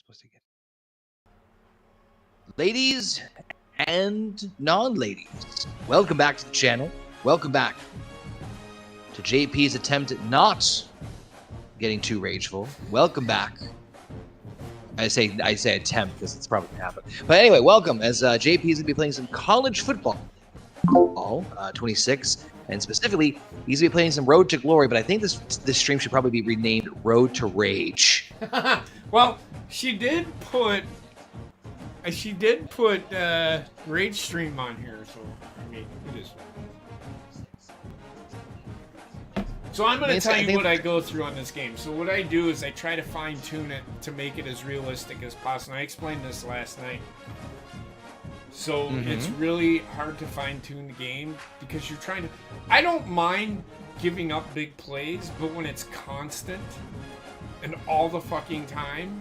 supposed to get. Ladies and non-ladies, welcome back to the channel. Welcome back to JP's attempt at not getting too rageful. Welcome back. I say attempt because it's probably gonna happen. But anyway, welcome as JP is gonna be playing some college football, 26, and specifically he's gonna be playing some Road to Glory. But I think this stream should probably be renamed Road to Rage. Well, she did put Rage Stream on here, so I mean it is. So I'm going to tell you what I go through on this game. So what I do is I try to fine-tune it to make it as realistic as possible. I explained this last night. So it's really hard to fine-tune the game because you're trying to... I don't mind giving up big plays, but when it's constant and all the fucking time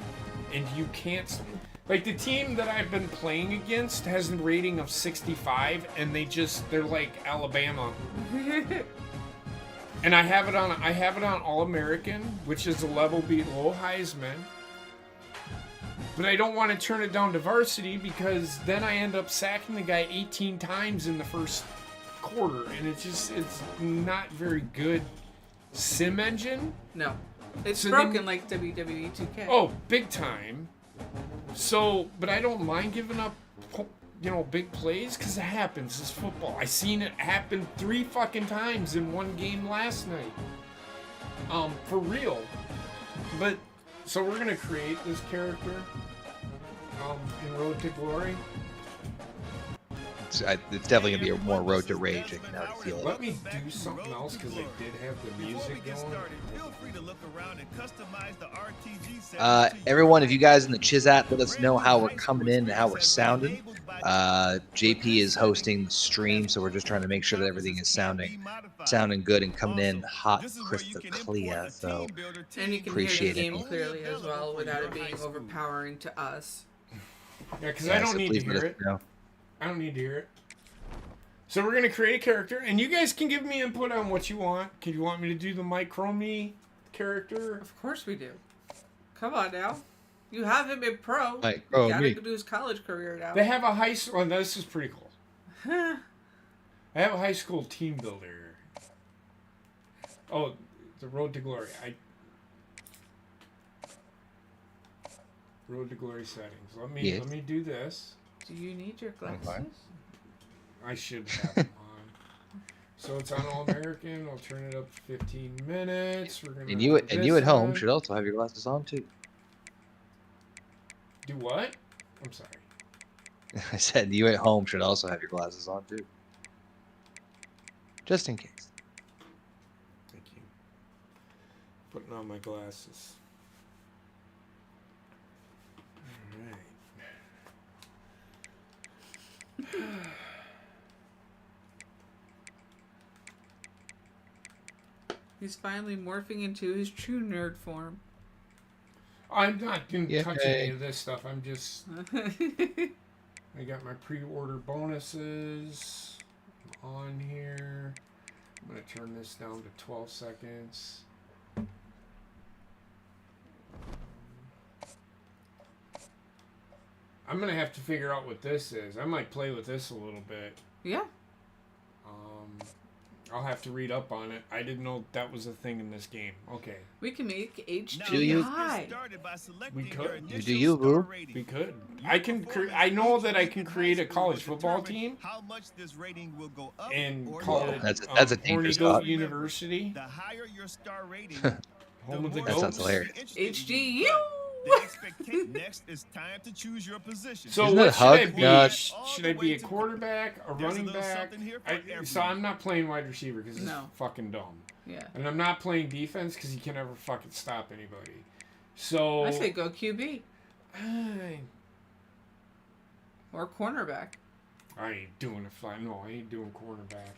and you can't... Like the team that I've been playing against has a rating of 65 and they're like Alabama. And I have it on All-American, which is a level below Heisman. But I don't want to turn it down to varsity because then I end up sacking the guy 18 times in the first quarter, and it's not very good. Sim engine? No. It's broken like WWE 2K. Oh, big time. So, but I don't mind giving up, big plays, because it happens. It's football. I seen it happen 3 fucking times in one game last night. For real. But, so we're going to create this character, in Road to Glory. It's definitely going to be a more Road to Rage. I can already feel it. Let me do something else, because I did have the music going. Everyone, if you guys in the Chizat, let us know how we're coming in and how we're sounding. JP is hosting the stream, so we're just trying to make sure that everything is sounding good and coming in hot, crystal clear. So and you can hear the game clearly as well without it being overpowering to us. Yeah, because I don't need to hear it. I don't need to hear it. So we're going to create a character, and you guys can give me input on what you want. Can you want me to do the Mike Cromie character? Of course we do. Come on now. You have him in pro. Mike You gotta Cromie. do his college career now. They have a high school... Oh, this is pretty cool. I have a high school team builder. Oh, the Road to Glory. Road to Glory settings. Let me do this. Do you need your glasses? I should have them on. So it's on All-American. I'll turn it up to 15 minutes. We're gonna And you at home should also have your glasses on too. Do what? I'm sorry. I said you at home should also have your glasses on too. Just in case. Thank you. Putting on my glasses. All right. He's finally morphing into his true nerd form. I'm not going to touch any of this stuff. I'm just... I got my pre-order bonuses on here. I'm going to turn this down to 12 seconds. I'm going to have to figure out what this is. I might play with this a little bit. Yeah. I'll have to read up on it. I didn't know that was a thing in this game. Okay. We can make HDI. We could. You do you, boo. We could. I know that I can create a college football team and call it that's a Horny Goat University. Home of the That sounds goats. hilarious. HDU. Next is time to choose your position. So Isn't what that should I Hug? be? No. Should I be a quarterback, a running back? So I'm not playing wide receiver because it's fucking dumb. Yeah. And I'm not playing defense because you can never fucking stop anybody. So I say go QB. Or cornerback. I ain't doing a fly. No, I ain't doing cornerback.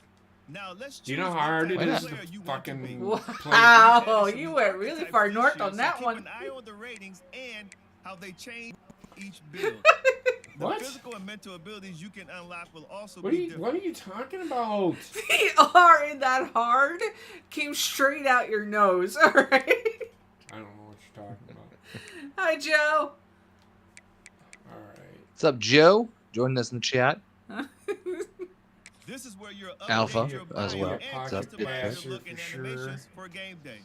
Now let's Do you know how hard it is to you fucking Wow, you went really far north on that one. Keep an eye on the ratings and how they change each build. What? The physical and mental abilities you can unlock will also What be are you? different. What are you talking about? The R in that hard came straight out your nose. All right. I don't know what you're talking about. Hi, Joe. What's up, Joe? Joining us in the chat. This is where you're Alpha updating your as bio well. and What's up, good customize Chris? your look and For sure. animations for game day.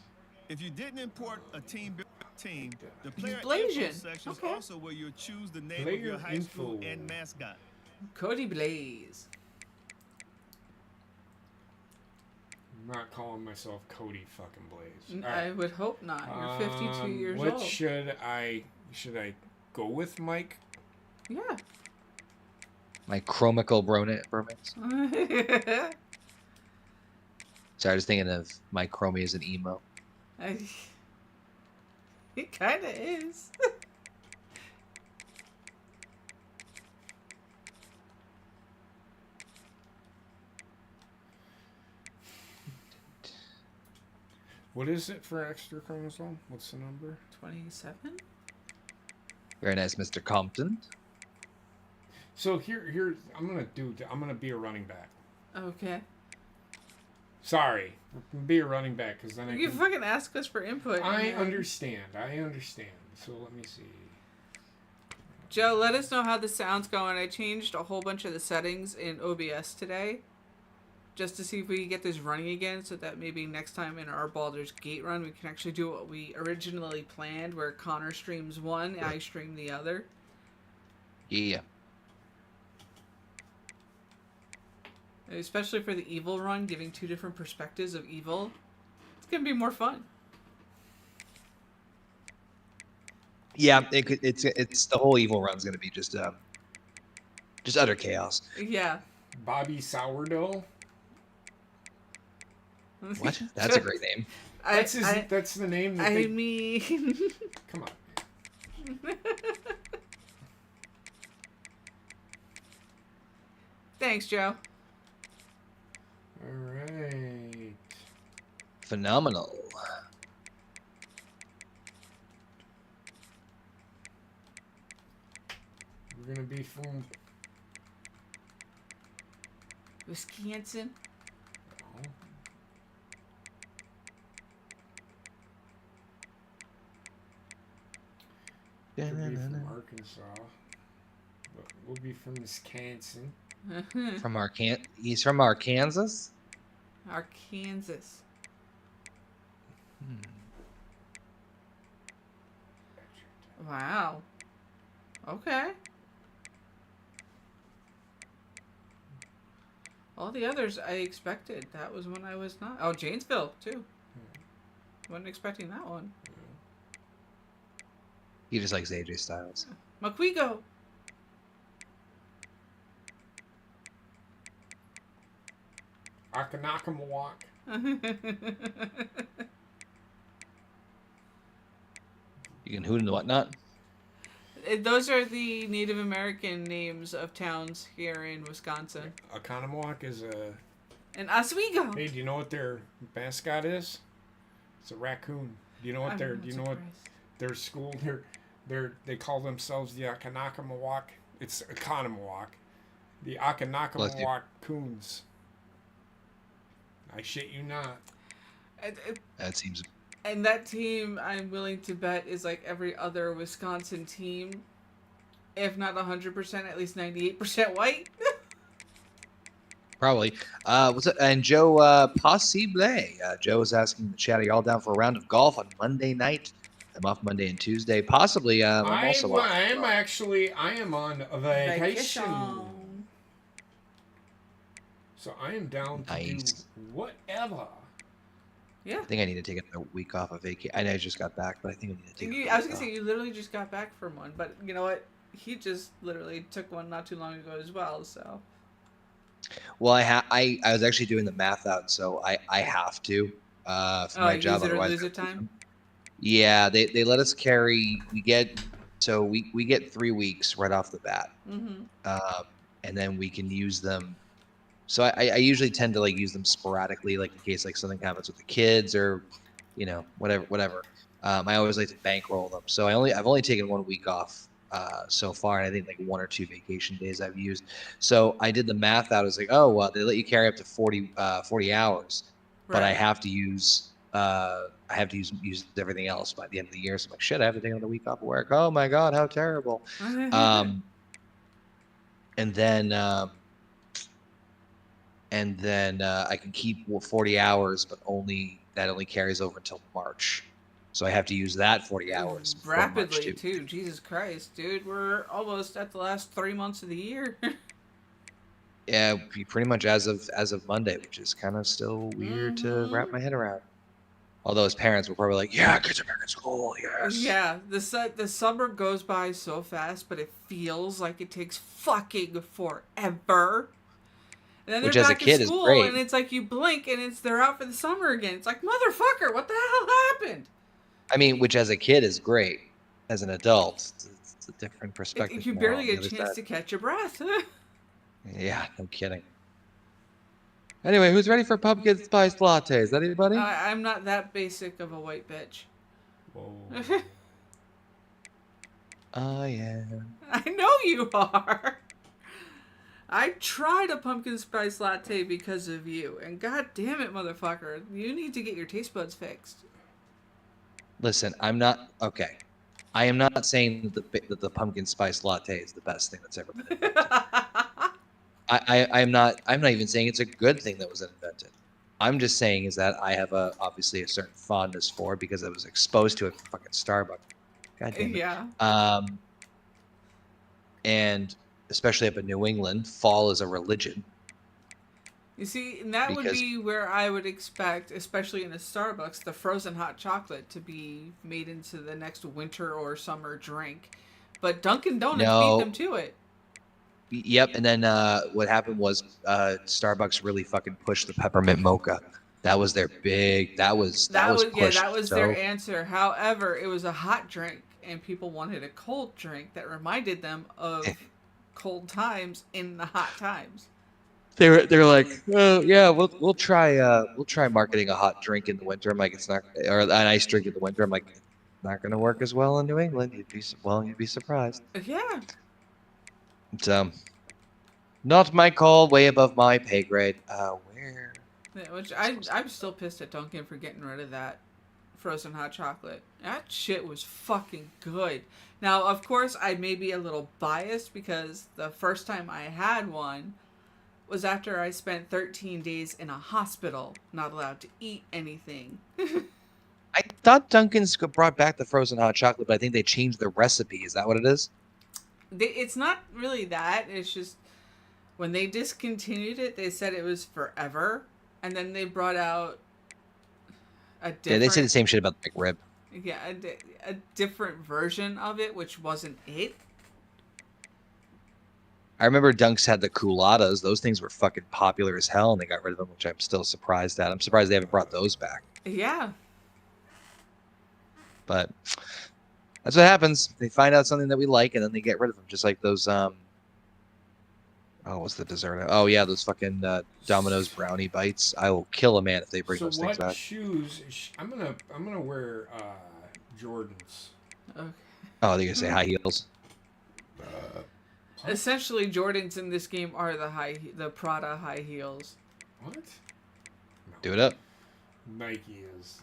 If you didn't import a team, the player Blasian. info section is Okay. also where you'll choose the name of Player your high school info. and mascot. Cody Blaze. I'm not calling myself Cody fucking Blaze. I would hope not. You're 52 years what old. should I go with, Mike? Yeah. My chromical bromance. Sorry, I was thinking of my chromie as an emo. It kind of is. What is it for extra chromosome? What's the number? 27? Very nice, Mr. Compton. So here I'm gonna be a running back. Okay. Sorry, be a running back because then You fucking ask us for input. I man. understand. So let me see. Joe, let us know how the sound's going. I changed a whole bunch of the settings in OBS today, just to see if we can get this running again, so that maybe next time in our Baldur's Gate run, we can actually do what we originally planned, where Connor streams one, I stream the other. Yeah. Especially for the evil run, giving two different perspectives of evil. It's gonna be more fun. Yeah, it's the whole evil run's gonna be just utter chaos. Yeah. Bobby Sourdough. What? That's a great name. That's the name. That they... mean... Come on. Thanks, Joe. All right. Phenomenal. We're gonna be from Wisconsin. Could be from Arkansas. But we'll be from Wisconsin. From he's from Arkansas? Arkansas. Wow. Okay. All the others I expected. That was one I was not. Oh, Janesville, too. Wasn't expecting that one. He just likes AJ Styles. Maquigo. Akanakamawak. You can hoot and whatnot. Those are the Native American names of towns here in Wisconsin. Akanamawak is a... And Oswego. Hey, do you know what their mascot is? It's a raccoon. Do you know what their... Do you know what their school... They call themselves the Akanakamawak. It's Akanamawak. The Akanakamawak Coons. I shit you not. That seems... And that team, I'm willing to bet, is like every other Wisconsin team. If not 100%, at least 98% white. Probably. What's up? And Joe Possible. Joe is asking in the chat, are you all down for a round of golf on Monday night? I'm off Monday and Tuesday. Possibly. I'm also off. I am on a vacation. So I am down to do whatever. Yeah. I think I need to take another week off of vacation. I know I just got back, but I think I need to take I was going to say, you literally just got back from one. But you know what? He just literally took one not too long ago as well, so... Well, I was actually doing the math out, so I have to for my job. Use it or otherwise, lose it time? Yeah, they let us carry. We get 3 weeks right off the bat, and then we can use them. So I usually tend to like use them sporadically, like in case like something happens with the kids or, you know, whatever. I always like to bankroll them. So I've only taken 1 week off so far, and I think like 1 or 2 vacation days I've used. So I did the math out. I was like, oh well, they let you carry up to 40 hours, but I have to use use everything else by the end of the year. So I'm like, shit, I have to take another week off of work. Oh my god, how terrible. and then I can keep 40 hours, but that only carries over until March. So I have to use that 40 hours before March Rapidly, too. too. Jesus Christ, dude. We're almost at the last 3 months of the year. Yeah, pretty much as of Monday, which is kind of still weird to wrap Mm-hmm. my head around. Although as parents, we're probably like, yeah, kids are back in school, yes. Yeah, the summer goes by so fast, but it feels like it takes fucking forever. And then they're Which as a back at kid is school, and great. it's like you blink, and they're out for the summer again. It's like, motherfucker, what the hell happened? I mean, which as a kid is great. As an adult, it's a different perspective You from on barely the get a other chance side. to catch your breath. Yeah, no kidding. Anyway, who's ready for pumpkin spice lattes? Anybody? I'm not that basic of a white bitch. Whoa. I am. I know you are. I tried a pumpkin spice latte because of you, and god damn it, motherfucker, you need to get your taste buds fixed. Listen, I'm not okay. I am not saying that the pumpkin spice latte is the best thing that's ever been invented. I'm not even saying it's a good thing that was invented. I'm just saying is that I have obviously a certain fondness for it because I was exposed to it from fucking Starbucks. God damn it. Yeah. And especially up in New England, fall is a religion. You see, and that would Because be where I would expect, especially in a Starbucks, the frozen hot chocolate to be made into the next winter or summer drink. But Dunkin' Donuts beat them to it. Yep, and then what happened was Starbucks really fucking pushed the peppermint mocha. That was their big. That was pushed. That was their answer. However, it was a hot drink, and people wanted a cold drink that reminded them of cold times in the hot times. They're like, oh yeah, we'll try marketing a hot drink in the winter. I'm like, it's not, or an ice drink in the winter. I'm like, it's not gonna work as well in New England. You'd be surprised. Yeah. It's not my call, way above my pay grade. Where? Yeah, which I'm still pissed at Dunkin' for getting rid of that frozen hot chocolate. That shit was fucking good. Now, of course, I may be a little biased because the first time I had one was after I spent 13 days in a hospital, not allowed to eat anything. I thought Dunkin's brought back the frozen hot chocolate, but I think they changed the recipe. Is that what it is? It's not really that. It's just when they discontinued it, they said it was forever, and then they brought out a different. Yeah, they say the same shit about the McRib. Yeah, a different version of it, which wasn't it. I remember Dunks had the culottes. Those things were fucking popular as hell, and they got rid of them, which I'm still surprised at. I'm surprised they haven't brought those back. Yeah. But that's what happens. They find out something that we like, and then they get rid of them, just like those. Oh, what's the dessert? Oh yeah, those fucking Domino's brownie bites. I will kill a man if they bring those things back. So what shoes? I'm gonna wear Jordans. Okay. Oh, they're gonna say high heels. Essentially, Jordans in this game are the Prada high heels. What? No. Do it up. Nike is.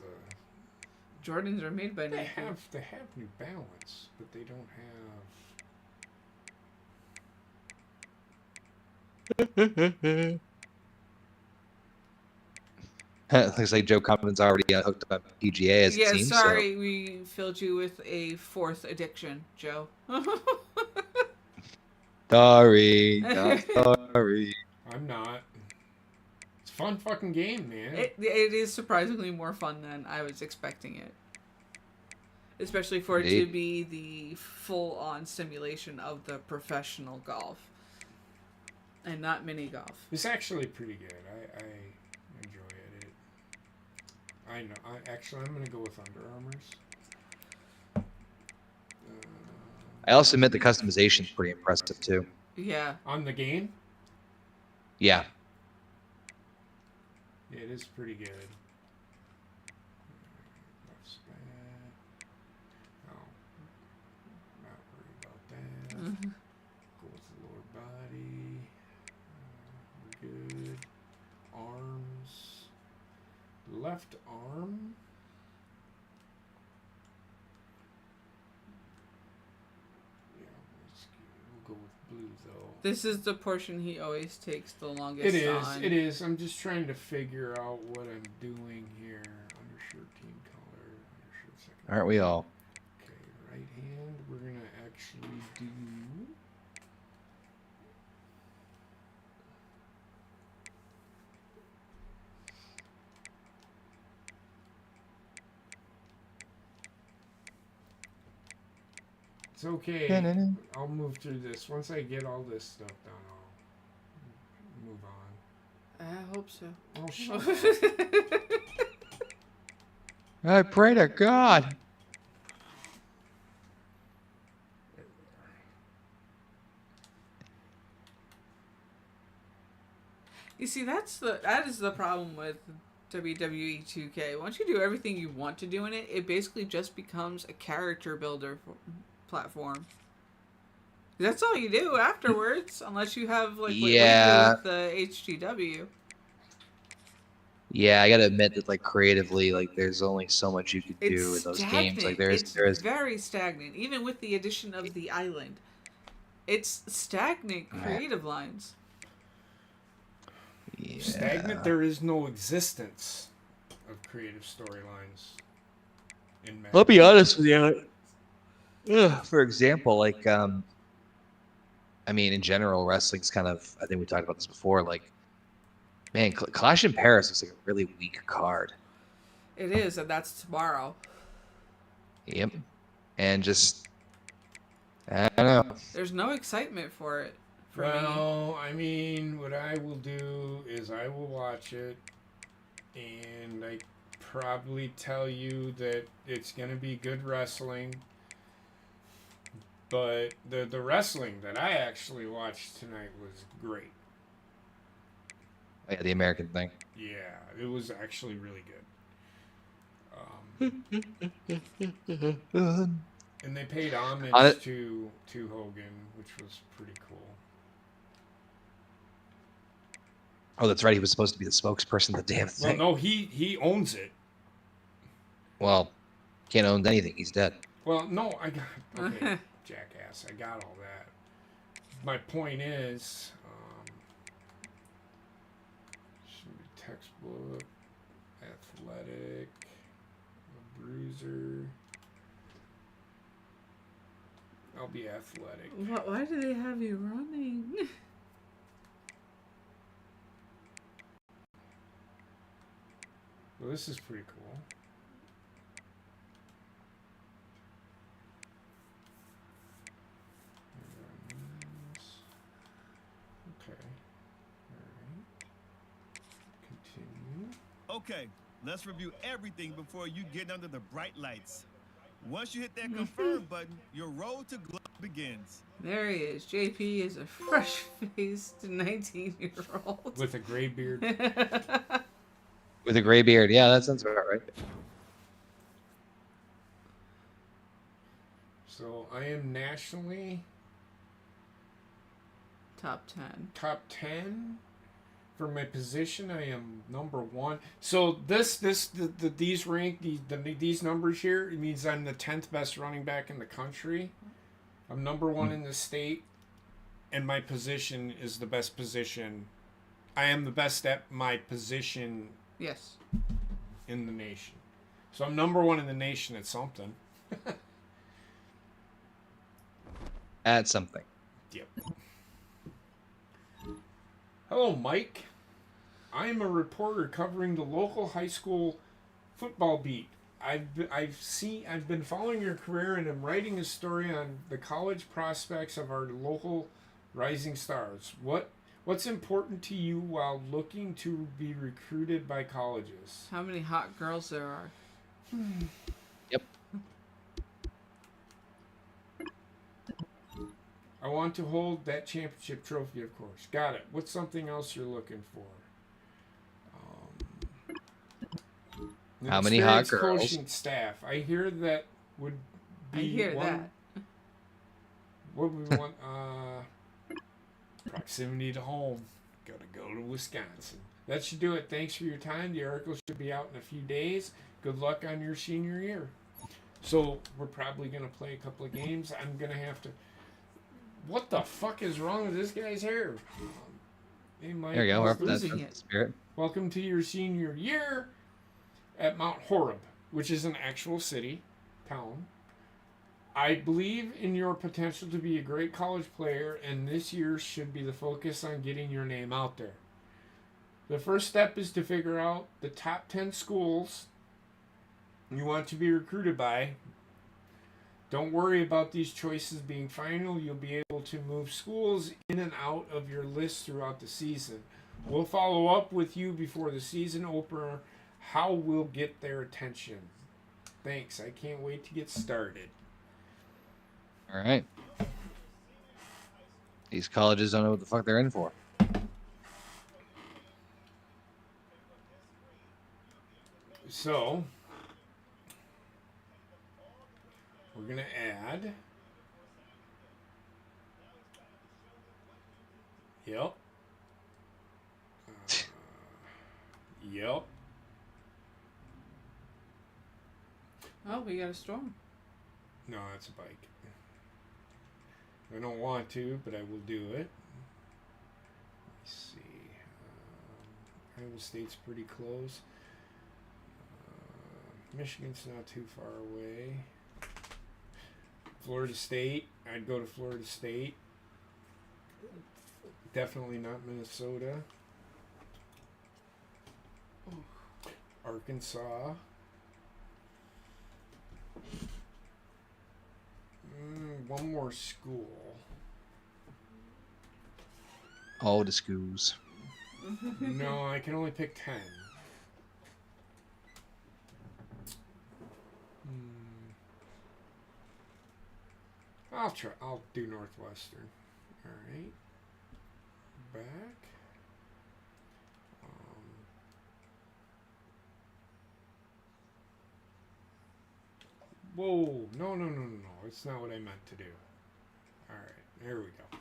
Jordans are made by Nike. They have New Balance, but they don't have. Looks like Joe Compton's already hooked up PGA. As it seems, sorry, we filled you with a fourth addiction, Joe. Sorry, not sorry. I'm not. It's a fun fucking game, man. It is surprisingly more fun than I was expecting it. Especially for it to be the full-on simulation of the professional golf. And not mini golf. It's actually pretty good. I enjoy it. I know. I'm going to go with Under Armour's. I also admit the customization is pretty impressive too. Yeah. On the game? Yeah. Yeah, it is pretty good. No, not worried about that. Mm-hmm. Go with the lower body. We're good. Arms. Left arm. We'll go with blue though. This is the portion he always takes the longest on. It is. I'm just trying to figure out what I'm doing here. Undershirt team color. Undershirt second. Aren't we all? Okay, right hand. We're going to actually do... It's okay. I'll move through this. Once I get all this stuff done, I'll move on. I hope so. Oh, shut up. I pray to God. You see, that is the problem with WWE 2K. Once you do everything you want to do in it, it basically just becomes a character builder platform. That's all you do afterwards, unless you have like what you do with the HGW. Yeah, I gotta admit that like creatively, like there's only so much you could do with those games. Like it's very stagnant, even with the addition of the island. It's stagnant creative lines. Yeah. Stagnant. There is no existence of creative storylines in Madden. I'll be honest with you. For example, like I mean, in general, wrestling's kind of. I think we talked about this before. Like, man, Clash in Paris looks like a really weak card. It is, and that's tomorrow. Yep, and just I don't know. There's no excitement for it. Well, I mean, what I will do is I will watch it, and I probably tell you that it's going to be good wrestling. But the wrestling that I actually watched tonight was great. Oh, yeah, the American thing. Yeah, it was actually really good. And they paid homage to Hogan, which was pretty cool. Oh, that's right. He was supposed to be the spokesperson of the damn thing. Well, no, he owns it. Well, can't own anything. He's dead. Well, no, I got... Okay, jackass. I got all that. My point is... should be textbook, athletic, a bruiser... I'll be athletic. Why do they have you running? Well, this is pretty cool. Okay. Alright. Continue. Okay, let's review everything before you get under the bright lights. Once you hit that confirm button, your road to glory begins. There he is. JP is a fresh-faced 19-year-old. With a gray beard. With a gray beard. Yeah, that sounds about right. So I am nationally Top 10. top 10 for my position. I am number 1. So these numbers here, it means I'm the 10th best running back in the country. I'm number 1 in the state, and my position is the best position. I am the best at my position. Yes. In the nation. So I'm number 1 in the nation at something. At something. Yep. Hello, Mike. I am a reporter covering the local high school football beat. I've been following your career and am writing a story on the college prospects of our local rising stars. What's important to you while looking to be recruited by colleges? How many hot girls there are. Yep. I want to hold that championship trophy, of course. Got it. What's something else you're looking for? How many hot girls? Coaching staff. I hear that would be I hear one. that. What would we want? Proximity to home. Gotta go to Wisconsin. That should do it. Thanks for your time. The article should be out in a few days. Good luck on your senior year. So we're probably gonna play a couple of games. I'm gonna have to. What the fuck is wrong with this guy's hair? Hey, Mike, There you go. That's losing the it. spirit. welcome to your senior year at Mount Horeb, which is an actual city, town. I believe in your potential to be a great college player, and this year should be the focus on getting your name out there. The first step is to figure out the top 10 schools you want to be recruited by. Don't worry about these choices being final. You'll be able to move schools in and out of your list throughout the season. We'll follow up with you before the season opener. How we'll get their attention. Thanks. I can't wait to get started. All right. These colleges don't know what the fuck they're in for. So, we're going to add. Yep. Yep. Oh, we got a storm. No, that's a bike. I don't want to, but I will do it. Let's see. Iowa State's pretty close. Michigan's not too far away. Florida State. I'd go to Florida State. Definitely not Minnesota. Arkansas. One more school. All the schools. No, I can only pick 10. I'll try. I'll do Northwestern. All right. Back. Whoa. No. It's not what I meant to do. All right. There we go.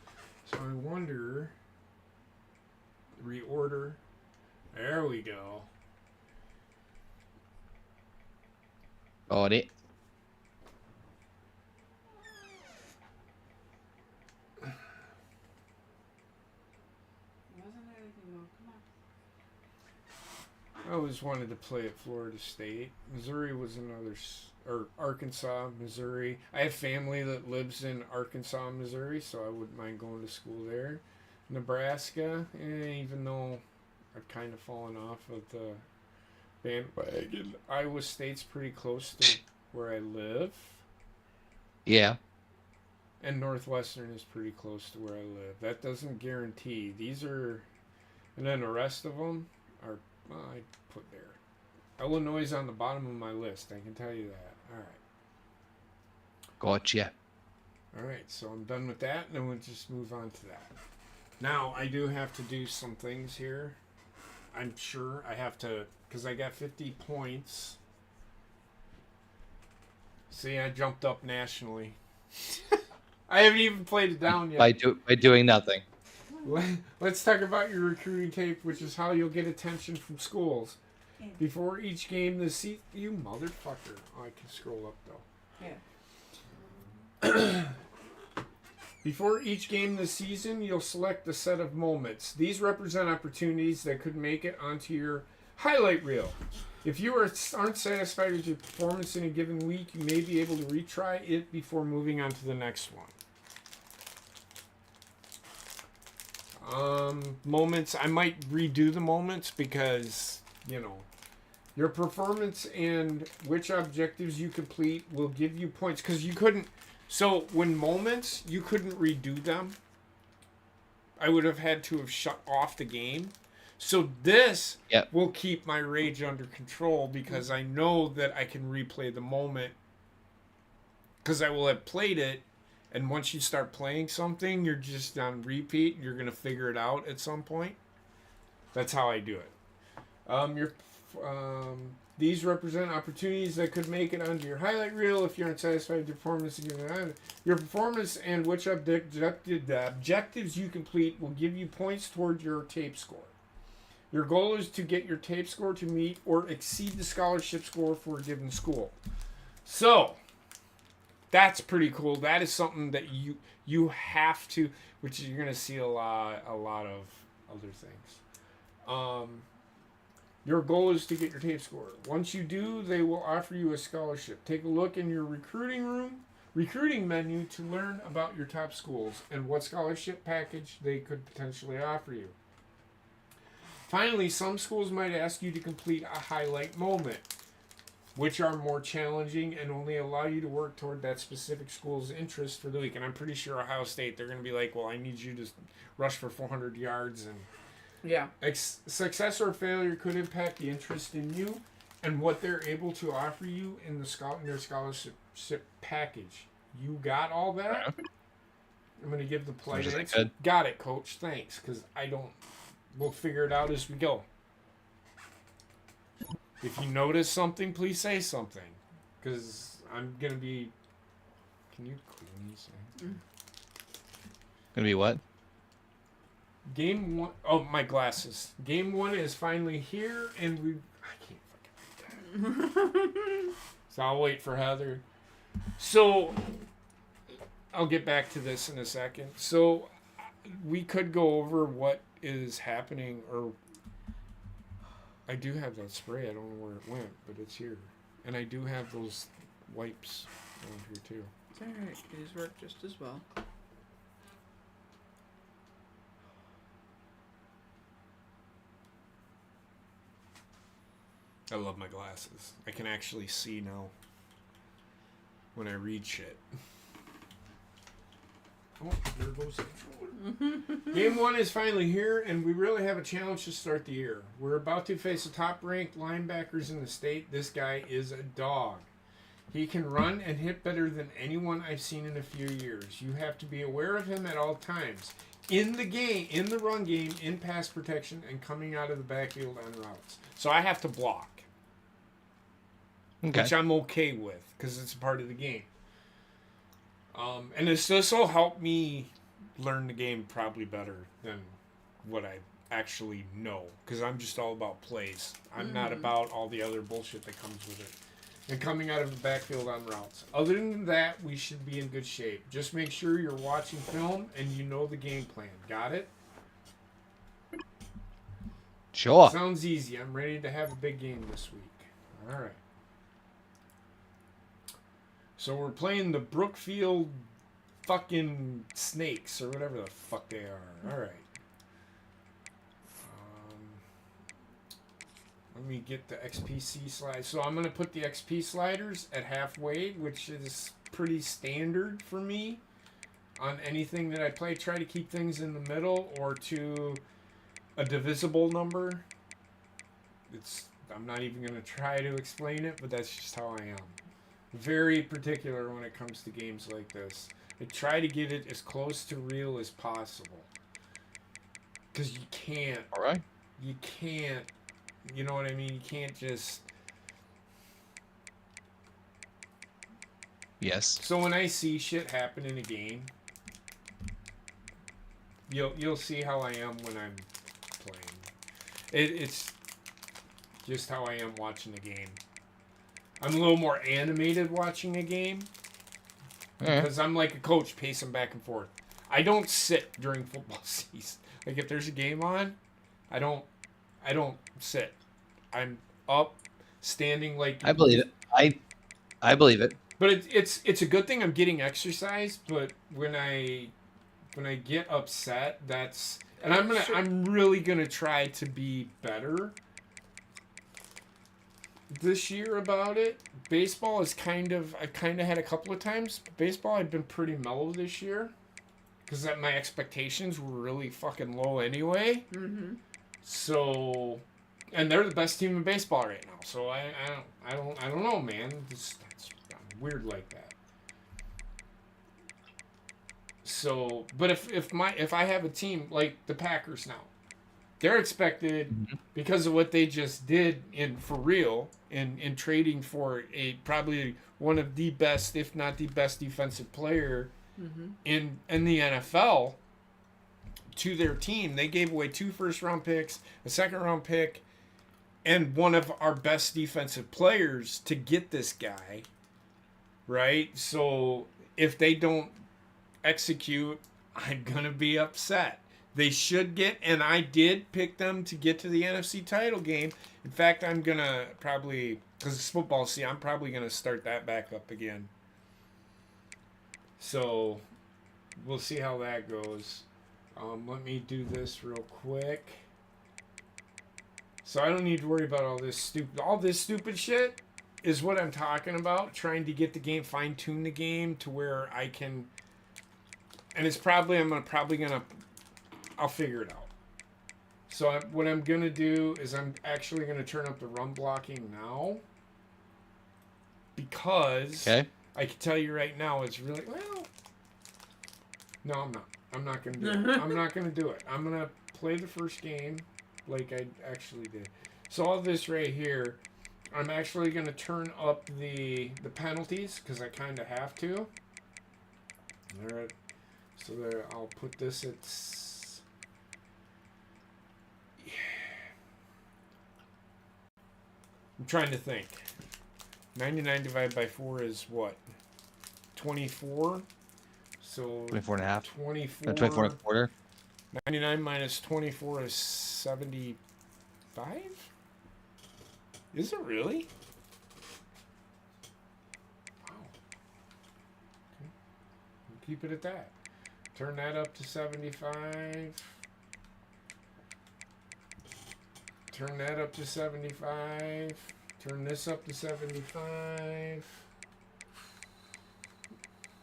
So I wonder. Reorder. There we go. Got it. I always wanted to play at Florida State. Missouri was another, or Arkansas, Missouri. I have family that lives in Arkansas, Missouri, so I wouldn't mind going to school there. Nebraska, even though I've kind of fallen off of the bandwagon. Iowa State's pretty close to where I live. Yeah. And Northwestern is pretty close to where I live. That doesn't guarantee. These are, and then the rest of them are, well, I put there. Illinois is on the bottom of my list. I can tell you that. All right. Gotcha. All right. So I'm done with that, and then we'll just move on to that. Now I do have to do some things here. I'm sure I have to, because I got 50 points. See, I jumped up nationally. I haven't even played it down yet. By doing nothing. Let's talk about your recruiting tape, which is how you'll get attention from schools. Before each game this season, you motherfucker. Oh, I can scroll up though. Yeah. Before each game this season, you'll select a set of moments. These represent opportunities that could make it onto your highlight reel. If you aren't satisfied with your performance in a given week, you may be able to retry it before moving on to the next one. Moments, I might redo the moments because, your performance and which objectives you complete will give you points. Because you couldn't, so when moments, you couldn't redo them. I would have had to have shut off the game. So this will keep my rage under control because I know that I can replay the moment because I will have played it. And once you start playing something, you're just on repeat. You're going to figure it out at some point. That's how I do it. These represent opportunities that could make it onto your highlight reel if you're unsatisfied with your performance. Your performance and which objectives you complete will give you points toward your tape score. Your goal is to get your tape score to meet or exceed the scholarship score for a given school. So, that's pretty cool. That is something that you have to, which you're gonna see a lot of other things. Your goal is to get your tape score. Once you do, they will offer you a scholarship. Take a look in your recruiting menu to learn about your top schools and what scholarship package they could potentially offer you. Finally, some schools might ask you to complete a highlight moment, which are more challenging and only allow you to work toward that specific school's interest for the week. And I'm pretty sure Ohio State, they're going to be like, well, I need you to rush for 400 yards. And yeah, success or failure could impact the interest in you and what they're able to offer you in their scholarship package. You got all that? I'm going to give the polite answer. Got it, coach. Thanks, because I don't. We'll figure it out as we go. If you notice something, please say something, because I'm going to be... Can you clean these things? Gonna be what? Game 1... Oh, my glasses. Game 1 is finally here, and we... I can't fucking read that. So I'll wait for Heather. So, I'll get back to this in a second. So, we could go over what is happening, or... I do have that spray. I don't know where it went, but it's here. And I do have those wipes around here, too. It's alright. These work just as well. I love my glasses. I can actually see now when I read shit. Oh, there goes the controller. Game 1 is finally here, and we really have a challenge to start the year. We're about to face the top-ranked linebackers in the state. This guy is a dog. He can run and hit better than anyone I've seen in a few years. You have to be aware of him at all times. In the game, in the run game, in pass protection, and coming out of the backfield on routes. So I have to block. Okay. Which I'm okay with, because it's a part of the game. And this will help me learn the game probably better than what I actually know, because I'm just all about plays. I'm not about all the other bullshit that comes with it. And coming out of the backfield on routes. Other than that, we should be in good shape. Just make sure you're watching film and you know the game plan. Got it? Sure. Sounds easy. I'm ready to have a big game this week. All right. So we're playing the Brookfield fucking Snakes, or whatever the fuck they are. Alright. Let me get the XPC slide. So I'm going to put the XP sliders at halfway, which is pretty standard for me on anything that I play. Try to keep things in the middle or to a divisible number. I'm not even going to try to explain it, but that's just how I am. Very particular when it comes to games like this. I try to get it as close to real as possible. Because you can't. Alright. You can't. You know what I mean? You can't just... Yes. So when I see shit happen in a game, you'll see how I am when I'm playing. It's just how I am watching a game. I'm a little more animated watching a game because I'm like a coach pacing back and forth. I don't sit during football season. Like if there's a game on, I don't sit. I'm up, standing like. I believe it. I believe it. But it's a good thing I'm getting exercise. But when I get upset, I'm really gonna try to be better this year about it. Baseball is I've kind of had a couple of times. Baseball, I've been pretty mellow this year because my expectations were really fucking low anyway. Mm-hmm. So, and they're the best team in baseball right now. So I don't know, man. I'm weird like that. So, but if I have a team like the Packers now, they're expected because of what they just did in trading for probably one of the best, if not the best, defensive player in the NFL to their team. They gave away 2 first-round picks, a second-round pick, and one of our best defensive players to get this guy, right? So if they don't execute, I'm going to be upset. They should get, and I did pick them to get to the NFC title game. In fact, I'm going to probably, because it's football season, I'm probably going to start that back up again. So we'll see how that goes. Let me do this real quick. So I don't need to worry about all this stupid shit is what I'm talking about. Trying to get the game, fine tune the game to where I can, and it's probably, I'll figure it out. So what I'm going to do is I'm actually going to turn up the run blocking now. Because I can tell you right now, it's really, well, no, I'm not. I'm not going to do it. I'm not going to do it. I'm going to play the first game like I actually did. So all this right here, I'm actually going to turn up the penalties because I kind of have to. All right. So there, I'll put this at... I'm trying to think. 99 divided by 4 is what? 24? So 24 and a half. 24. 24 and a quarter. 99 minus 24 is 75? Is it really? Wow. Okay. We'll keep it at that. Turn that up to 75. Turn that up to 75. Turn this up to 75.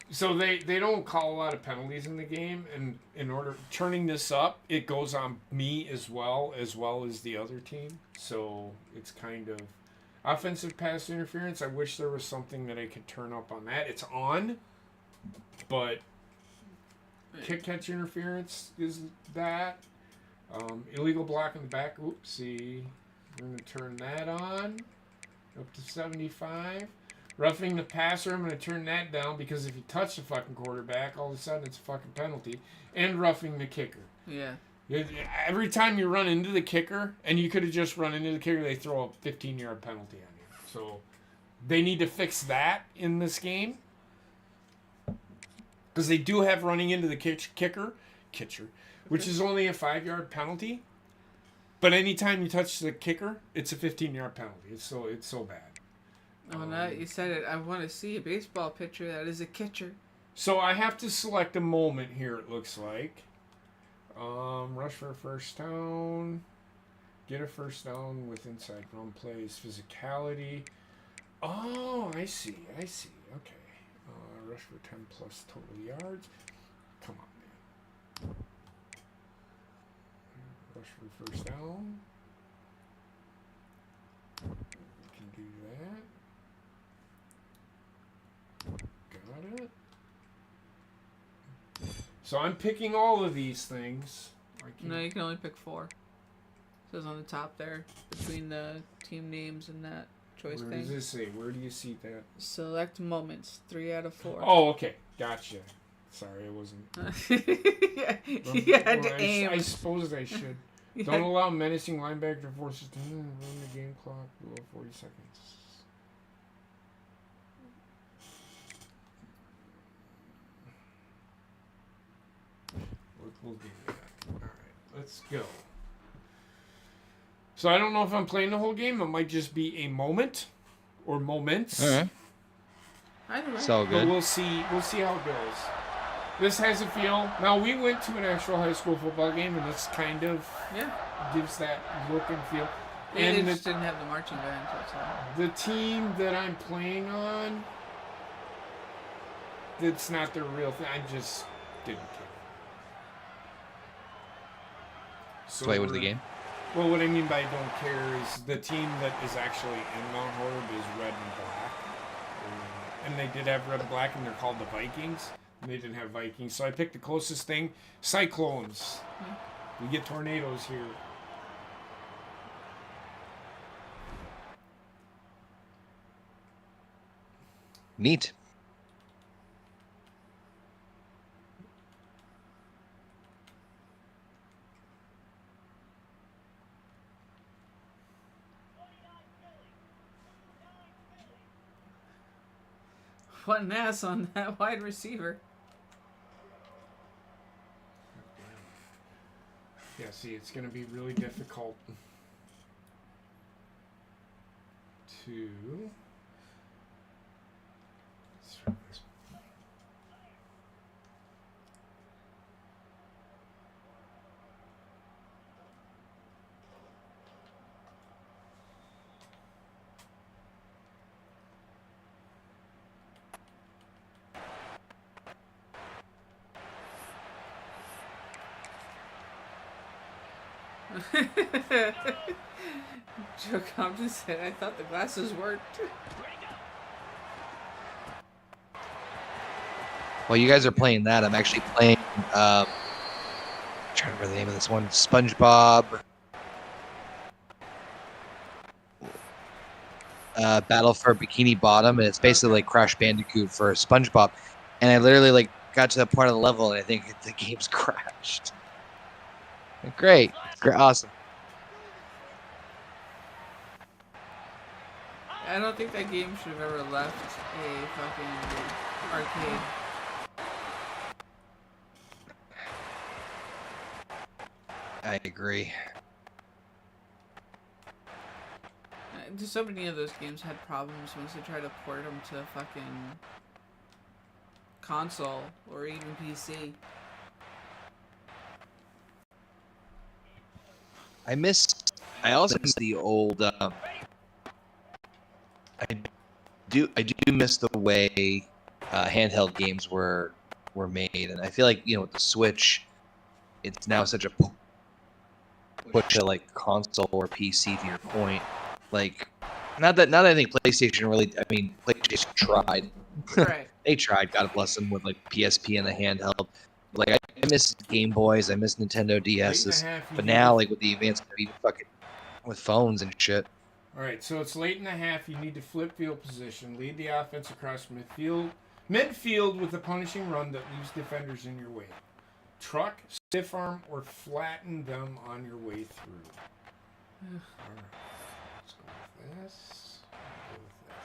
So they don't call a lot of penalties in the game, and in order turning this up, it goes on me as well as the other team. So it's kind of offensive pass interference. I wish there was something that I could turn up on that. It's on, but kick catch interference is that. Illegal block in the back. Oopsie. We're going to turn that on up to 75. Roughing the passer, I'm going to turn that down because if you touch the fucking quarterback, all of a sudden it's a fucking penalty. And roughing the kicker. Yeah. Every time you run into the kicker, and you could have just run into the kicker, they throw a 15-yard penalty on you. So they need to fix that in this game. Because they do have running into the kicker, which is only a 5-yard penalty. But anytime you touch the kicker, it's a 15-yard penalty. It's so bad. Oh, now that you said it, I want to see a baseball pitcher that is a catcher. So I have to select a moment here, it looks like. Rush for a first down. Get a first down with inside run plays. Physicality. Oh, I see. Okay. Rush for 10 plus total yards. Come on, man. Rush for first down. We can do that. Got it. So I'm picking all of these things. No, you can only pick 4. It says on the top there, between the team names and that choice thing. Where does this say? Where do you see that? Select moments, 3 out of 4. Oh, okay. Gotcha. Sorry, I wasn't. You had to aim. I suppose I should. Don't allow menacing linebacker forces to run the game clock below 40 seconds. We'll do that. All right, let's go. So I don't know if I'm playing the whole game. It might just be a moment or moments. All right. Either way. It's all good. But we'll see. We'll see how it goes. This has a feel. Now we went to an actual high school football game, and this kind of gives that look and feel. And they just didn't have the marching band. So the team that I'm playing on, it's not the real thing. I just didn't care. So wait, what's the game? Well, what I mean by don't care is the team that is actually in Mount Horeb is red and black. And they did have red and black, and they're called the Vikings. And they didn't have Vikings. So I picked the closest thing. Cyclones. We get tornadoes here. Neat. What an ass on that wide receiver. Yeah, see, it's going to be really difficult to... Joe Compton said, I thought the glasses worked. While you guys are playing that, I'm actually playing. I'm trying to remember the name of this one. SpongeBob. Battle for Bikini Bottom, and it's basically like Crash Bandicoot for SpongeBob. And I literally like got to that part of the level, and I think the game's crashed. Great, awesome. I don't think that game should have ever left a fucking arcade. I agree. Just so many of those games had problems once they tried to port them to fucking console or even PC. I also miss the old. I do miss the way handheld games were made, and I feel like with the Switch, it's now such a push to like console or PC. To your point, like not that I think PlayStation really. I mean, PlayStation tried. Right. They tried. God bless them with like PSP and the handheld. Like I miss Game Boys. I miss Nintendo DS's. But now, like with the advancement of even fucking with phones and shit. All right, so it's late in the half. You need to flip field position, lead the offense across midfield with a punishing run that leaves defenders in your way. Truck, stiff arm, or flatten them on your way through. All right, let's go with this. Go with this.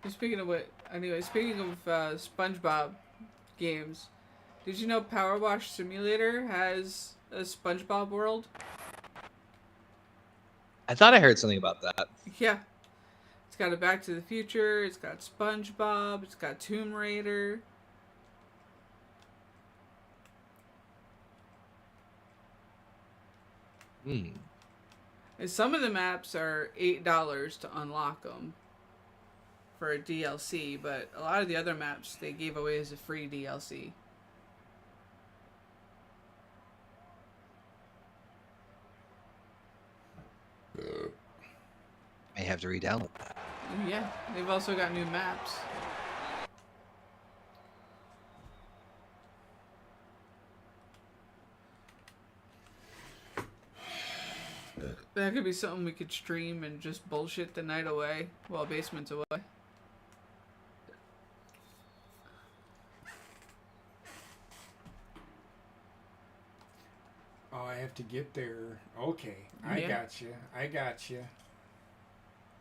Speaking of SpongeBob games, did you know Power Wash Simulator has a SpongeBob world? I thought I heard something about that. Yeah. It's got a Back to the Future, it's got SpongeBob, it's got Tomb Raider. Hmm. And some of the maps are $8 to unlock them for a DLC, but a lot of the other maps they gave away as a free DLC. May have to re-download that. Yeah, they've also got new maps. That could be something we could stream and just bullshit the night away while Basement's away. Oh, I have to get there. Okay, I got you.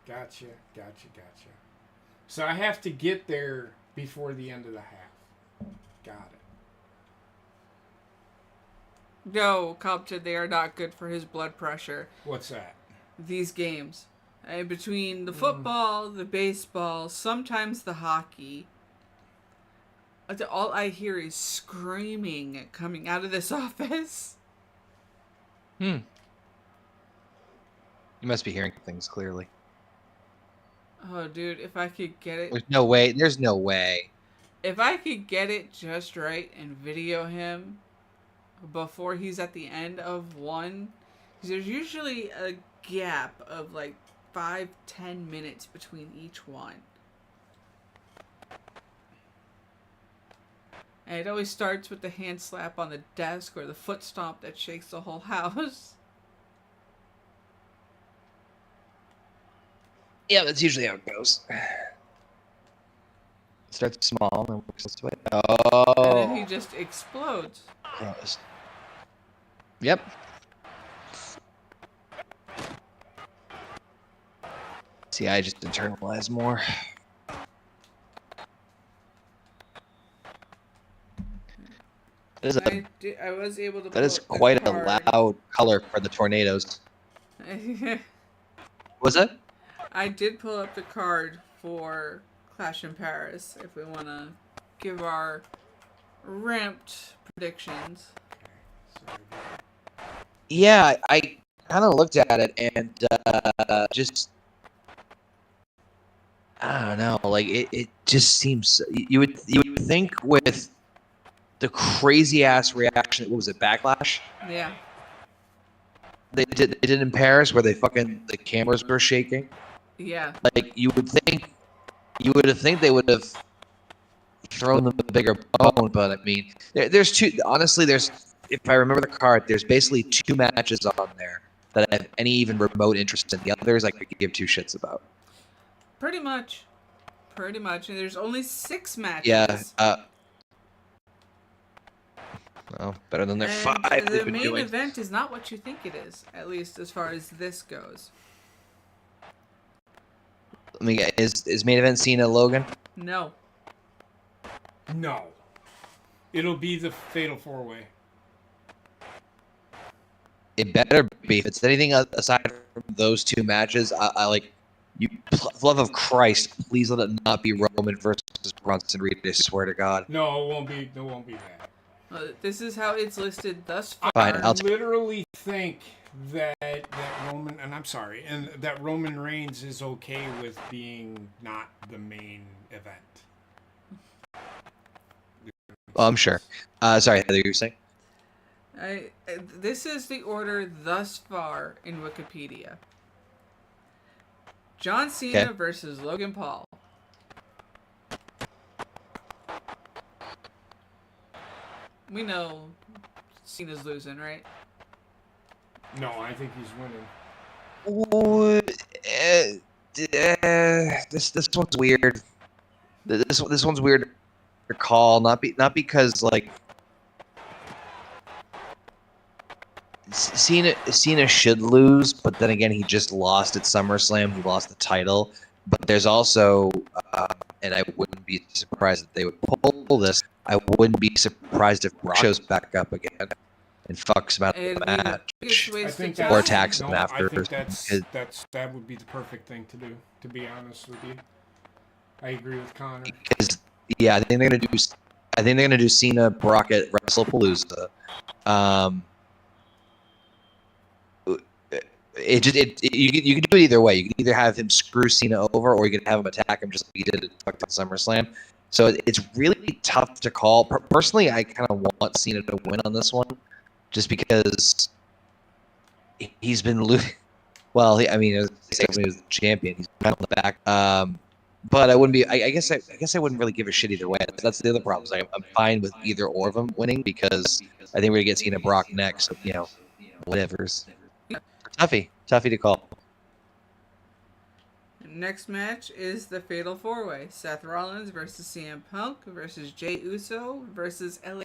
Gotcha. So I have to get there before the end of the half. Got it. No, Compton, they are not good for his blood pressure. What's that? These games. Between the football, the baseball, sometimes the hockey. All I hear is screaming coming out of this office. You must be hearing things clearly. Oh, dude, if I could get it... There's no way. If I could get it just right and video him before he's at the end of one, because there's usually a gap of like 5-10 minutes between each one. And it always starts with the hand slap on the desk or the foot stomp that shakes the whole house. Yeah, that's usually how it goes. Starts small and works its way. Oh. And then he just explodes. Gross. Yep. See, I just internalize more. I was able to. That is quite a loud color for the tornadoes. Was it? I did pull up the card for Clash in Paris if we want to give our ramped predictions. Yeah, I kind of looked at it and just I don't know, like it just seems you would think with the crazy ass reaction. What was it? Backlash. Yeah. They did in Paris where the cameras were shaking. Yeah. Like you would have think they would have thrown them a bigger bone, but I mean, there's two. Honestly, if I remember the card, there's basically 2 matches on there that I have any even remote interest in. The others I could give 2 shits about. Pretty much. And there's only 6 matches. Yeah. Well, better than their 5. The main event is not what you think it is, at least as far as this goes. Let me get, is main event Cena Logan? No. No. It'll be the Fatal 4-Way. It better be. If it's anything aside from those 2 matches, I like you. Love of Christ, please let it not be Roman versus Bronson Reed. I swear to God. No, it won't be. It won't be that. This is how it's listed thus far. Fine, I literally think that Roman, and I'm sorry, and that Roman Reigns is okay with being not the main event. Well, I'm sure. Sorry, Heather, you were saying? This is the order thus far in Wikipedia. John Cena versus Logan Paul. We know Cena's losing, right? No, I think he's winning. This one's weird. This one's weird to call. Not because like Cena should lose, but then again he just lost at SummerSlam. He lost the title. But there's also, and I wouldn't be surprised if they would pull this. I wouldn't be surprised if Brock shows back up again and fucks him out of the match or attacks him after. I think that would be the perfect thing to do. To be honest with you, I agree with Connor. Because I think they're gonna do Cena Brock at WrestlePalooza. You can do it either way. You can either have him screw Cena over, or you can have him attack him just like he did at SummerSlam. So it's really tough to call. Personally, I kind of want Cena to win on this one, just because he's been losing. Well, he was the champion. He's been on the back. But I wouldn't be. I guess I wouldn't really give a shit either way. That's the other problem. I'm fine with either or of them winning because I think we're gonna get Cena Brock next. So, whatever's. Toughy to call. Next match is the Fatal 4-Way. Seth Rollins versus CM Punk versus Jey Uso versus LA.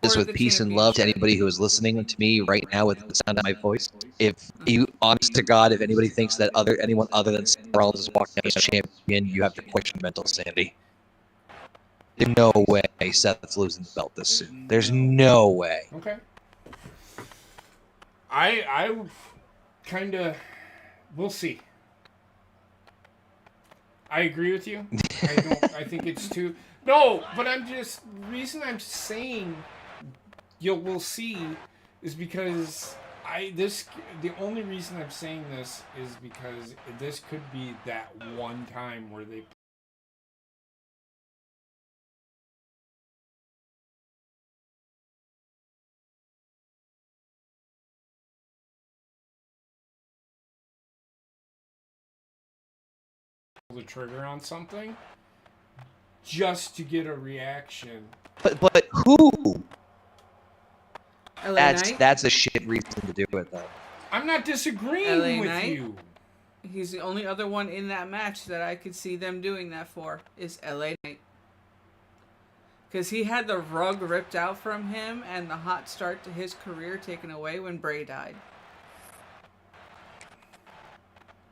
This with peace and love to anybody who is listening to me right now with the sound of my voice. If you, honest to God, if anybody thinks that anyone other than Seth Rollins is walking out as champion, you have to question mental sanity. There's no way Seth's losing the belt this soon. There's no way. Okay. I kind of, we'll see. I agree with you. I think it's too. No, but reason I'm saying we'll see is because the only reason I'm saying this is because this could be that one time where they pull the trigger on something just to get a reaction. But who? LA Knight? That's a shit reason to do it, though. I'm not disagreeing LA with Knight? you. He's the only other one in that match that I could see them doing that for is LA Knight. Because he had the rug ripped out from him and the hot start to his career taken away when Bray died.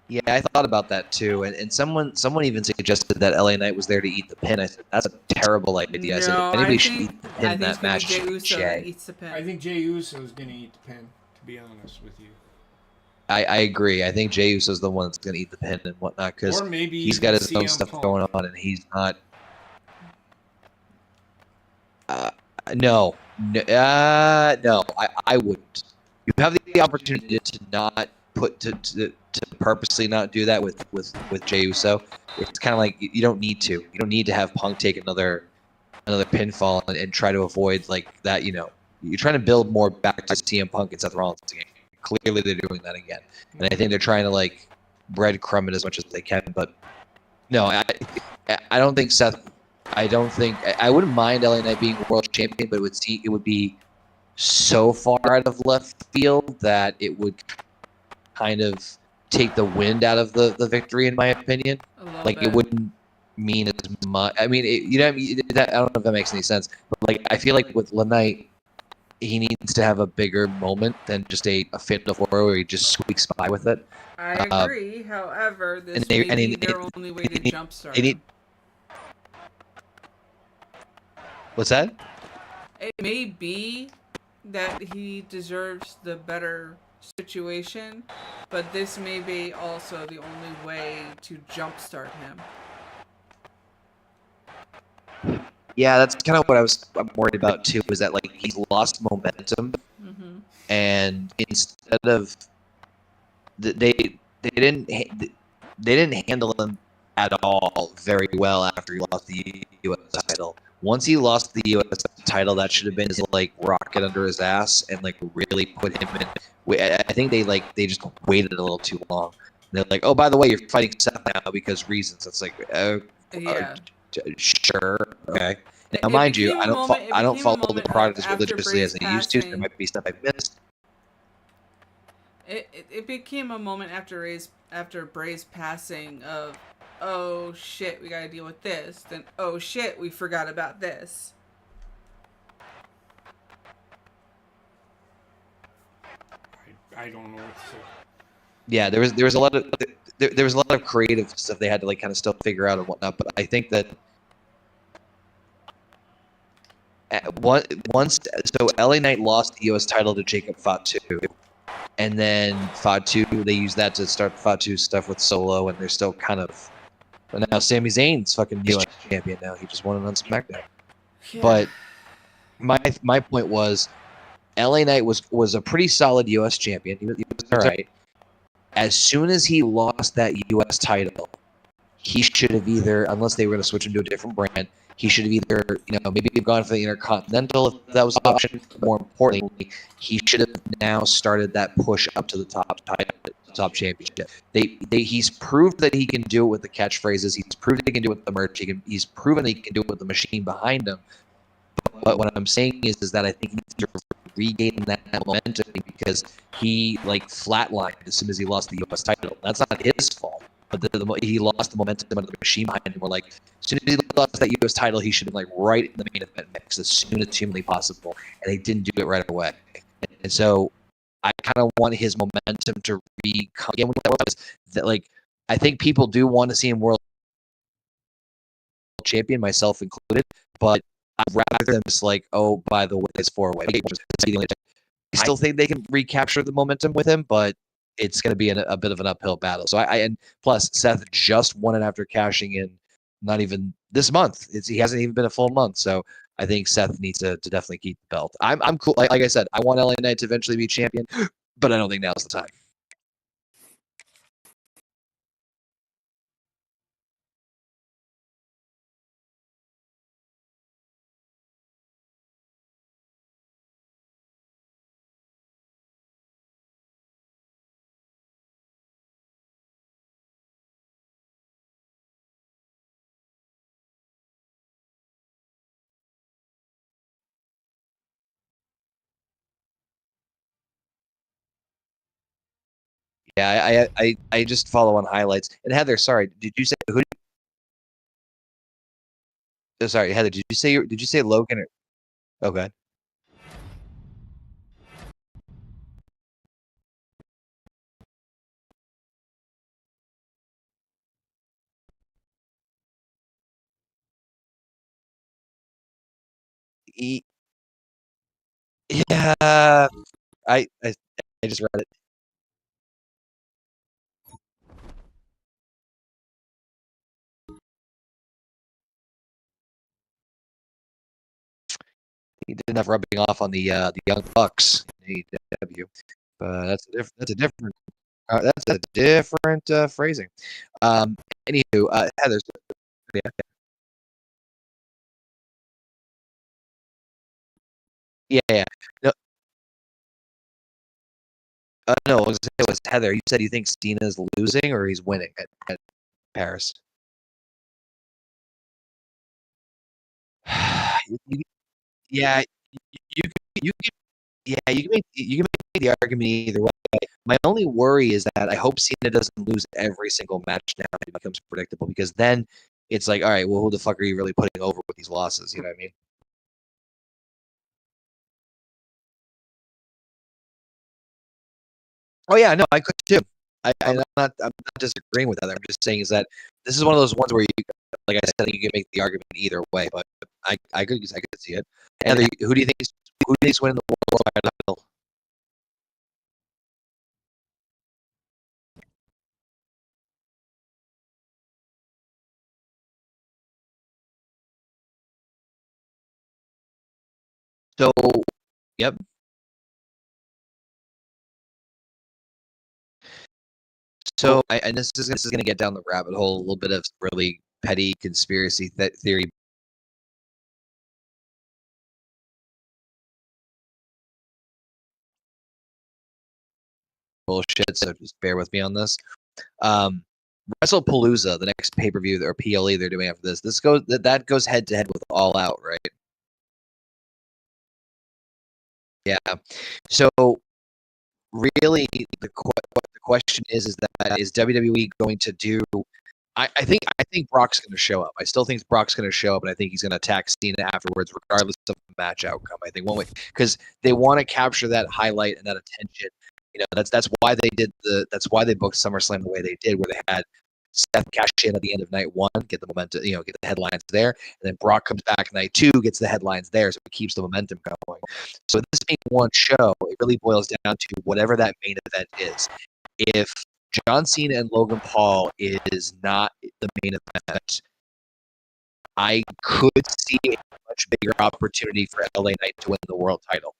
Yeah, I thought about that too, and someone even suggested that LA Knight was there to eat the pin. I said that's a terrible idea. I said if anybody should eat the pin I in think it's that gonna match, be it Jey should be Uso that Jey. eats the pin. I think Jey Uso's gonna eat the pin. To be honest with you. I agree. I think Jey Uso's the one that's going to eat the pin and whatnot because Or maybe he's even got his own CM stuff Punk. going on, and he's not. No, no, I wouldn't. You have the opportunity to not put to purposely not do that with Jey Uso. It's kind of like you don't need to. You don't need to have Punk take another pinfall and try to avoid like that. You know, you're trying to build more back to CM Punk and Seth Rollins again. Clearly, they're doing that again, and I think they're trying to like breadcrumb it as much as they can. But no, I don't think Seth. I don't think I wouldn't mind LA Knight being world champion, but it would be so far out of left field that it would kind of take the wind out of the victory, in my opinion. Like it wouldn't mean as much. I mean, you know, I don't know if that makes any sense, but like I feel like with LeKnight, he needs to have a bigger moment than just a fatal four where he just squeaks by with it. I agree. However, this may be their only way to jumpstart him. What's that? It may be that he deserves the better situation, but this may be also the only way to jumpstart him. Yeah, that's kind of what I'm worried about too. Is that like he's lost momentum, and instead of they didn't handle him at all very well after he lost the U.S. title. Once he lost the U.S. title, that should have been his like rocket under his ass and like really put him in. I think they just waited a little too long. They're like, oh, by the way, you're fighting Seth now because reasons. It's like, Yeah. Sure, okay. Now, mind you, I don't follow the product as religiously as I used to. So there might be stuff I missed. It became a moment after Bray's passing of, oh shit, we gotta deal with this. Then, oh shit, we forgot about this. I don't know what to say. Yeah, there was a lot of there was a lot of creative stuff they had to like kind of still figure out and whatnot. But I think that once so LA Knight lost the U.S. title to Jacob Fatu, and then Fatu they used that to start Fatu stuff with Solo, and they're still kind of. But now Sami Zayn's fucking U.S. champion now. He just won it on SmackDown. Yeah. But my point was, LA Knight was a pretty solid U.S. champion. He was all right. As soon as he lost that U.S. title, he should have either, unless they were going to switch him to a different brand, he should have either, maybe gone for the Intercontinental if that was an option. More importantly, he should have now started that push up to the top championship. He's proved that he can do it with the catchphrases. He's proved he can do it with the merch. He's proven that he can do it with the machine behind him. But what I'm saying is that I think he needs to regain that momentum because he like flatlined as soon as he lost the U.S. title. That's not his fault, but he lost the momentum of the machine behind him. We're like, as soon as he lost that U.S. title, he should have been like right in the main event mix as soon as humanly possible, and they didn't do it right away. And so I kind of want his momentum to re-come again. That like I think people do want to see him world champion, myself included, but I'd rather them just like, oh, by the way, it's 4-way. I still think they can recapture the momentum with him, but it's going to be a bit of an uphill battle. So and plus Seth just won it after cashing in, not even this month. He hasn't even been a full month. So I think Seth needs to definitely keep the belt. I'm cool. Like I said, I want LA Knight to eventually be champion, but I don't think now's the time. I just follow on highlights. And Heather, sorry, did you say who? Sorry, Heather, did you say Logan? Or, oh, God. Yeah, I just read it. He did enough rubbing off on the Young Bucks in AEW, but that's a different phrasing. Anywho, Heather, yeah, yeah. No, no, it was Heather. You said you think Cena's losing or he's winning at Paris. Yeah, you you can you can make the argument either way. My only worry is that I hope Cena doesn't lose every single match now that it becomes predictable because then it's like, all right, well, who the fuck are you really putting over with these losses? You know what I mean? Oh yeah, no, I could too. I'm not disagreeing with that. I'm just saying is that this is one of those ones where you, like I said, you can make the argument either way. But I could see it. And who do you think's winning the world title? So, yep. So, and this is gonna get down the rabbit hole a little bit of really petty conspiracy theory bullshit. So just bear with me on this. Um, WrestlePalooza, the next pay per view or PLE they're doing after this. That goes head to head with All Out, right? Yeah. So really, what the question is that is WWE going to do? I think Brock's going to show up. I still think Brock's going to show up, and I think he's going to attack Cena afterwards, regardless of the match outcome. I think one way because they want to capture that highlight and that attention. You know, that's why they booked SummerSlam the way they did, where they had Seth cash in at the end of night one, get the momentum, get the headlines there, and then Brock comes back night two, gets the headlines there, so it keeps the momentum going. So this being one show, it really boils down to whatever that main event is. If John Cena and Logan Paul is not the main event, I could see a much bigger opportunity for LA Knight to win the world title.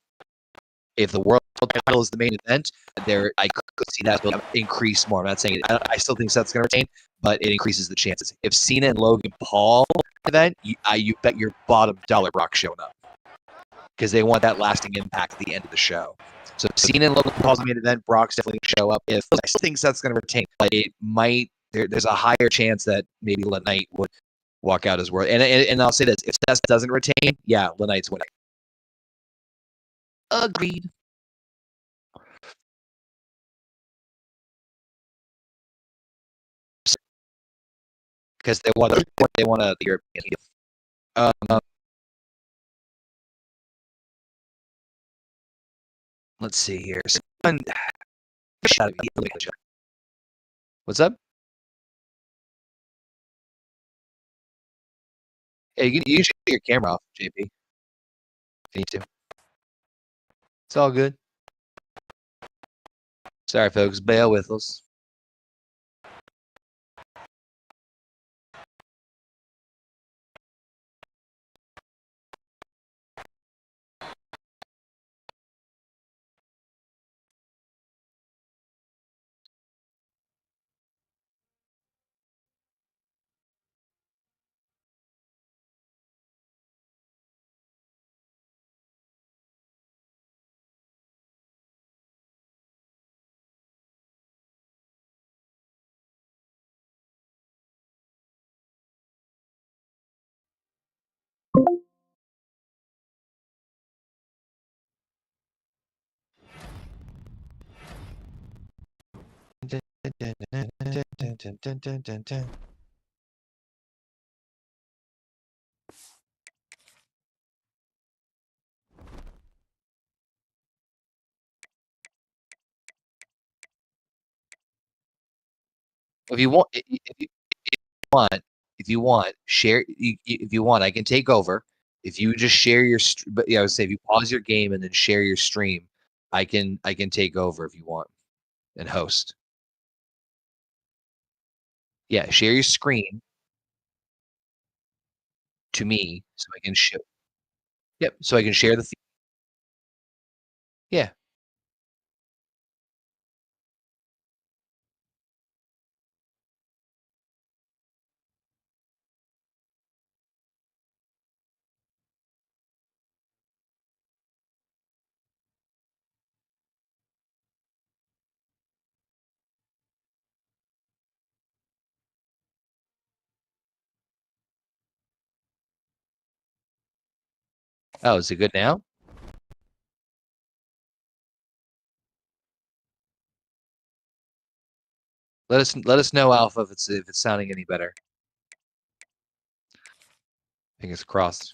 If the world title is the main event, I could see that increase more. I'm not saying I still think Seth's going to retain, but it increases the chances. If Cena and Logan Paul event, you bet your bottom dollar Brock showing up because they want that lasting impact at the end of the show. So if Cena and Logan Paul's the main event, Brock's definitely going to show up. If I still think Seth's going to retain, but it might there's a higher chance that maybe LeKnight would walk out as world. And I'll say this: if Seth doesn't retain, yeah, LeKnight's winning. Agreed. Because they want the European heel. Let's see here. What's up? Hey, you should get your camera off, JP. Need to. It's all good. Sorry, folks. Bear with us. If you want, if you want, share. If you want, I can take over. If you just share your, but yeah, I would say if you pause your game and then share your stream, I can take over if you want and host. Yeah, share your screen to me so I can show. Yep, so I can share the feed. Yeah. Oh, is it good now? Let us know, Alpha, if it's sounding any better. I think it's crossed.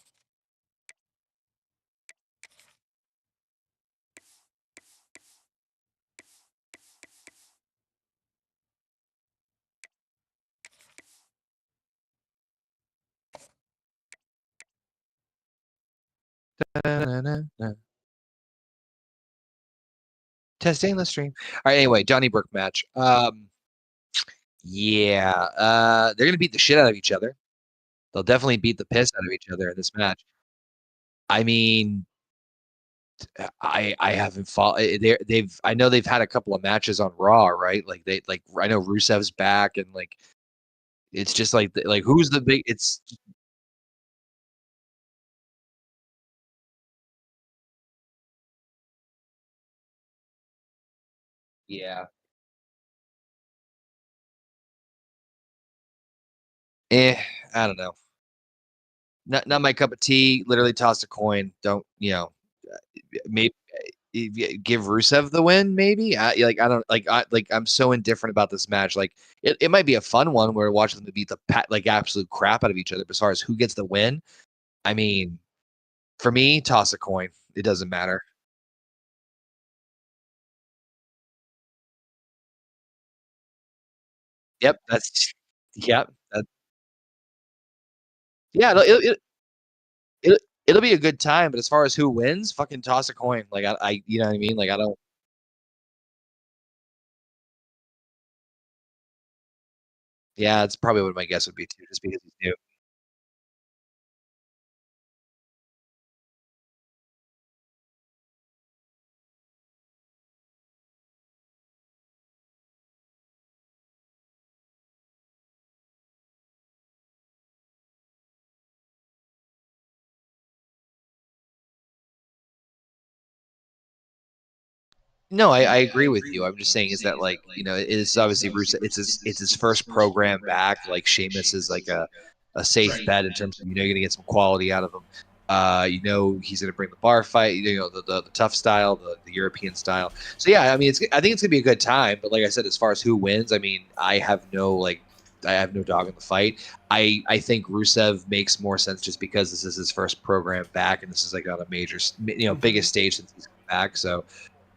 Testing the stream. All right. Anyway, Johnny Burke match. Yeah. They're gonna beat the shit out of each other. They'll definitely beat the piss out of each other in this match. I mean, I haven't followed. I know they've had a couple of matches on Raw, right? Like I know Rusev's back, and like it's just like who's the big? It's yeah. I don't know. Not my cup of tea. Literally tossed a coin. Don't maybe give Rusev the win. Maybe I don't I'm so indifferent about this match. Like it might be a fun one where watching them beat the absolute crap out of each other. But as far as who gets the win, I mean, for me, toss a coin. It doesn't matter. Yep, that's yep. Yeah, it'll be a good time. But as far as who wins, fucking toss a coin. Like I you know what I mean? Like I don't. Yeah, it's probably what my guess would be too, just because he's new. No, I agree with you. I'm just saying is that it is obviously Rusev. It's his first program back. Like Sheamus is like a safe bet in terms of you're gonna get some quality out of him. He's gonna bring the bar fight. The tough style, the European style. So yeah, I mean I think it's gonna be a good time. But like I said, as far as who wins, I mean I have no dog in the fight. I think Rusev makes more sense just because this is his first program back, and this is like on a major biggest stage since he's come back. So.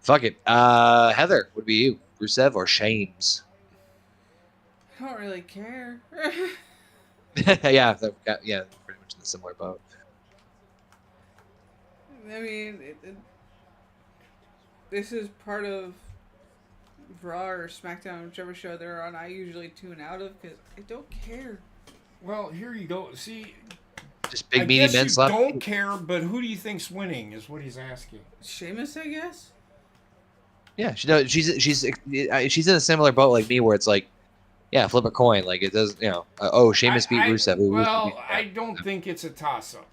Fuck it. Heather, would be you. Rusev or Shames? I don't really care. Yeah, pretty much in the similar boat. I mean, this is part of Raw or SmackDown, whichever show they're on. I usually tune out of because I don't care. Well, here you go. See, just big meaty men slap. Don't care, but who do you think's winning? Is what he's asking. Sheamus, I guess. Yeah, she's in a similar boat like me, where it's like, yeah, flip a coin. Like it does, Sheamus beat Rusev. I don't think it's a toss-up.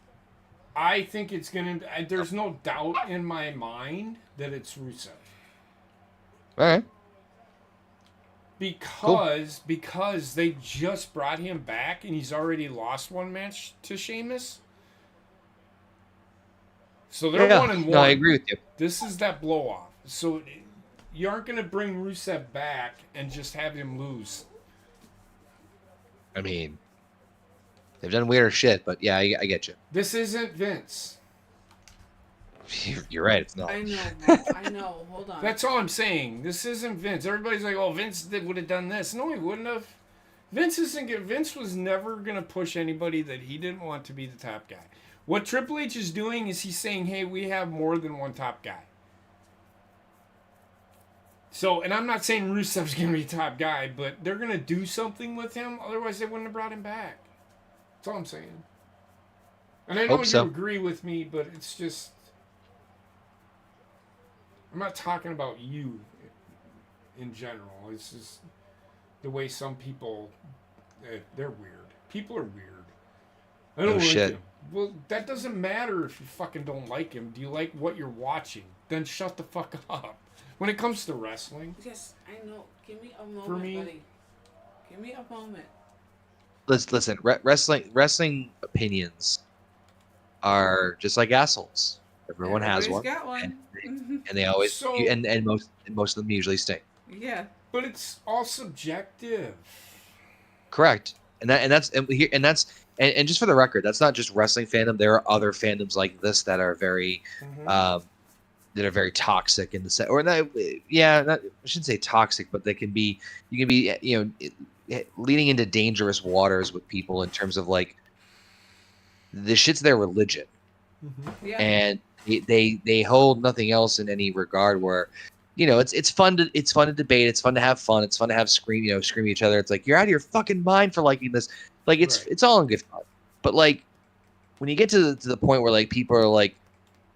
I think it's gonna. There's no doubt in my mind that it's Rusev. All right. Because they just brought him back and he's already lost one match to Sheamus. So they're 1-1. No, I agree with you. This is that blow off. So, you aren't gonna bring Rusev back and just have him lose. I mean, they've done weirder shit, but yeah, I get you. This isn't Vince. You're right. It's not. I know, Mo. I know. Hold on. That's all I'm saying. This isn't Vince. Everybody's like, "Oh, Vince would have done this." No, he wouldn't have. Vince was never gonna push anybody that he didn't want to be the top guy. What Triple H is doing is he's saying, "Hey, we have more than one top guy." So, and I'm not saying Rusev's gonna be top guy, but they're gonna do something with him. Otherwise, they wouldn't have brought him back. That's all I'm saying. And I know you agree with me, but it's just. I'm not talking about you in general. It's just the way some people, they're weird. People are weird. I don't like him. Well, that doesn't matter if you fucking don't like him. Do you like what you're watching? Then shut the fuck up. When it comes to wrestling. Yes, I know. Give me a moment, For me, buddy. Give me a moment. Listen. Wrestling opinions are just like assholes. Everyone has one. Got one. And they always and most of them usually stink. Yeah. But it's all subjective. Correct. And that's just for the record, that's not just wrestling fandom. There are other fandoms like this that are very toxic in the set, or not. Yeah, I shouldn't say toxic, but you can be leading into dangerous waters with people in terms of like the shit's their religion. Yeah. And they hold nothing else in any regard. Where, it's fun to debate. It's fun to have fun. It's fun to have scream at each other. It's like you're out of your fucking mind for liking this. Like it's all in good fun. But like when you get to the point where like people are like,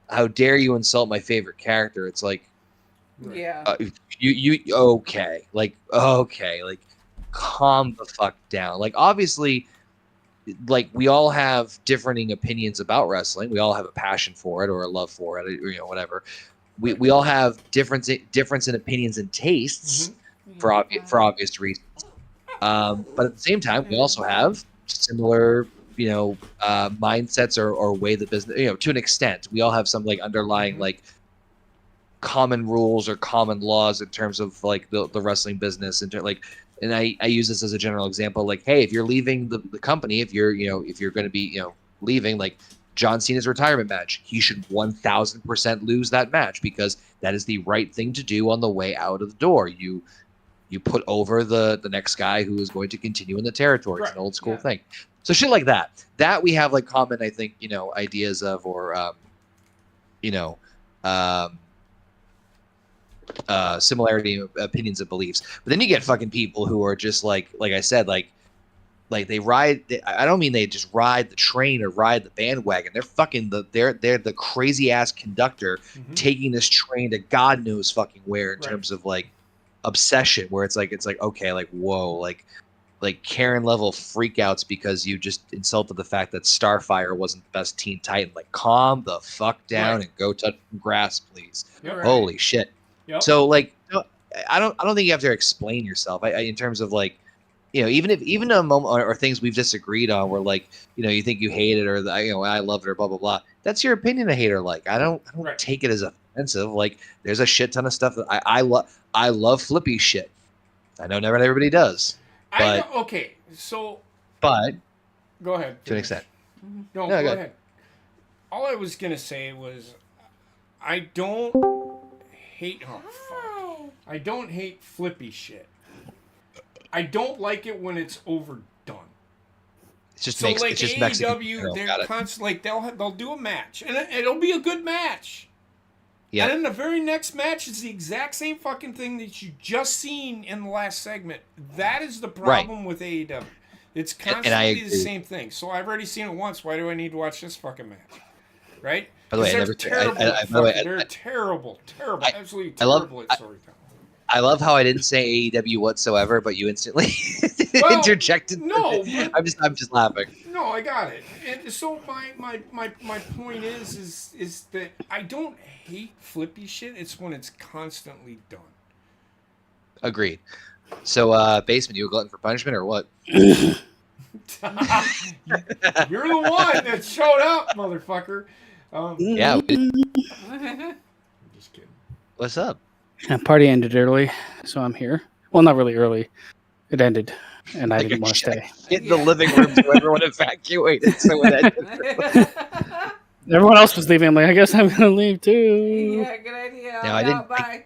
how dare you insult my favorite character? It's like, yeah, you okay, like calm the fuck down. Like obviously. Like we all have differing opinions about wrestling. We all have a passion for it or a love for it, or whatever. We all have difference in opinions and tastes for obvious reasons. But at the same time, we also have similar mindsets or way the business to an extent. We all have some like underlying like common rules or common laws in terms of like the wrestling business and like. And I use this as a general example, like, hey, if you're leaving the company, if you're going to be, leaving, like John Cena's retirement match, he should 1000% lose that match because that is the right thing to do on the way out of the door. You put over the next guy who is going to continue in the territory. It's an old school thing. So shit like that we have like common, I think, ideas of, or, similarity of opinions and beliefs. But then you get fucking people who are just like I said, like they ride. I don't mean they just ride the train or ride the bandwagon. They're fucking they're the crazy ass conductor taking this train to God knows fucking where in terms of like obsession. Where it's like okay, like whoa, like Karen level freakouts because you just insulted the fact that Starfire wasn't the best Teen Titan. Like calm the fuck down and go touch some grass, please. Yep. Holy shit. Yep. So like, I don't think you have to explain yourself. In terms of like, even a moment or things we've disagreed on, where like, you think you hate it or I love it or blah blah blah. That's your opinion to hate or like. I don't take it as offensive. Like, there's a shit ton of stuff that I love. I love flippy shit. I know not everybody does. But okay, so. But. Go ahead. To an extent. No, go ahead. All I was gonna say was, I don't hate flippy shit. I don't like it when it's overdone. It just so makes like it just AEW, they're constantly like they'll do a match and it'll be a good match. Yeah. And then the very next match is the exact same fucking thing that you just seen in the last segment. That is the problem with AEW. It's constantly the same thing. So I've already seen it once. Why do I need to watch this fucking match? Right? By the way, they're terrible, absolutely terrible at storytelling. I love how I didn't say AEW whatsoever, but you instantly interjected. No, I'm just laughing. No, I got it. And so my point is that I don't hate flippy shit. It's when it's constantly done. Agreed. So, Basement, you a glutton for punishment or what? You're the one that showed up, motherfucker. Yeah. I'm just kidding. What's up? And party ended early, so I'm here. Well, not really early. It ended, and I didn't want to stay. In the living room, so everyone evacuated. So it ended. Everyone else was leaving. I'm like, I guess I'm gonna leave too. Yeah, good idea. No, I didn't. Bye.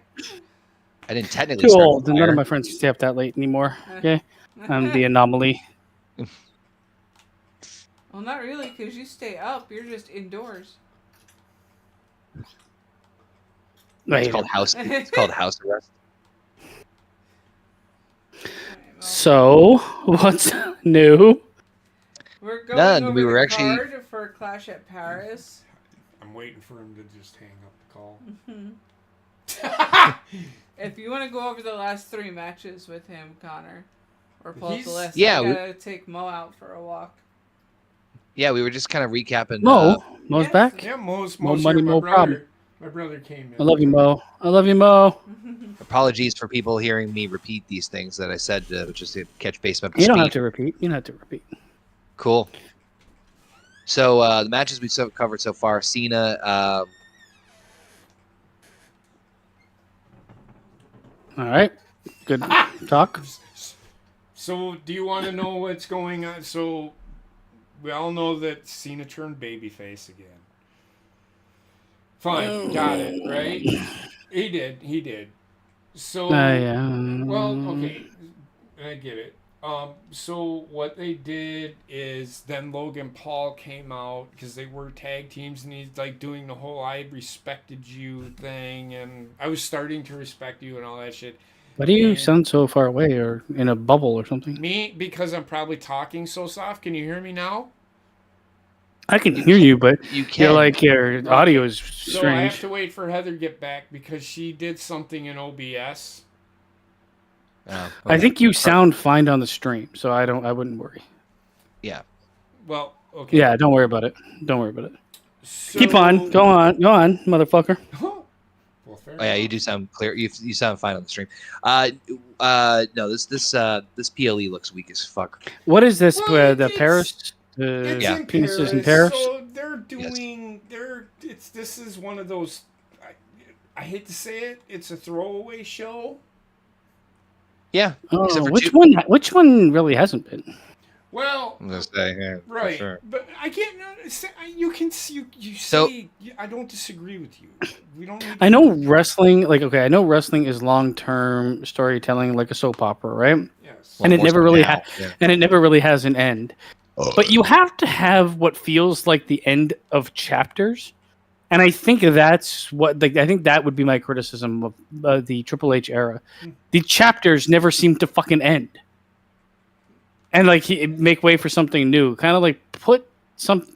I didn't technically Too start the old. And none fire. of my friends stay up that late anymore. Okay, I'm the anomaly. Well, not really, because you stay up. You're just indoors. It's called house. It's called house arrest. So, what's new? We're going None. over We were the actually card for Clash at Paris. I'm waiting for him to just hang up the call. If you want to go over the last 3 matches with him, Connor, or pull up the list, yeah, I gotta take Mo out for a walk. Yeah, we were just kind of recapping. Mo's back. Yeah, Mo's Mo here. money, My Mo brother, problem. my brother came in. I love you, Mo. I love you, Mo. Apologies for people hearing me repeat these things that I said just to catch base up to You don't speed. have to repeat. You don't have to repeat. Cool. So the matches we've covered so far, Cena. All right. Good talk. So, do you want to know what's going on? So, we all know that Cena turned babyface again. Fine, got it, right? He did. So, well, okay, I get it. So what they did is then Logan Paul came out because they were tag teams, and he's like doing the whole "I respected you" thing, and I was starting to respect you and all that shit. Why do you sound so far away, or in a bubble or something? Me, because I'm probably talking so soft. Can you hear me now? I can hear you, but you're like your audio is So strange. I have to wait for Heather to get back because she did something in OBS. Okay. I think you sound fine on the stream, so I wouldn't worry. Yeah. Well, okay. Yeah, don't worry about it. Don't worry about it. So... Keep on. Go on, motherfucker. Well, oh yeah, you do sound clear. You sound fine on the stream. No, this PLE looks weak as fuck. What is this? Well, The Paris? It's in penises in Paris. Paris. So they're doing. This is one of those. I hate to say it. It's a throwaway show. Yeah. Oh, which one really hasn't been? Well, I'm gonna say, yeah, right, sure. but I can't. You can see. You So- say I don't disagree with you. We don't. Need I know wrestling. I know wrestling is long-term storytelling, like a soap opera, right? Yes. And it more never so really now, and it never really has an end. But you have to have what feels like the end of chapters, and I think that's what. I think that would be my criticism of the Triple H era. The chapters never seem to fucking end, and make way for something new. Kind of like put some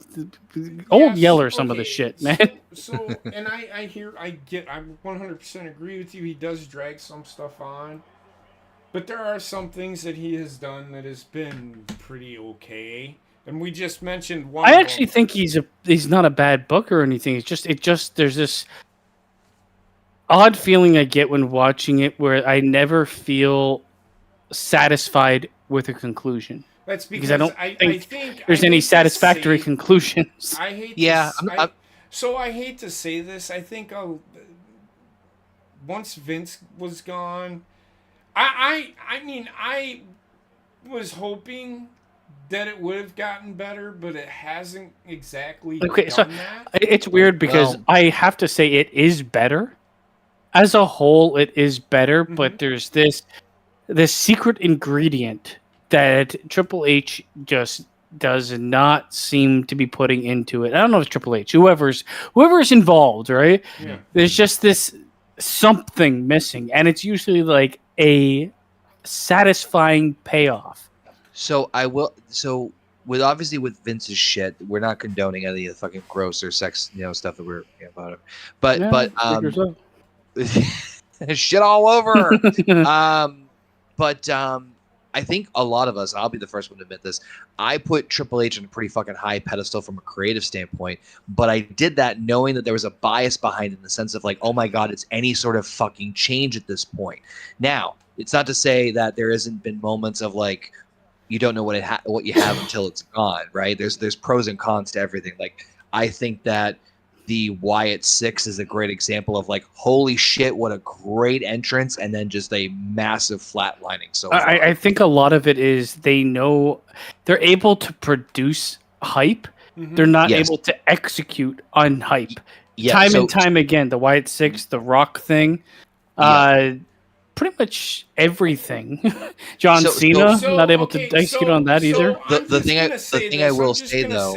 old Yeller some of the shit, man. So and I 100% agree with you. He does drag some stuff on. But there are some things that he has done that has been pretty okay. And we just mentioned one. I actually think he's not a bad book or anything. It's just there's this odd feeling I get when watching it where I never feel satisfied with a conclusion. That's because I don't think there's any satisfactory conclusions. I hate so I hate to say this. I think once Vince was gone, I mean, I was hoping that it would have gotten better, but it hasn't exactly done that. It's weird because I have to say it is better. As a whole, it is better, but there's this secret ingredient that Triple H just does not seem to be putting into it. I don't know if it's Triple H, whoever's involved, right? Yeah. There's just this something missing, and it's usually like a satisfying payoff. So with Vince's shit, we're not condoning any of the fucking gross or sex, stuff that we're about it. But shit all over. I think a lot of us, I'll be the first one to admit this, I put Triple H on a pretty fucking high pedestal from a creative standpoint, but I did that knowing that there was a bias behind it in the sense of like, oh my God, it's any sort of fucking change at this point. Now, it's not to say that there hasn't been moments of like, you don't know what you have until it's gone, right? There's pros and cons to everything. Like, I think that the Wyatt 6 is a great example of like, holy shit, what a great entrance, and then just a massive flatlining. So far. I think a lot of it is they're able to produce hype. They're not able to execute on hype. Time and time again, the Wyatt 6, the Rock thing, pretty much everything. John Cena not able to execute on that either. The thing I will say though.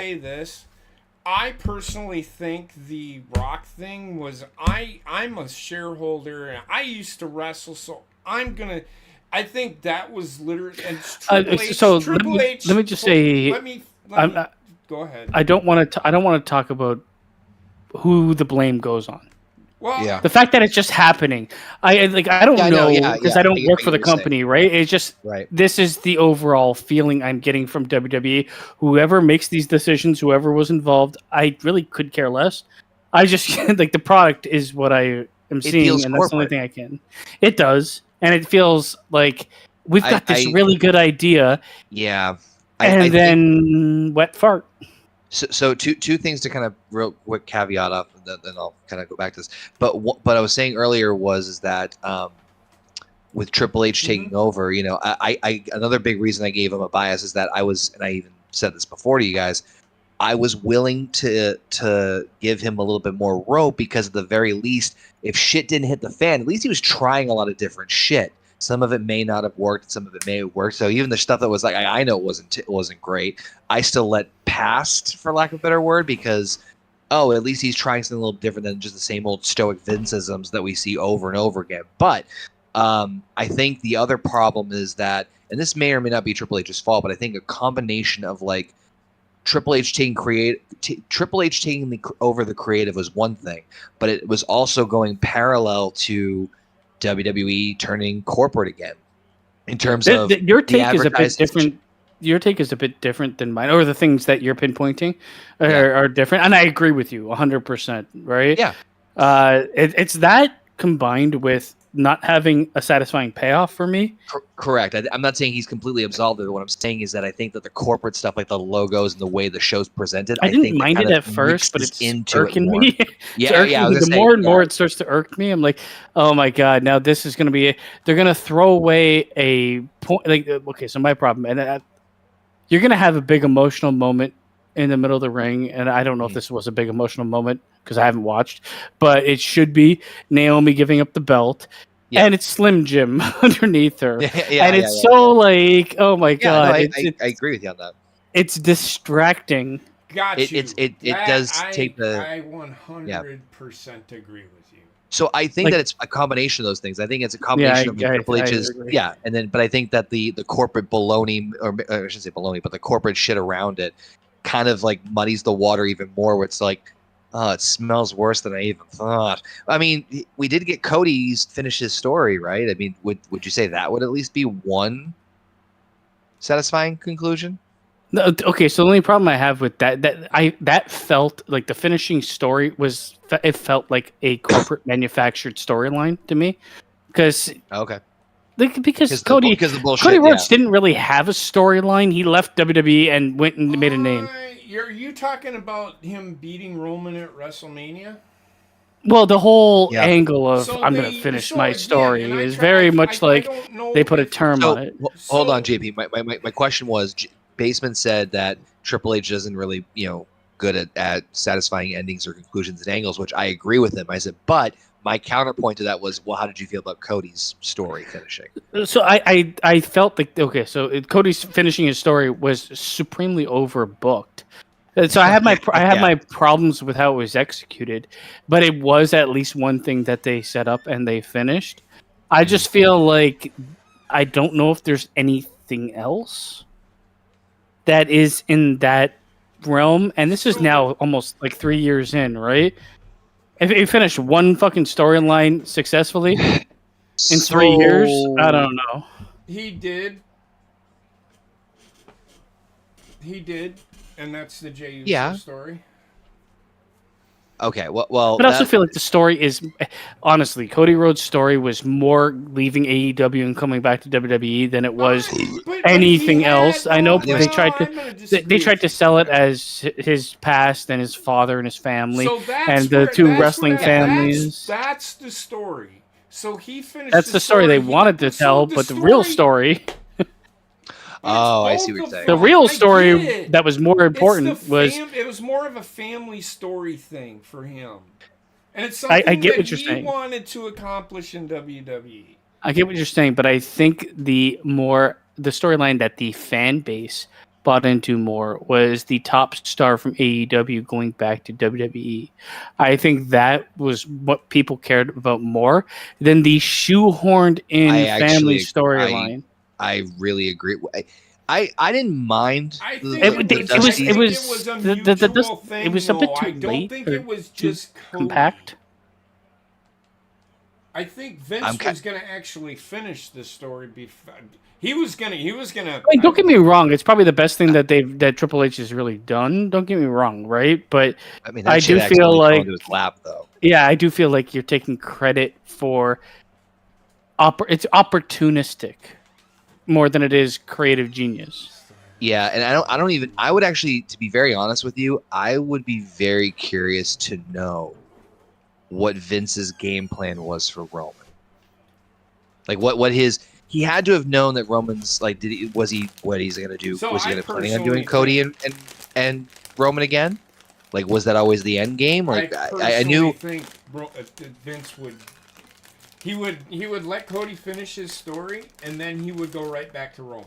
I personally think the Rock thing was I'm a shareholder and I used to wrestle, so I think that was literally Triple H. Let me just say. Let me go ahead. I don't want to talk about who the blame goes on. Well, the fact that it's just happening, I don't know because I don't work for the company, right? It's just this is the overall feeling I'm getting from WWE. Whoever makes these decisions, whoever was involved, I really could care less. I just like the product is what I am seeing, and that's the only thing I can. It does, and it feels like we've got this really good idea. Yeah, and then wet fart. So two things to kind of real quick caveat up, and then I'll kind of go back to this. But I was saying earlier is that with Triple H taking over, you know, I another big reason I gave him a bias is that I even said this before to you guys, I was willing to give him a little bit more rope because at the very least, if shit didn't hit the fan, at least he was trying a lot of different shit. Some of it may not have worked. Some of it may have worked. So even the stuff that was like, I know it wasn't great. I still let past, for lack of a better word, because, at least he's trying something a little different than just the same old stoic Vinceisms that we see over and over again. But I think the other problem is that, and this may or may not be Triple H's fault, but I think a combination of like Triple H taking over the creative was one thing, but it was also going parallel to WWE turning corporate again in terms of your take is a bit different. Your take is a bit different than mine, or the things that you're pinpointing are different. And I agree with you 100%. Right? Yeah. It's that combined with not having a satisfying payoff for me. Correct. I'm not saying he's completely absolved of it. What I'm saying is that I think that the corporate stuff, like the logos and the way the show's presented, I didn't mind it at first, but it's irking me. The more and more it starts to irk me, I'm like, oh my god, now this is going to be. They're going to throw away a point. Like, okay, so my problem, and you're going to have a big emotional moment in the middle of the ring, and I don't know if this was a big emotional moment because I haven't watched, but it should be Naomi giving up the belt, and it's Slim Jim underneath her, and it's like, oh my god, no, I agree with you on that. It's distracting. Got you. It does take the. I 100% agree with you. So I think that it's a combination of those things. I think it's a combination of Triple H's, and then, but I think that the corporate baloney, or I shouldn't say baloney, but the corporate shit around it, kind of like muddies the water even more. Where it's like, oh, it smells worse than I even thought. I mean, we did get Cody's finish his story, right? I mean, would you say that would at least be one satisfying conclusion? No, okay, so the only problem I have with that felt like the finishing story it felt like a corporate manufactured storyline to me, because Cody Rhodes didn't really have a storyline. He left WWE and went and made a name. Are you talking about him beating Roman at WrestleMania? Well, the whole angle of I'm going to finish my story is very much like they put a term on it. Hold on, JP. My question was, Baseman said that Triple H doesn't really, good at satisfying endings or conclusions and angles, which I agree with him. I said, but my counterpoint to that was, well, how did you feel about Cody's story finishing? So I felt like, okay, so Cody's finishing his story was supremely overbooked. So I have my problems with how it was executed, but it was at least one thing that they set up and they finished. I just feel like I don't know if there's anything else that is in that realm, and this is now almost like 3 years in, right? If he finished one fucking storyline successfully in 3 years, I don't know. He did, and that's the Jey Uso story. Okay, well, But I also feel like the story is, honestly, Cody Rhodes' story was more leaving AEW and coming back to WWE than it was anything else. I know they tried to sell it as his past and his father and his family and the two wrestling families. That's the story. So he finished. That's the story they wanted to tell, but the real story. Oh, I see what you're saying. The real story that was more important was it was more of a family story thing for him, and it's something I get that what you're he saying. wanted to accomplish in WWE. I get what you're saying, but I think the storyline that the fan base bought into more was the top star from AEW going back to WWE. I think that was what people cared about more than the shoehorned in family storyline. I really agree. I didn't mind. It was a bit too late. I don't think it was just compact. I think Vince was going to actually finish this story before he was going to. I mean, don't get me wrong. It's probably the best thing that Triple H has really done. Don't get me wrong, right? But I mean, I do feel like his lap, though. Yeah, I do feel like you're taking credit for it's opportunistic more than it is creative genius. Yeah, and I would actually, to be very honest with you, I would be very curious to know what Vince's game plan was for Roman. Like what he had to have known that Roman's like what he's going to do? Was he going to planning on doing Cody and Roman again? Like, was that always the end game? Like I knew. Think Vince would. He would let Cody finish his story, and then he would go right back to Roman.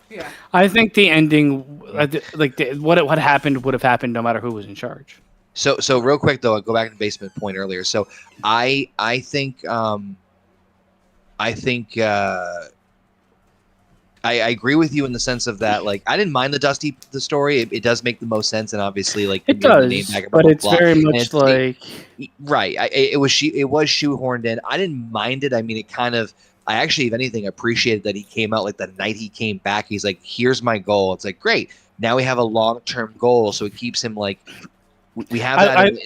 Yeah. I think the ending, what happened would have happened no matter who was in charge. So real quick though, I'll go back to the basement point earlier. So I think I agree with you in the sense of that. Like, I didn't mind the story. It does make the most sense, and obviously, like it does. But it's very much like right. It was shoehorned in. I didn't mind it. I mean, it kind of. I actually, if anything, appreciated that he came out like the night he came back. He's like, "Here's my goal." It's like, great. Now we have a long-term goal, so it keeps him like. We have that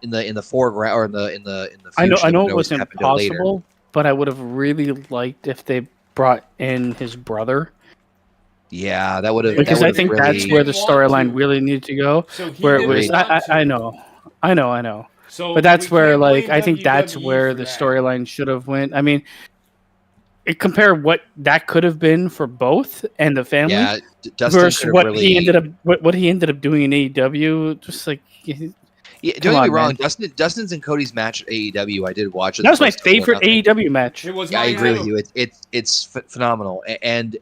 in the foreground or in the future. I know it was impossible, but I would have really liked if they brought in his brother. Yeah, that would have, because I think that's where the storyline really needed to go. So where it was, I know. So, but that's where, like, I think that's where the storyline should have went. I mean, compare what that could have been for both and the family, versus what he ended up doing in AEW. Just like. Yeah, don't get me wrong. Dustin's and Cody's match at AEW, I did watch it. That was my favorite AEW match. It was. I agree with you. It's phenomenal. And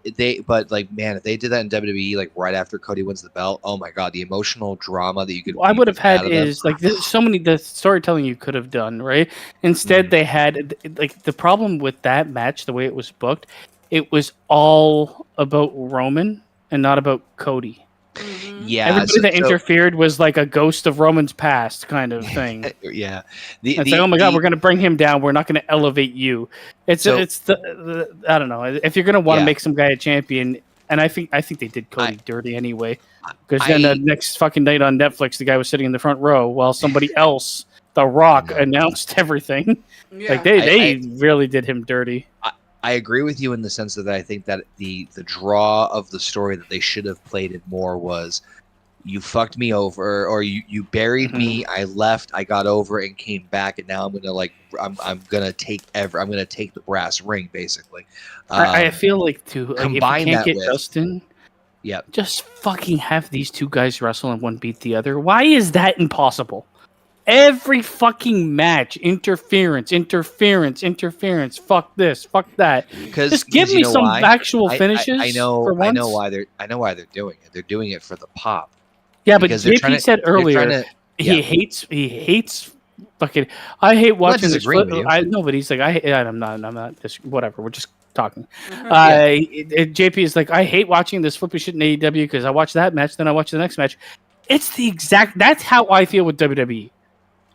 but like, man, if they did that in WWE, like right after Cody wins the belt, oh my god, the emotional drama that you could. I would have had is like so many the storytelling you could have done, right? Instead, they had like the problem with that match, the way it was booked, it was all about Roman and not about Cody. Mm-hmm. Yeah, everybody that interfered was like a ghost of Roman's past kind of thing. Yeah, it's like, oh my god, we're gonna bring him down. We're not gonna elevate you. It's the I don't know. If you're gonna want to make some guy a champion, and I think they did Cody dirty anyway, because then the next fucking night on Netflix, the guy was sitting in the front row while somebody else, The Rock, announced everything. Yeah. Like they really did him dirty. I agree with you in the sense that I think that the draw of the story that they should have played it more was, you fucked me over, or you buried me. I left. I got over and came back, and now I'm gonna take the brass ring, basically. I feel like too. Like, combine if you can't that get with Dustin. Yeah. Just fucking have these two guys wrestle and one beat the other. Why is that impossible? Every fucking match, interference. Fuck this, fuck that. Just give me some actual finishes. I know why they're doing it. They're doing it for the pop. Yeah, but JP said earlier he hates fucking. I hate watching this. I know, but he's like, I'm not. This whatever. We're just talking. JP is like, I hate watching this flippy shit in AEW because I watch that match, then I watch the next match. It's the exact. That's how I feel with WWE.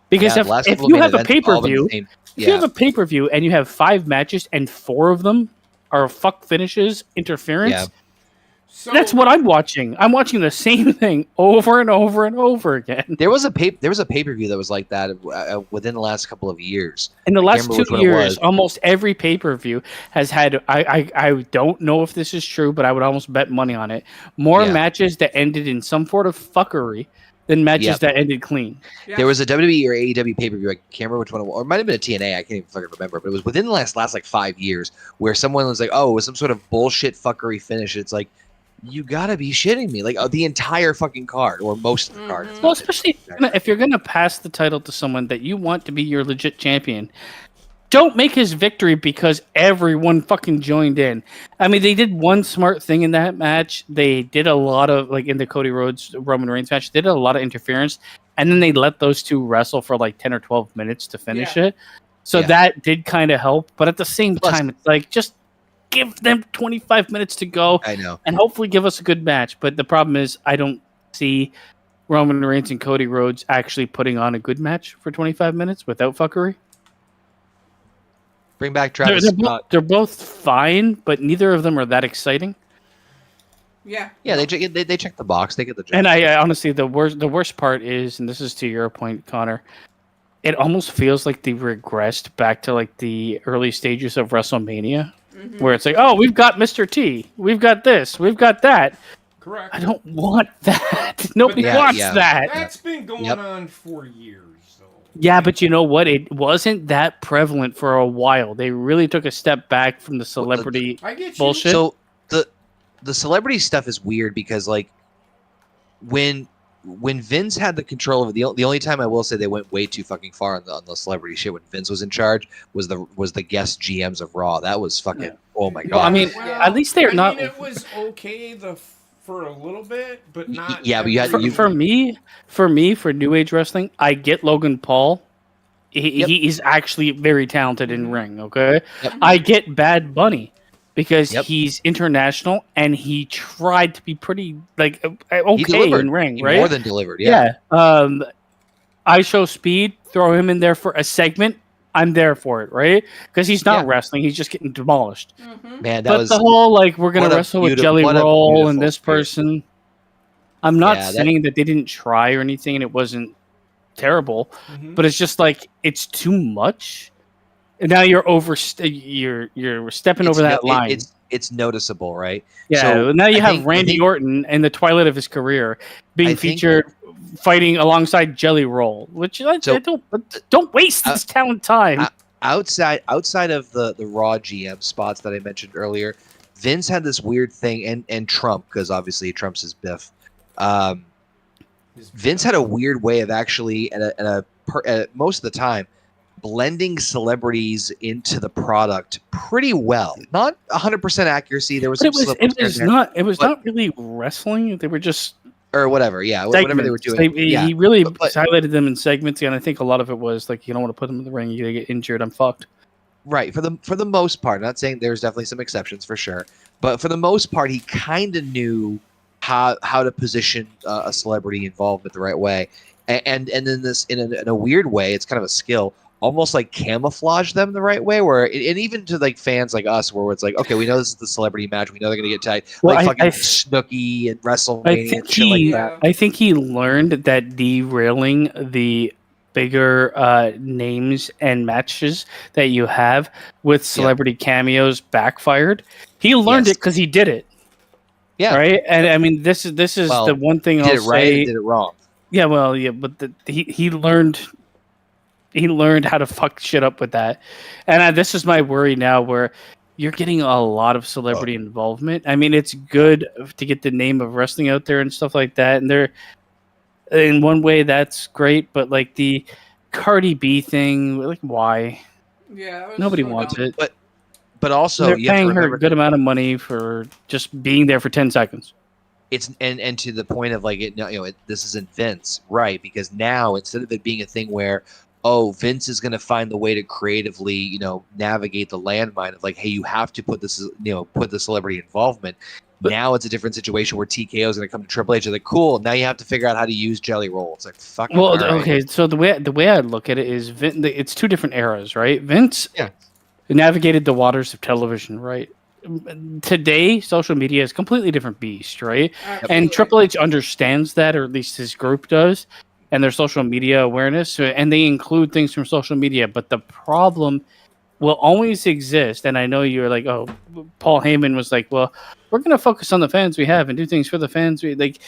Because if you have a pay-per-view, you have a pay-per-view and you have 5 matches and 4 of them are fuck finishes, interference, So That's what I'm watching. I'm watching the same thing over and over and over again. There was a pay-per-view that was like that within the last couple of years. In the I last can't 2 remember which one it years, was. almost every pay-per-view has had. I don't know if this is true, but I would almost bet money on it. More Yeah. matches that ended in some sort of fuckery than matches Yep. that ended clean. Yeah. There was a WWE or AEW pay-per-view. I can't remember which one it was. Or it might have been a TNA. I can't even fucking remember. But it was within the last like 5 years where someone was like, "Oh, it was some sort of bullshit fuckery finish." It's like, you gotta be shitting me! Like the entire fucking card or most of the card. Mhm. Well, especially if you're gonna pass the title to someone that you want to be your legit champion, don't make his victory because everyone fucking joined in. I mean, they did one smart thing in that match. They did a lot of, like in the Cody Rhodes Roman Reigns match, they did a lot of interference, and then they let those two wrestle for like 10 or 12 minutes to finish it. So Yeah. that did kind of help, but at the same Plus- time, it's like just give them 25 minutes to go I know. and hopefully give us a good match. But the problem is, I don't see Roman Reigns and Cody Rhodes actually putting on a good match for 25 minutes without fuckery. Bring back Travis Scott. They're both fine, but neither of them are that exciting. Yeah. Yeah, they check the box. They get the job. And I honestly, the worst part is, and this is to your point, Connor, it almost feels like they regressed back to like the early stages of WrestleMania, where it's like, oh, we've got Mr. T, we've got this, we've got that. correct. I don't want that. Nobody Yeah, wants yeah. that. That's been going Yep. on for years, though. Yeah, but you know what? It wasn't that prevalent for a while. They really took a step back from the celebrity I get you. bullshit. So the celebrity stuff is weird because like when Vince had the control of it, the only time I will say they went way too fucking far on the celebrity shit when Vince was in charge was the guest GMs of Raw. That was fucking Yeah. oh my Yeah, god. I mean, at least they're not. I mean, it was okay for a little bit, but not. Yeah, but you had- every- For me, for New Age Wrestling, I get Logan Paul. He is actually very talented in ring. Okay, Yep. I get Bad Bunny because Yep. he's international and he tried to be pretty like He okay delivered. in ring, He right? more than delivered. Yeah. I Show Speed, throw him in there for a segment. I'm there for it, right? Because he's not Yeah. wrestling; he's just getting demolished. Mm-hmm. Man, that But was the whole like we're gonna what a wrestle with beautiful- Jelly what a Roll beautiful and this spirit. person. I'm not Yeah, that- saying that they didn't try or anything and it wasn't terrible, Mhm. but it's just like it's too much. And now you're you're stepping over that line. It's noticeable, right? Yeah. so now you I have think- Randy Orton in the twilight of his career being I think- featured fighting alongside Jelly Roll, which I So- don't waste this talent time. Outside of the Raw GM spots that I mentioned earlier, Vince had this weird thing, and Trump, because obviously Trump's his Biff. Vince had a weird way of actually, most of the time, blending celebrities into the product pretty well. Not 100% accuracy. There was But some it slippers was here and there, not. It was but- not really wrestling. They were just or whatever. Yeah, whatever they were segments. doing. Yeah, He really but- highlighted them in segments, and I think a lot of it was like, you don't want to put them in the ring, you get injured, I'm fucked. right. For the most part, not saying there's definitely some exceptions for sure, but for the most part, he kind of knew how to position a celebrity involvement the right way, and then this in a weird way, it's kind of a skill. Almost like camouflage them the right way, and even to like fans like us, where it's like, okay, we know this is the celebrity match, we know they're gonna get tight, Well, like I- fucking I- Snooki and I WrestleMania think and shit like he, that. I think he learned that derailing the bigger names and matches that you have with celebrity cameos backfired. He learned Yes. it because he did it. Yeah. Right. And I mean, this is Well, the one thing He I'll did it right, say. and did it wrong. Yeah, well, yeah, but he learned how to fuck shit up with that, and this is my worry now, where you're getting a lot of celebrity involvement. I mean, it's good to get the name of wrestling out there and stuff like that, and they're in one way that's great, but like the Cardi B thing, like why? Yeah. it was Nobody so wants dumb. it. But also, They're you have to paying her remember a good amount of money for just being there for 10 seconds. it's and to the point of like this isn't Vince, right? Because now instead of it being a thing where Vince is going to find the way to creatively navigate the landmine of like, hey, you have to put this put the celebrity involvement. But- now it's a different situation where TKO is going to come to Triple H. They're like, cool, now you have to figure out how to use Jelly Roll. It's like, fuck. Well, okay, so the way I look at it is it's two different eras, right? Vince Yeah. navigated the waters of television, right? today social media is a completely different beast, right? Absolutely. And Triple H understands that, or at least his group does, and their social media awareness, and they include things from social media. But the problem will always exist, and I know you're like, oh, Paul Heyman was like, well, we're going to focus on the fans we have and do things for the fans. Like,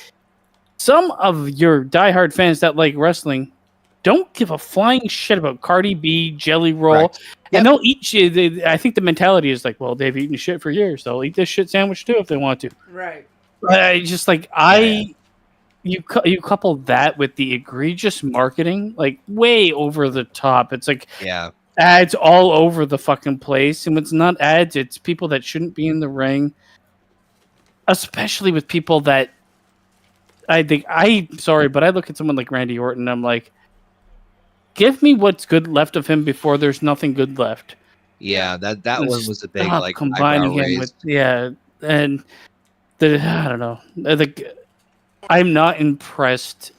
some of your diehard fans that like wrestling don't give a flying shit about Cardi B, Jelly Roll. Correct. And they'll eat shit. I think the mentality is like, well, they've eaten shit for years. They'll eat this shit sandwich too if they want to. Right. I just like, you couple that with the egregious marketing, like way over the top. It's like ads all over the fucking place. And when it's not ads, it's people that shouldn't be in the ring. Especially with people that sorry, but I look at someone like Randy Orton and I'm like, give me what's good left of him before there's nothing good left. Yeah, that one was a big like combining him with and I don't know. I'm not impressed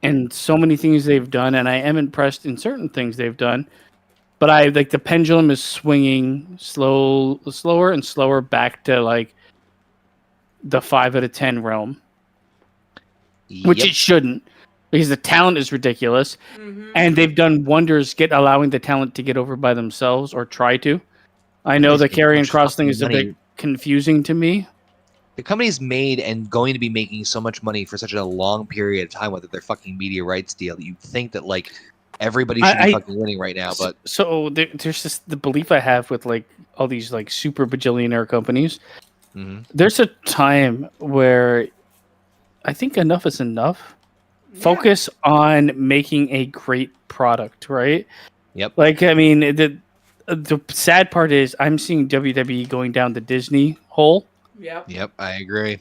in so many things they've done, and I am impressed in certain things they've done. But I like the pendulum is swinging slower and slower back to like the 5 out of 10 realm, which it shouldn't, because the talent is ridiculous, and they've done wonders allowing the talent to get over by themselves or try to. I know the Karrion Kross thing is a bit confusing to me. The company's made and going to be making so much money for such a long period of time with their fucking media rights deal that you think that like everybody should be fucking winning right now. But so there's just the belief I have with like all these like super bajillionaire companies. There's a time where I think enough is enough. Focus on making a great product, right? Yep. Like, I mean, the sad part is I'm seeing WWE going down the Disney hole. Yep, I agree.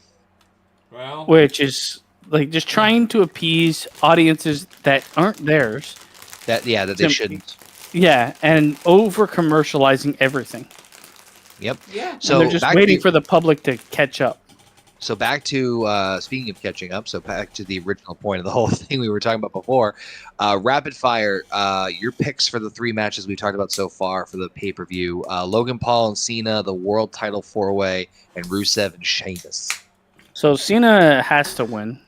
Well, which is like just trying to appease audiences that aren't theirs. That they shouldn't. Yeah, and over commercializing everything. Yep. Yeah. So and they're just waiting for the public to catch up. So back to speaking of catching up. So back to the original point of the whole thing we were talking about before. Rapid fire. Your picks for the 3 matches we talked about so far for the pay-per-view: Logan Paul and Cena, the World Title 4-Way, and Rusev and Sheamus. So Cena has to win.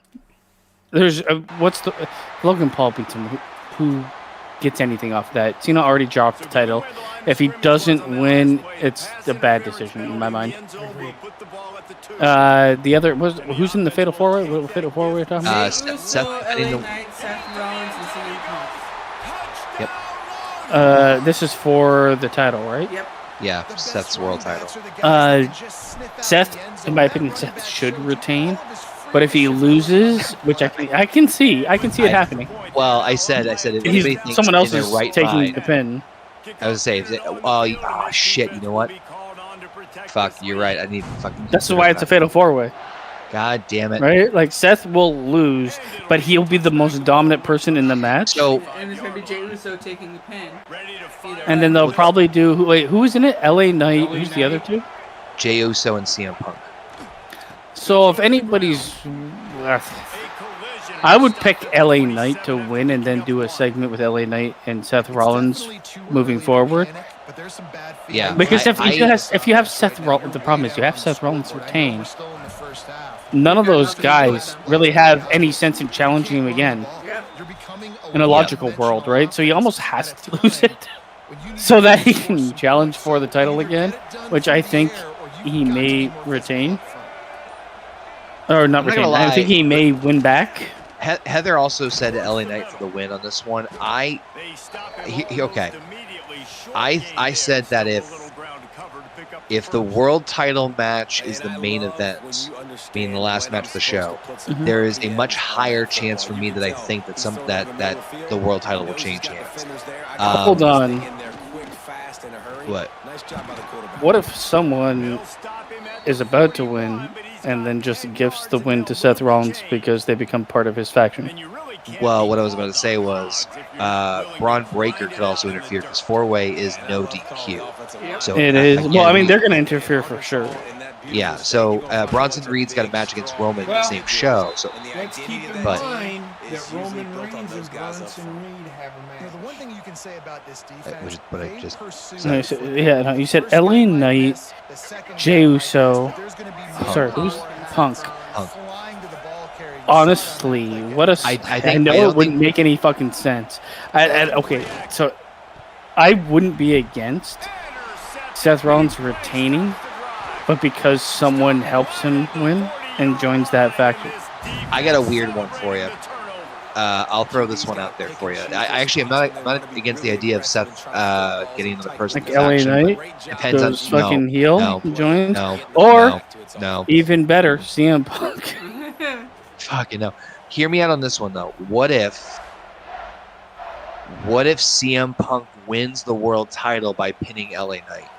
There's Logan Paul beats him. Who gets anything off that? Cena already dropped the title. If he doesn't win, it's a bad decision in my mind. The other who's in the Fatal 4-Way? What Fatal 4-Way we're talking about? Seth Rollins, and CM Punk. Yep. This is for the title, right? Yep. Yeah, Seth's world title. Seth, in my opinion, Seth should retain. But if he loses, which I can see it happening. Well, I said if anybody thinks someone else is right taking mind, the pin. I was saying, shit, you know what? Fuck, you're right. I need fucking. That's why it's a Fatal 4-Way. God damn it! Right? Like Seth will lose, but he'll be the most dominant person in the match. So, and it's gonna be Jey Uso taking the pin. And then they'll probably do. Who's in it? LA Knight. Who's the other two? Jey Uso and CM Punk. So if anybody's, I would pick LA Knight to win and then do a segment with LA Knight and Seth Rollins moving forward. Yeah, because if you have Seth Rollins, the problem is you have Seth Rollins retained. None of those guys really have any sense in challenging him again in a logical world, right? So he almost has to lose it so that he can challenge for the title again, which I think he may retain. Or not retain. I think he may win back. Heather also said LA Knight for the win on this one. I said that if the world title match is the main event, being the last match of the show, there is a much higher chance for me that I think that the world title will change hands. Hold on. What? What if someone is about to win and then just gifts the win to Seth Rollins because they become part of his faction? Well, what I was about to say was Braun Breaker could also interfere because 4-Way is no DQ. So it is. Again, well, I mean, they're going to interfere for sure. Yeah, so Bronson Reed's got a match against Roman in the same show. So Let's keep in But- mind that Roman Reigns and Bronson Reed have a You know, the match. one thing you can say about this defense, which is what I they just pursue No, you said first LA guy like Knight, this, the second Jey guy like Uso. this, there's gonna be more Sorry, who's power Punk? Punk. flying to the ball carrier. You Honestly, saw that what a. I I think- know I don't it wouldn't think- make any fucking sense. Okay, so I wouldn't be against Seth Rollins retaining, but because someone helps him win and joins that faction. I got a weird one for you. I'll throw this one out there for you. I'm not against the idea of Seth getting another person. Like in the LA faction, Knight but depends on goes fucking heel no, joins, no, or no. even better, CM Punk. Fucking no. Hear me out on this one though. What if CM Punk wins the world title by pinning LA Knight?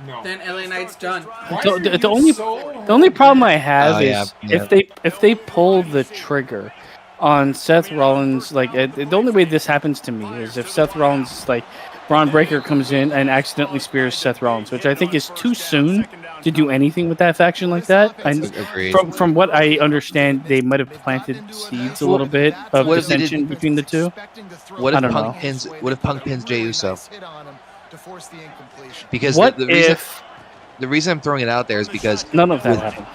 No. Then LA Knight's done. Why The- are the- you the only- so The only problem I have Oh, is yeah. if they pull the trigger on Seth Rollins, like the only way this happens to me is if Seth Rollins, like Braun Breaker comes in and accidentally spears Seth Rollins, which I think is too soon to do anything with that faction like that. Agreed. From what I understand, they might have planted seeds a little bit of What if they dissension between the two. What I if don't Punk know. pins? What if Punk pins Jey Uso? Because What the reason if the reason I'm throwing it out there is because none of that with- happened?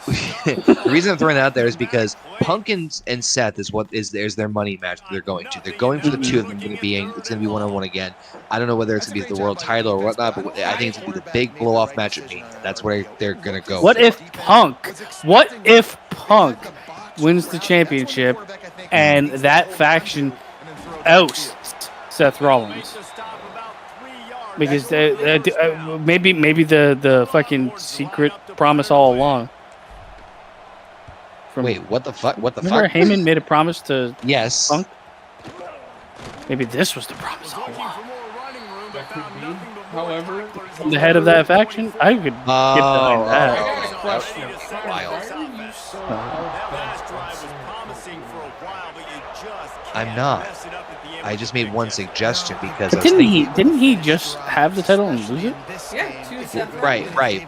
the reason I'm throwing it out there is because Punk and Seth is their money match that they're going to. They're going for the two of them it's gonna be 1-on-1 again. I don't know whether it's gonna be the world title or whatnot, but I think it's gonna be the big blow off match at me. That's where they're gonna go. What for. if Punk wins the championship and that faction ousts Seth Rollins? Because maybe the fucking secret promise all along. From, Wait, what the fuck? What the remember fuck? Heyman made a promise to Yes. Punk? Maybe this was the promise all along. That could be. However, The head of that faction? I could get behind I that. got a question. Wild. Why are you so outbent on CM Punk? I'm not. I just made one suggestion because I But was thinking. didn't he just have the title and lose it? Yeah, two Seth Right. Right.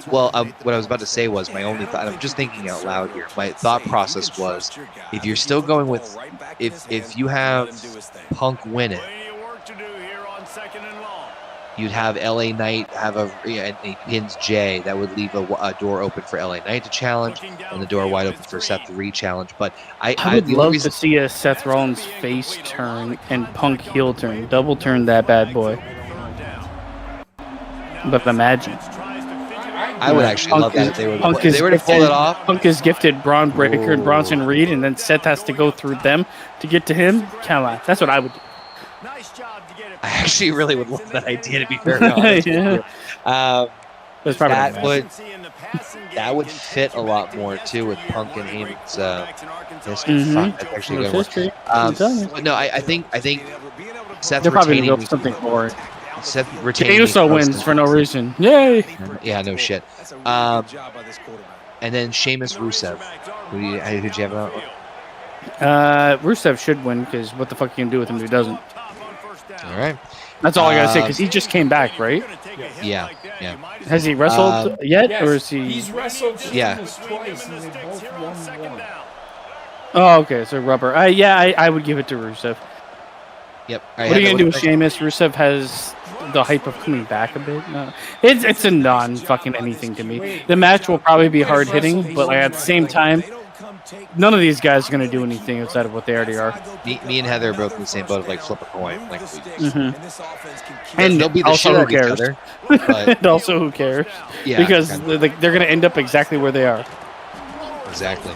What I was about to say was my only thought. I'm just thinking out loud here. My thought process was, if you're still going with, if you have Punk win it, you'd have LA Knight have and he pins Jay. That would leave a door open for LA Knight to challenge, and the door wide open for Seth to re-challenge. But I would the only love reason- to see a Seth Rollins face turn and Punk heel turn, double turn that bad boy. But imagine I would actually love that if they were Punk if they were to pull it off. Punk is gifted Braun Breaker and Bronson Reed, and then Seth has to go through them to get to him. Come on, that's what I would do. I actually really would love that idea, to be very honest. Yeah. With you. That's probably That the would fit a lot more too with Punk and Heyman's history. Mhm. Fuck, that's actually a good one. history. I'm telling you. But no, I think Seth They're probably retaining gonna build something for it. Seth Jey retaining Uso me wins close for to- no reason. Yay! Yeah, no shit. And then Sheamus Rusev. Who'd you have out? Rusev should win because what the fuck you can do with him if he doesn't? All right. That's all I gotta say because he just came back, right? Yeah. Has he wrestled yet, Yes, or is he? He's wrestled Yeah. Sheamus twice, and they both won one. Oh, okay, so rubber. I would give it to Rusev. Yep. What are you gonna do with Sheamus? Rusev has the hype of coming back a bit. No, it's a non fucking anything to me. The match will probably be hard hitting, but like at the same time, none of these guys are gonna do anything outside of what they already are. Me and Heather are both in the same boat of like flip a coin. Like Mhm. and they'll be the also, shit who out of each cares? other. But And also, who cares? yeah, Because kinda. they're gonna end up exactly where they are. Exactly.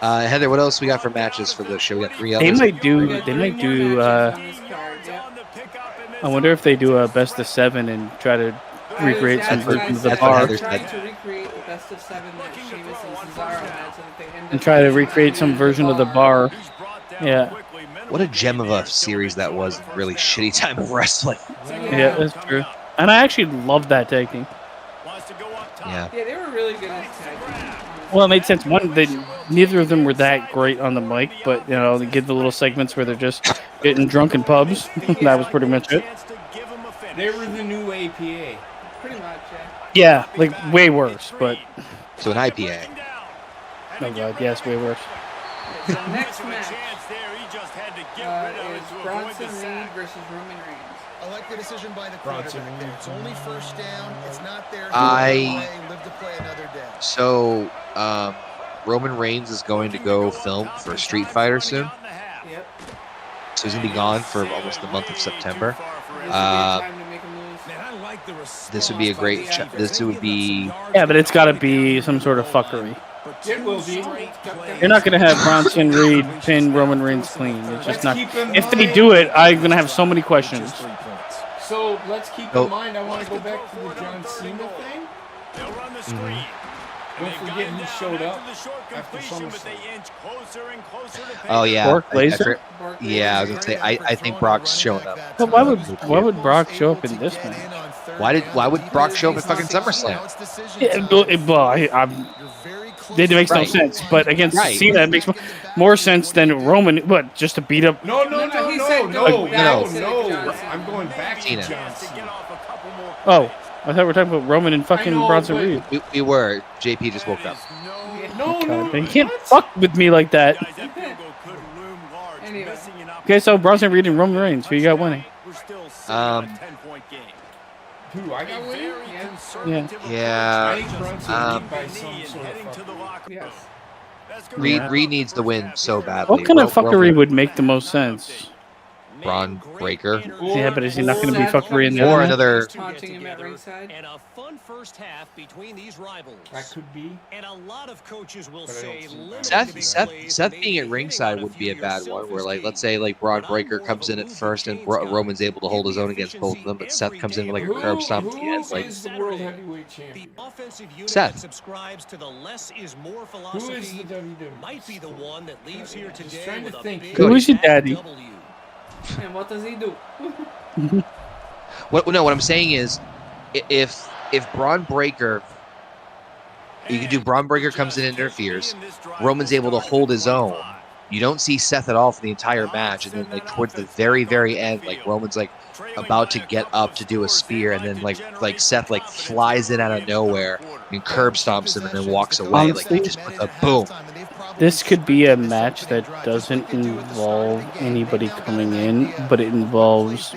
Heather, what else we got for matches for the show? We got 3 They others. might do. They might do. I wonder if they do a best of 7 and try to recreate some version of the That's what bar. Heather's- Trying to recreate the best of 7 that Sheamus and Cesaro had, so that they end And up try to having recreate some version of the bar. Yeah, What a gem of a series that was. Really shitty time of wrestling. yeah, that's true. And I actually loved that tag team. Yeah. Yeah, they were really good at tag team. Well, it made sense. One, neither of them were that great on the mic, but they get the little segments where they're just getting drunk in pubs. That was pretty much it. They were the new APA. Pretty much, yeah. Yeah, like way worse, but So an IPA. oh god, yes, way worse. So next match is Bronson Reed versus Roman Reigns. I like the decision by the Bronson quarterback there. It's only first down. It's not there. Live to play another day. So Roman Reigns is going to go film for Street Fighter soon. Yep. So he's gonna be gone for almost the month of September. This would be a time to make a move. This would be a great. This would be. Yeah, but it's got to be some sort of fuckery. It will be. You're not gonna have Bronson Reed pin Roman Reigns clean. It's just not. Let's keep in If they mind- do it, I'm gonna have so many questions. So let's keep Oh. in mind, I want to go back to the John Cena thing. Don't forget he showed up after SummerSlam. Oh yeah. Bork Lesnar? Yeah, I was gonna say. I think Brock's showing up. But why would Brock show up in this match? Why would Brock show up at fucking SummerSlam? It makes no Right. sense. But against Right. Cena, it makes more sense than Roman. What, just to beat up? No, He said go back no. to John Cena. I'm going back to Cena. John Cena. Oh, I thought we were talking about Roman and fucking I know, Bronson but- Reed. We were. JP just woke up. No, God, you can't fuck with me like that. Anyway. Okay, so Bronson Reed and Roman Reigns. Who you got winning? Who, I got winning? Yeah. I Yeah. think Bronson Reed by some sort of fuckery. Yes. Reed needs the win so badly. What kind of Roman- fuckery would make the most sense? Braun Breaker. Yeah, but is he not going to be Seth fuckery in the Or other match? another. Taunting him at ringside. And a fun first half between these rivals. That could be. And a lot of coaches will But I don't say see limited Seth, big Seth, plays Seth may being at be ringside hitting on would be a few bad one. Where like, let's say like Braun But I'm Breaker more comes in at believe first and that Zane's got Roman's able to hold his own the against both of them, but Seth efficiency comes in with like a every curb day. stomp at the end. Who Like is the world heavyweight The champion? offensive unit Seth. that subscribes to the less is more Who philosophy is the WWE? might be the one that leaves here Just today trying to with a think. big Who is your daddy? W. And what does he do? what? No, what I'm saying is, if Braun Breaker, you can do Braun Breaker comes in and interferes, Roman's able to hold his own. You don't see Seth at all for the entire match, and then like towards the very end, like Roman's like about to get up to do a spear, and then like Seth like flies in out of nowhere and curb stomps him and then walks away. Like he just puts a boom. This could be a match that doesn't involve anybody coming in, but it involves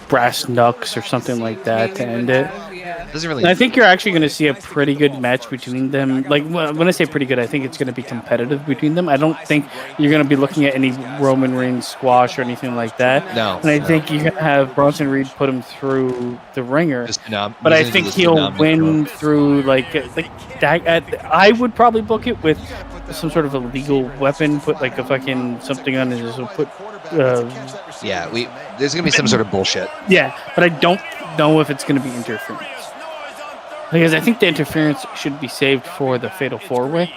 brass knucks or something like that to end it. Yeah. Doesn't really. And I think you're actually going to see a pretty good match between them. Like when I say pretty good, I think it's going to be competitive between them. I don't think you're going to be looking at any Roman Reigns squash or anything like that. No. And I think you're going to have Bronson Reed put him through the ringer. Just But I think he'll win through like that. I would probably book it with some sort of a legal weapon. Put like a fucking something on his. Put. Yeah, there's gonna be some sort of bullshit. Yeah, but I don't know if it's going to be interference. Because I think the interference should be saved for the Fatal 4-Way.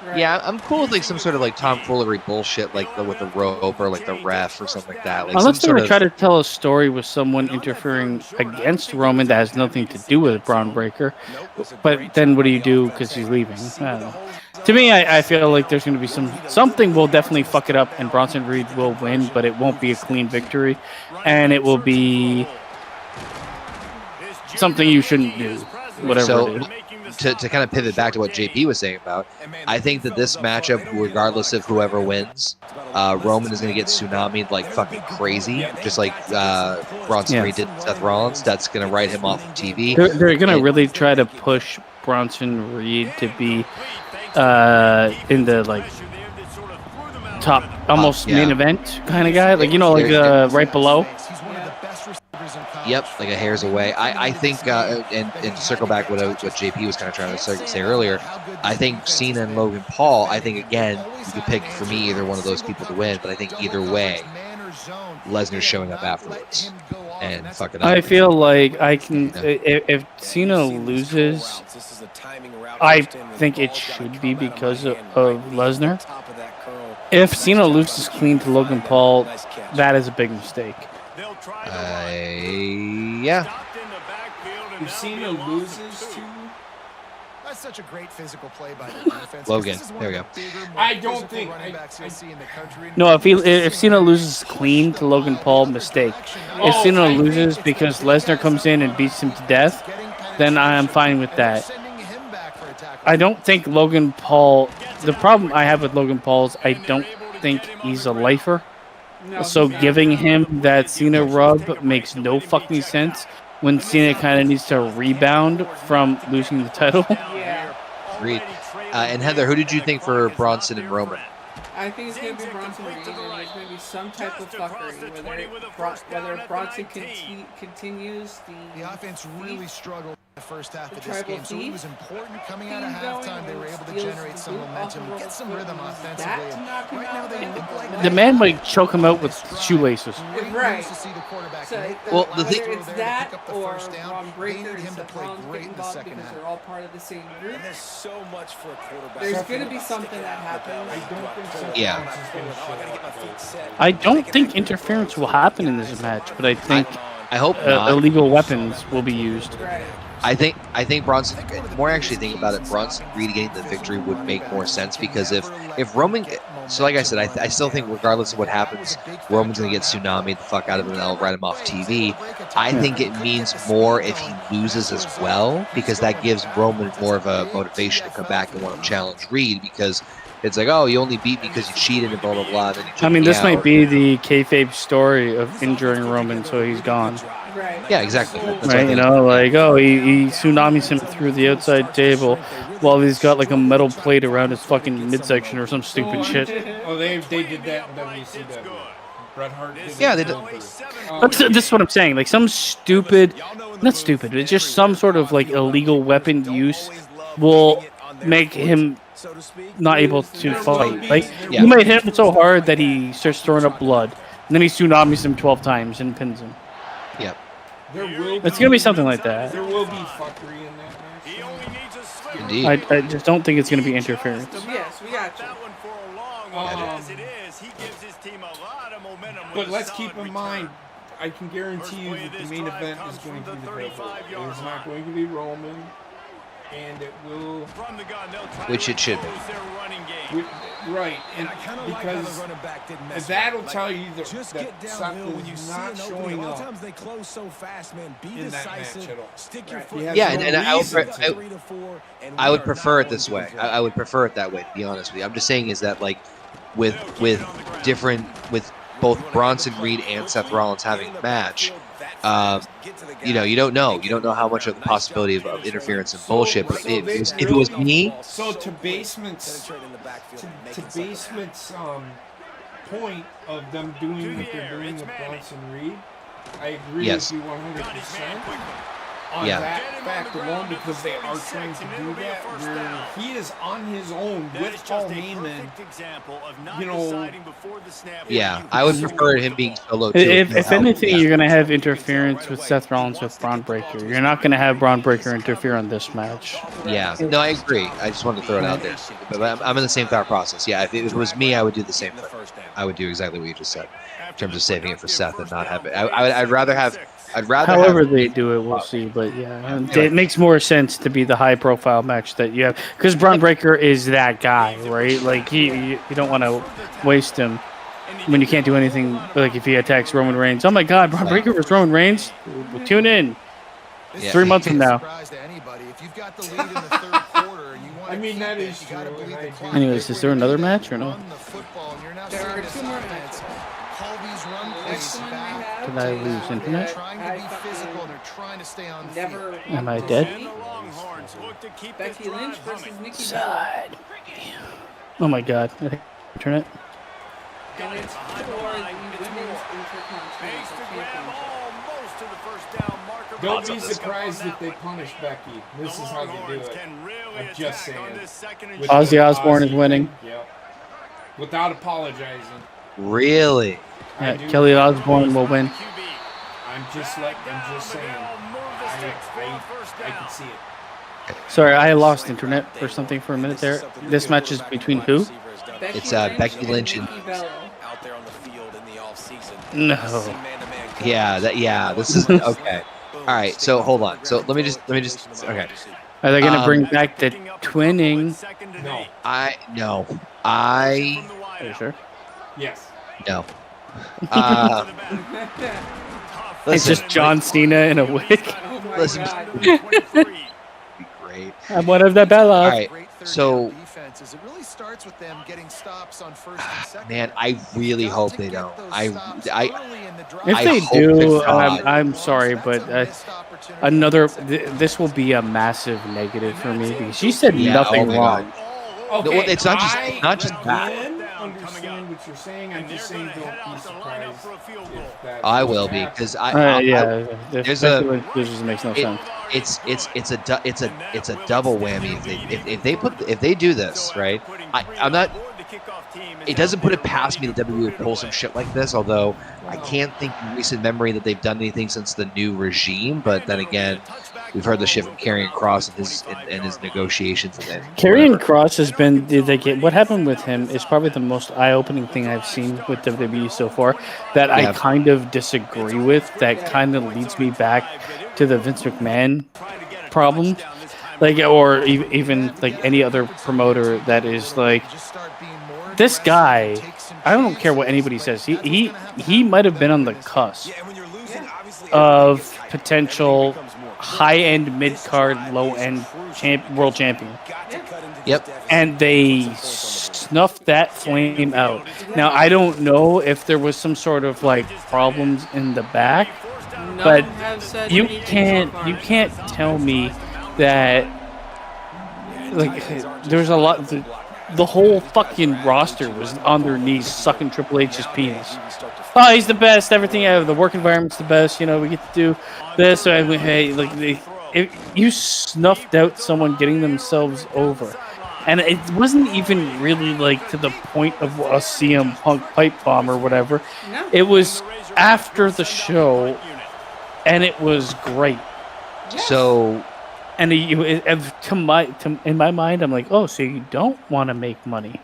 Right. Yeah, I'm cool with like some sort of like tomfoolery bullshit, like with the rope or like the ref or something like that. Like Unless some they were sort try of, to tell a story with someone interfering against Roman that has nothing to do with Braun Breaker. But then what do you do because he's leaving? I don't know. To me, I feel like there's going to be something will definitely fuck it up, and Bronson Reed will win, but it won't be a clean victory, and it will be something you shouldn't do, whatever So, it is. to kind of pivot back to what JP was saying about, I think that this matchup, regardless of whoever wins, Roman is going to get tsunami'd like fucking crazy, just like Bronson Yeah. Reed did Seth Rollins. That's going to write him off of TV. They're going to And- really try to push Bronson Reed to be in the like top, almost yeah. main event kind of guy, like right below. Yep, like a hair's away. I think, and to circle back what JP was kind of trying to say earlier, I think Cena and Logan Paul, I think, again, you could pick for me either one of those people to win, but I think either way, Lesnar's showing up afterwards and fucking up. I feel like I can, if Cena loses, I think it should be because of Lesnar. If Cena loses clean to Logan Paul, that is a big mistake. Yeah. If Cena loses to, That's such a great physical play by the defense. Logan, there we go. I don't think- running backs you'll see in the country. No, if Cena loses clean to Logan Paul, mistake. If Cena loses because Lesnar comes in and beats him to death, then I am fine with And they're that. sending him back for a tackle. I don't think Logan Paul. The problem I have with Logan Paul is I don't think he's a lifer. No, So he's not. giving him that Cena rub makes no fucking sense when Cena kind of needs to rebound from losing the title. Yeah. Agreed. And Heather, who did you think for Bronson and Roman? I think it's going to be Bronson Reed, and there's going to be some type of fuckery, whether Bronson continues The offense really struggled in the first half The of this tribal game, so it thief was important coming out of theme going, halftime. They were able to steals generate the some boot off momentum, of get some Roman's rhythm foot, and offensively. that to knock him Right now, out they there. look like The man might choke him out with shoelaces. great Right. news to see the quarterback So, make that Well, the last thing- throw whether it's there to that pick up the or first down, Ron they Breaker need and him to Seth play Rollins great getting in the involved second because half. they're all part of the same group. And there's so much for a quarterback. There's going to be something that happens. I don't think Seth Yeah. Rollins is going to show up. I don't think interference will happen in this match, but I think I hope not. illegal weapons will be used. Right. I think Bronson. The more I actually think about it, Bronson Reed getting the victory would make more sense because if Roman, so like I said, I still think regardless of what happens, Roman's gonna get tsunami the fuck out of him and they'll write him off TV. I think it means more if he loses as well because that gives Roman more of a motivation to come back and want to challenge Reed because it's like, oh, you only beat me because you cheated and blah blah blah. And then you I took mean, me this out. might be the kayfabe story of injuring Roman, so he's gone. Right. Yeah, exactly. That's what I Right? You think. know, like, oh, he tsunamis him through the outside table while he's got like a metal plate around his fucking midsection or some stupid shit. Oh, they did that in WCW. Bret Hart did Yeah, it they to did. Goldberg. This is what I'm saying. Like some stupid, not stupid, it's just some sort of like illegal weapon use will make him not able to fight. Like Yeah. you might hit him so hard that he starts throwing up blood, and then he tsunamis him 12 times and pins him. Yep. There will It's gonna be something like that. There will be fuckery in that match. Indeed. I just don't think it's gonna be interference. Yes, we got you. But let's keep in mind, I can guarantee you that the main event is going to be the Devil. It is not going to be Roman, and it will. Which it should be. Right, and because that'll tell you that Seth is not showing up in that match at all. He has Yeah, no and I reason to. I would prefer it this way. I would prefer it that way, to be honest with you. I'm just saying is that like with both Bronson Reed and Seth Rollins having a match, you don't know how much of the possibility of interference and bullshit. But if it was me, So to Basement's point of them doing what they're doing with Bronson Reed, I agree Yes. with you 100% on Yeah. that fact alone because they are trying to do that where he is on his own with Paul Heyman. yeah, I would prefer him being solo too. If anything, you're gonna have interference with Seth Rollins with Braun Breaker. You're not gonna have Braun Breaker interfere on this match. Yeah, no, I agree. I just wanted to throw it out there. But I'm in the same thought process. Yeah, if it was me, I would do the same thing. I would do exactly what you just said in terms of saving it for Seth and not have it. I'd rather have. However they do it, we'll see. But yeah, it makes more sense to be the high-profile match that you have because Braun Breaker is that guy, right? Like you don't want to waste him when you can't do anything. Like if he attacks Roman Reigns, oh my God, Braun Breaker was Roman Reigns. Well, tune in. Yeah. 3 months from now. I mean, that is true. and I agree. Anyways, is there another match or no? There are 2 more matches. Next one we have Did I lose internet? Never. Am I dead? Becky Lynch versus Nikki Bella. Side. Oh my God. Internet. And it's for the Women's Intercontinental Championship. Don't be surprised if they punish Becky. This is how they do it. I'm just saying. With Ozzy the Osbourne is Ozzy winning. thing, Yep. Without apologizing. Really? Yeah, Kelly Osbourne will win. I'm just saying. I can see it. Sorry, I lost internet or something for a minute there. This match is between who? It's Becky Lynch and Nikki Bella. No. yeah, this is okay. All right, so hold on. So let me just okay. Are they going to bring back the twinning? No. I Are you sure? Yes. no. It's Listen, just John Cena in a wig. my listen, God. be great. I'm one of the Bella. All right, so defenses. It really starts with them getting stops on first and second. man, I really hope they don't. If I they hope do, to God. I'm sorry, but this will be a massive negative for me because she said Yeah, nothing oh my wrong. God. Okay, No, it's not just that. again, understand what you're saying. I'm just saying don't be surprised if that I will doesn't be happen. because I Yeah, there's a this just makes no sense. it's a double whammy if they do this right. I'm not. It doesn't put it past me that WWE would pull some shit like this, although I can't think in recent memory that they've done anything since the new regime. But then again, we've heard the shit from Karrion Kross and his negotiations. And Karrion Kross has been what happened with him is probably the most eye-opening thing I've seen with WWE so far that I kind of disagree with. That kind of leads me back to the Vince McMahon problem, like or even like any other promoter that is like. This guy, I don't care what anybody says. He might have been on the cusp of potential high-end, mid-card, low-end world champion. Yep. And they snuffed that flame out. Now I don't know if there was some sort of like problems in the back, but you can't tell me that like there's a lot. The whole fucking roster was on their knees sucking Triple H's penis. Oh, he's the best. Everything out of the work environment's the best. You know, we get to do this. So I mean, hey, like you snuffed out someone getting themselves over, and it wasn't even really like to the point of a CM Punk pipe bomb or whatever. No. It was after the show, and it was great. Yes. So. And in my mind, I'm like, oh, so you don't want to make money?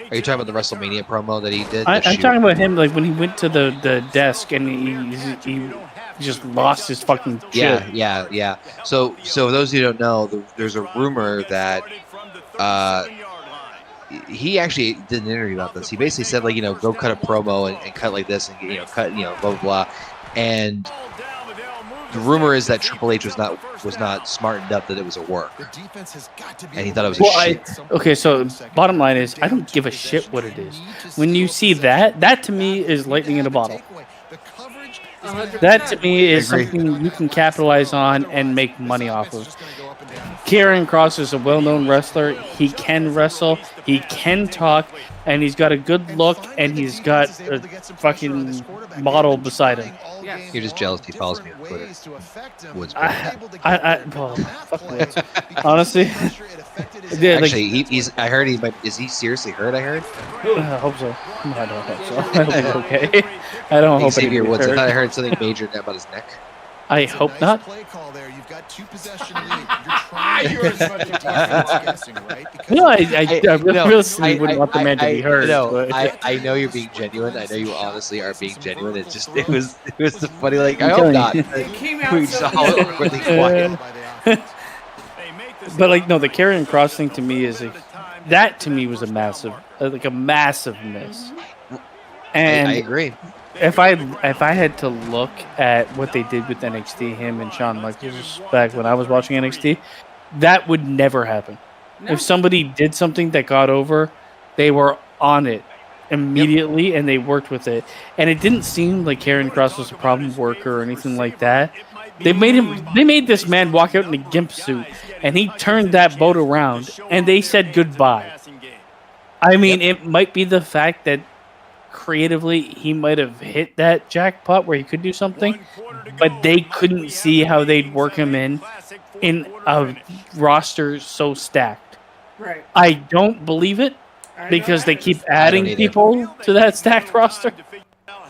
Are you talking about the WrestleMania promo that he did? I'm talking about him, like when he went to the desk and he just lost his fucking shit. Yeah. So those who don't know, there's a rumor that he actually did an interview about this. He basically said like, go cut a promo and cut like this and cut blah blah blah, and the rumor is that Triple H was not smartened up that it was a work, and he thought it was a shit. Okay, so bottom line is, I don't give a shit what it is. When you see that to me is lightning in a bottle. 100%. That to me is something you can capitalize on and make money off of. Karrion Kross is a well-known wrestler. He can wrestle, he can talk, and he's got a good look, and he's got a fucking model beside him. Yes. You're just jealous he follows me on Twitter. Woods. Well, fuck Woods. Honestly. Yeah, actually, he's. I heard he might. Is he seriously hurt? I heard. I hope so. No, I don't hope so. I hope he's okay. I don't hope Xavier Woods. hurt. I thought I heard something major about his neck. I hope not. No, I realistically wouldn't want the man to be hurt. I know you're being genuine. I know you honestly are being genuine. It was the funny like I hope not. It came out We so just all awkwardly quiet. But like no, the Karrion Kross thing to me is that to me was a massive miss. And I agree. If I had to look at what they did with NXT, him and Shawn Michaels back when I was watching NXT, that would never happen. No. If somebody did something that got over, they were on it immediately and they worked with it. And it didn't seem like Karrion Kross was a problem worker or anything like that. They made this man walk out in a gimp suit and he turned that boat around and they said goodbye. I mean, it might be the fact that creatively he might have hit that jackpot where he could do something, but they couldn't see how they'd work him in a roster so stacked. Right. I don't believe it because they keep adding people to that stacked roster.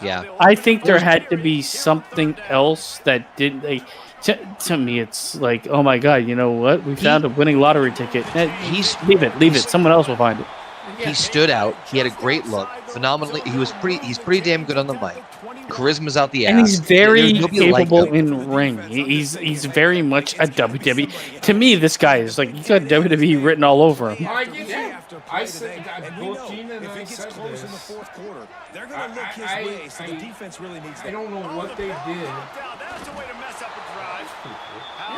Yeah. I think there had to be something else that did like to me it's like, oh my god, you know what? We found a winning lottery ticket. Leave it. Someone else will find it. He stood out. He had a great look. Phenomenally, he's pretty damn good on the mic. Charisma's out the ass. And he's very capable in ring. He's very much a WWE. To me, this guy is like, he's got WWE written all over him. I get that. I said both Gina and I said this. I don't know what they did.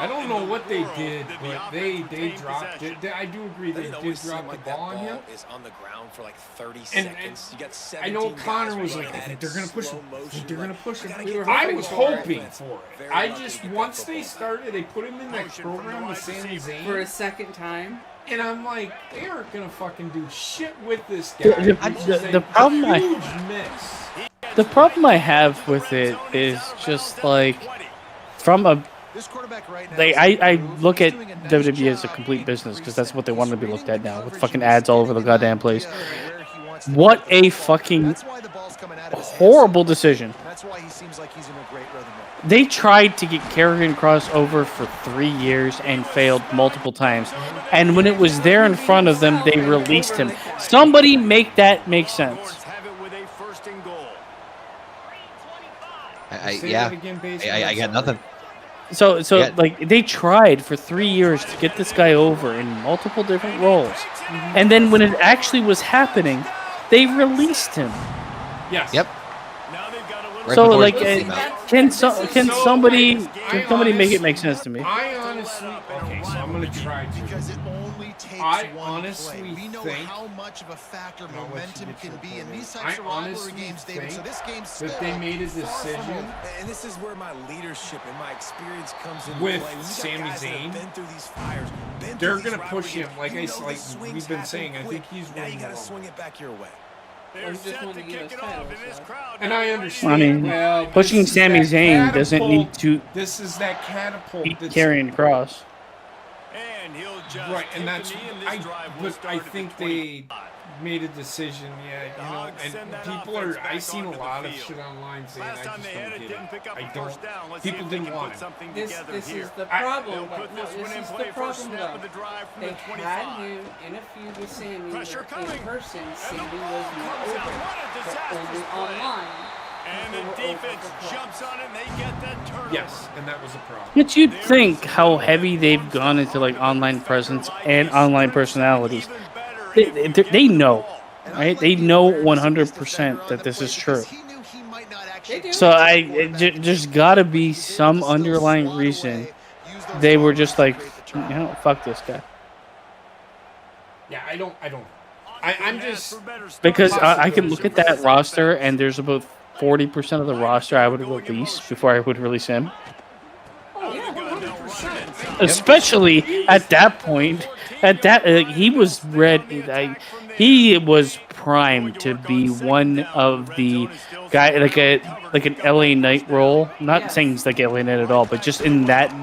I don't know what they did, but they dropped it. I do agree they did drop the ball on him. Is on the ground for like 30 And seconds. You got I know 17 Connor guys was running like, I at think it, they're gonna push slow him. motion. They're gonna push Gotta him. get I your was feet hoping right. for it. Very I lucky just to get once that they football. started, they put him in that program with Sami For a Zayn, second time. and I'm like, they aren't gonna fucking do shit with this The- guy. the- Which the- is the a problem I- huge miss. The problem I have with it is just like from a This quarterback right now like is I improved. look He's at doing a nice WWE as a job complete in business because that's what they preset. want to be He's looked at reading the now with coverage, fucking he's ads all over the getting an goddamn place. idea of where he wants to What get the a football. fucking That's why the ball's coming out of his hands. horrible decision. That's why he seems like he's in a great rhythm right They tried to get Karrion Kross over for 3 years and failed multiple times. And when it was there in front of them, they released him. Somebody make that make sense. Have it with a first and goal. Say Yeah, that again, Basin. I I'm got sorry. nothing. So Yeah. like they tried for 3 years to get this guy over in multiple different roles. And then when it actually was happening, they released him. Yes. Yep. Now they've got a little Right So before like it came out. can somebody make it make sense to me? I honestly, okay, so I'm gonna try to. because it only takes I one honestly play. We know think- how much of a factor I'll let you momentum get can your be point in these in. types I of rivalry honestly games, David. So think this game's that still they made a far from decision over. And this is where my leadership and my experience comes into With play. When you got Sami guys that have Zayn, been through these fires, been they're through these gonna push him, rivalry like games, I- you know like the swings we've been happen saying, I think quick. he's now you winning gotta the swing it back your way. They're just set wanted to to give kick us it off, titles, and this so. crowd And now I ready to understand. I mean, well, pushing this is Sami that Zayn doesn't need catapult. to This is that catapult. beat that's- Karrion Kross. And he'll just Right, take and the that's knee, and this I. drive will But start I at the think 20. they made a decision. Yeah, you know, Dogs send that and people offense are. back I've seen a onto the lot of field. shit online saying Last I time just they had don't it, get didn't it. pick up I a don't. first down. Let's People see if they didn't can want put it. something This together is here. the I- problem. They'll But put no, this this one in is play the first problem snap of though. the drive from They the 25. had him in a feud with Sammy. Pressure where coming. in person, And the Sammy ball was more comes out. open. What a But disastrous only play. online. And the people were open defense for plays. jumps on it, and they get that turnover. Yes, and that was a problem. But you'd think how heavy they've gone into like online presence and online personalities. Even better if you get They the know, ball. And right? I like They the know awareness of this 100% defender on that the this play is because true. he knew he might not actually They do. So get the quarterback. there's got to be He some still underlying swat reason away, use those they were long just legs like, to create the you turnover. know, fuck this guy. Yeah, I don't. I'm just. Because I can look at that roster and there's about 40% of the roster I would release before I would release him. Oh yeah, 100%. Especially at that point, he was he was primed to be one of the guy like an LA Knight role. I'm not saying he's like LA Knight at all, but just in that,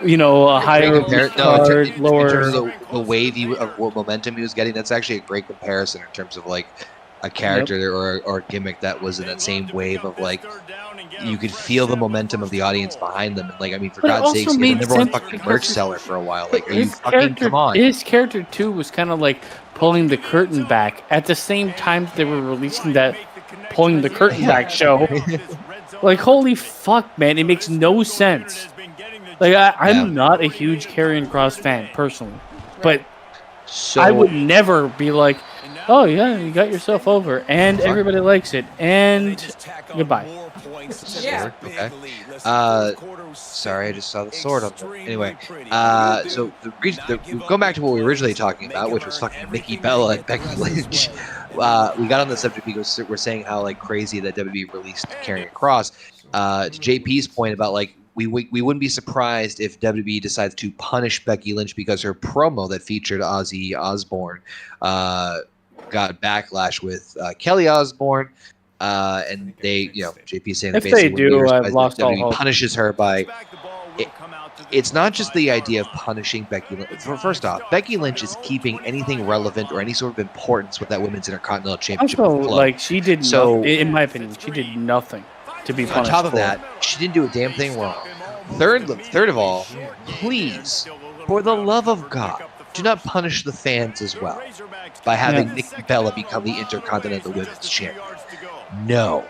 you know, a higher card, In lower. terms of the wave of what momentum he was getting, that's actually a great comparison in terms of like a character or a gimmick that was in that same wave of like you could feel the momentum of the audience behind them. And like, I mean, for But it God's also sakes, he was made the number one sense fucking because merch seller for a while. Like, are you His fucking character, come on? his character too was kind of like pulling the curtain back at the same time that they were releasing that pulling the curtain back show. Like, holy fuck, man, it makes no sense. Like, I'm not a huge Karrion Kross fan personally, but So I would never be like, oh yeah, you got yourself over, and everybody likes it, and goodbye. Yeah. Okay. Sorry, I just saw the sword on there. Anyway, so going back to what we were originally talking about, which was fucking Nikki Bella and Becky Lynch. We got on the subject because we're saying how like crazy that WWE released Karrion Kross. To JP's point about like we wouldn't be surprised if WWE decides to punish Becky Lynch because her promo that featured Ozzy Osbourne got backlash with Kelly Osbourne. And they, you know, JP saying that If they basically do, wouldn't be I've surprised lost if all WWE hope. punishes her by. It's not just the idea of punishing Becky Lynch. First off, Becky Lynch is keeping anything relevant or any sort of importance with that Women's Intercontinental Championship. Also, afloat. like, she did So- nothing, in my opinion, she did nothing to be On punished top of for. that, she didn't do a damn thing wrong. Third of all, please, for the love of God, do not punish the fans as well by having Nikki Bella become the Intercontinental Women's Champion. No.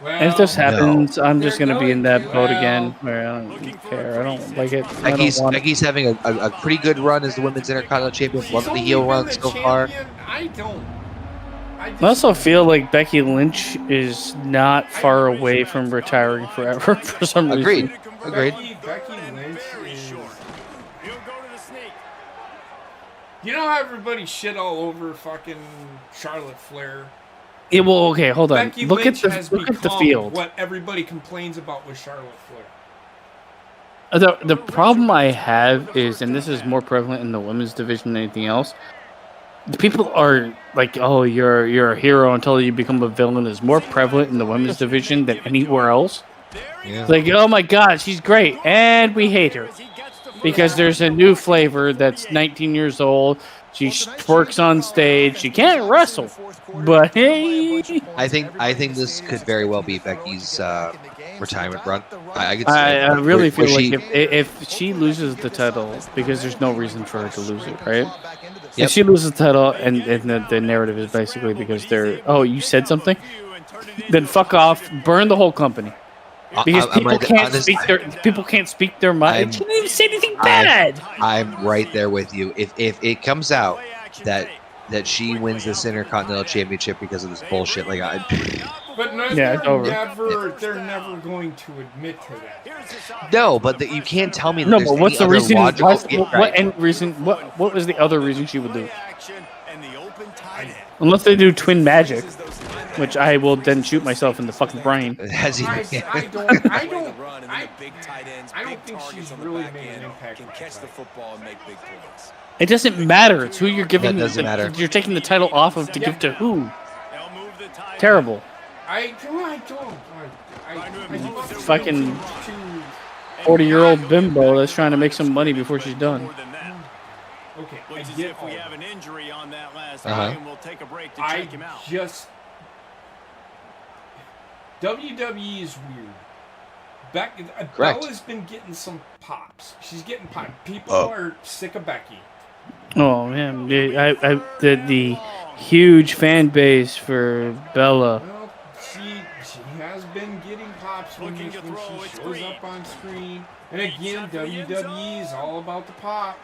And if this happens, I'm just They're going to be in going that to. boat again where I don't care. I don't like it. I don't want it. Becky's having a pretty good run as the Women's Intercontinental Champion. One of the heel runs so far. I don't. I also feel like Becky Lynch is not far away from retiring forever for some Agreed. reason. Agreed. Becky Lynch You know how everybody shit all over fucking Charlotte Flair? Yeah, well, okay, hold on. Becky Look Lynch at has the become field. what everybody complains about with Charlotte Flair. The problem I have is, and this is more prevalent in the women's division than anything else. The people are like, "Oh, you're a hero until you become a villain." Is more prevalent in the women's division than anywhere else. Yeah. It's like, oh my god, she's great, and we hate her because there's a new flavor that's 19 years old. She twerks on stage. She can't wrestle, but hey, I think this could very well be Becky's retirement run. I could I really feel where like if she loses the title, because there's no reason for her to lose it, right? Yep. If she loses the title, and the narrative is basically because you said something, then fuck off, burn the whole company. Because people can't speak their mind. She didn't even say anything bad. I'm right there with you. If it comes out that she wins this Intercontinental Championship because of this bullshit, like But it's over. They're never going to admit to that. no, but you can't tell me that. No, there's but what's any the other reason? logical- What was the other reason she would do? Unless they do twin magic, which I will then shoot myself in the fucking brain. Has he? I don't think she's really made an impact. It doesn't matter. It's who you're giving. That doesn't matter. You're taking the title off of to give to who? Terrible. I Fucking 40-year-old bimbo that's trying to make some money before she's done. Okay, We'll just if we have an injury on that last game, we'll take a break to check him out. WWE is weird. Correct. Bella's been getting some pops. She's getting pops. People are sick of Becky. Oh man, the huge fan base for Bella. Well, she has been getting pops when she shows up on screen. And again, WWE is all about the pop.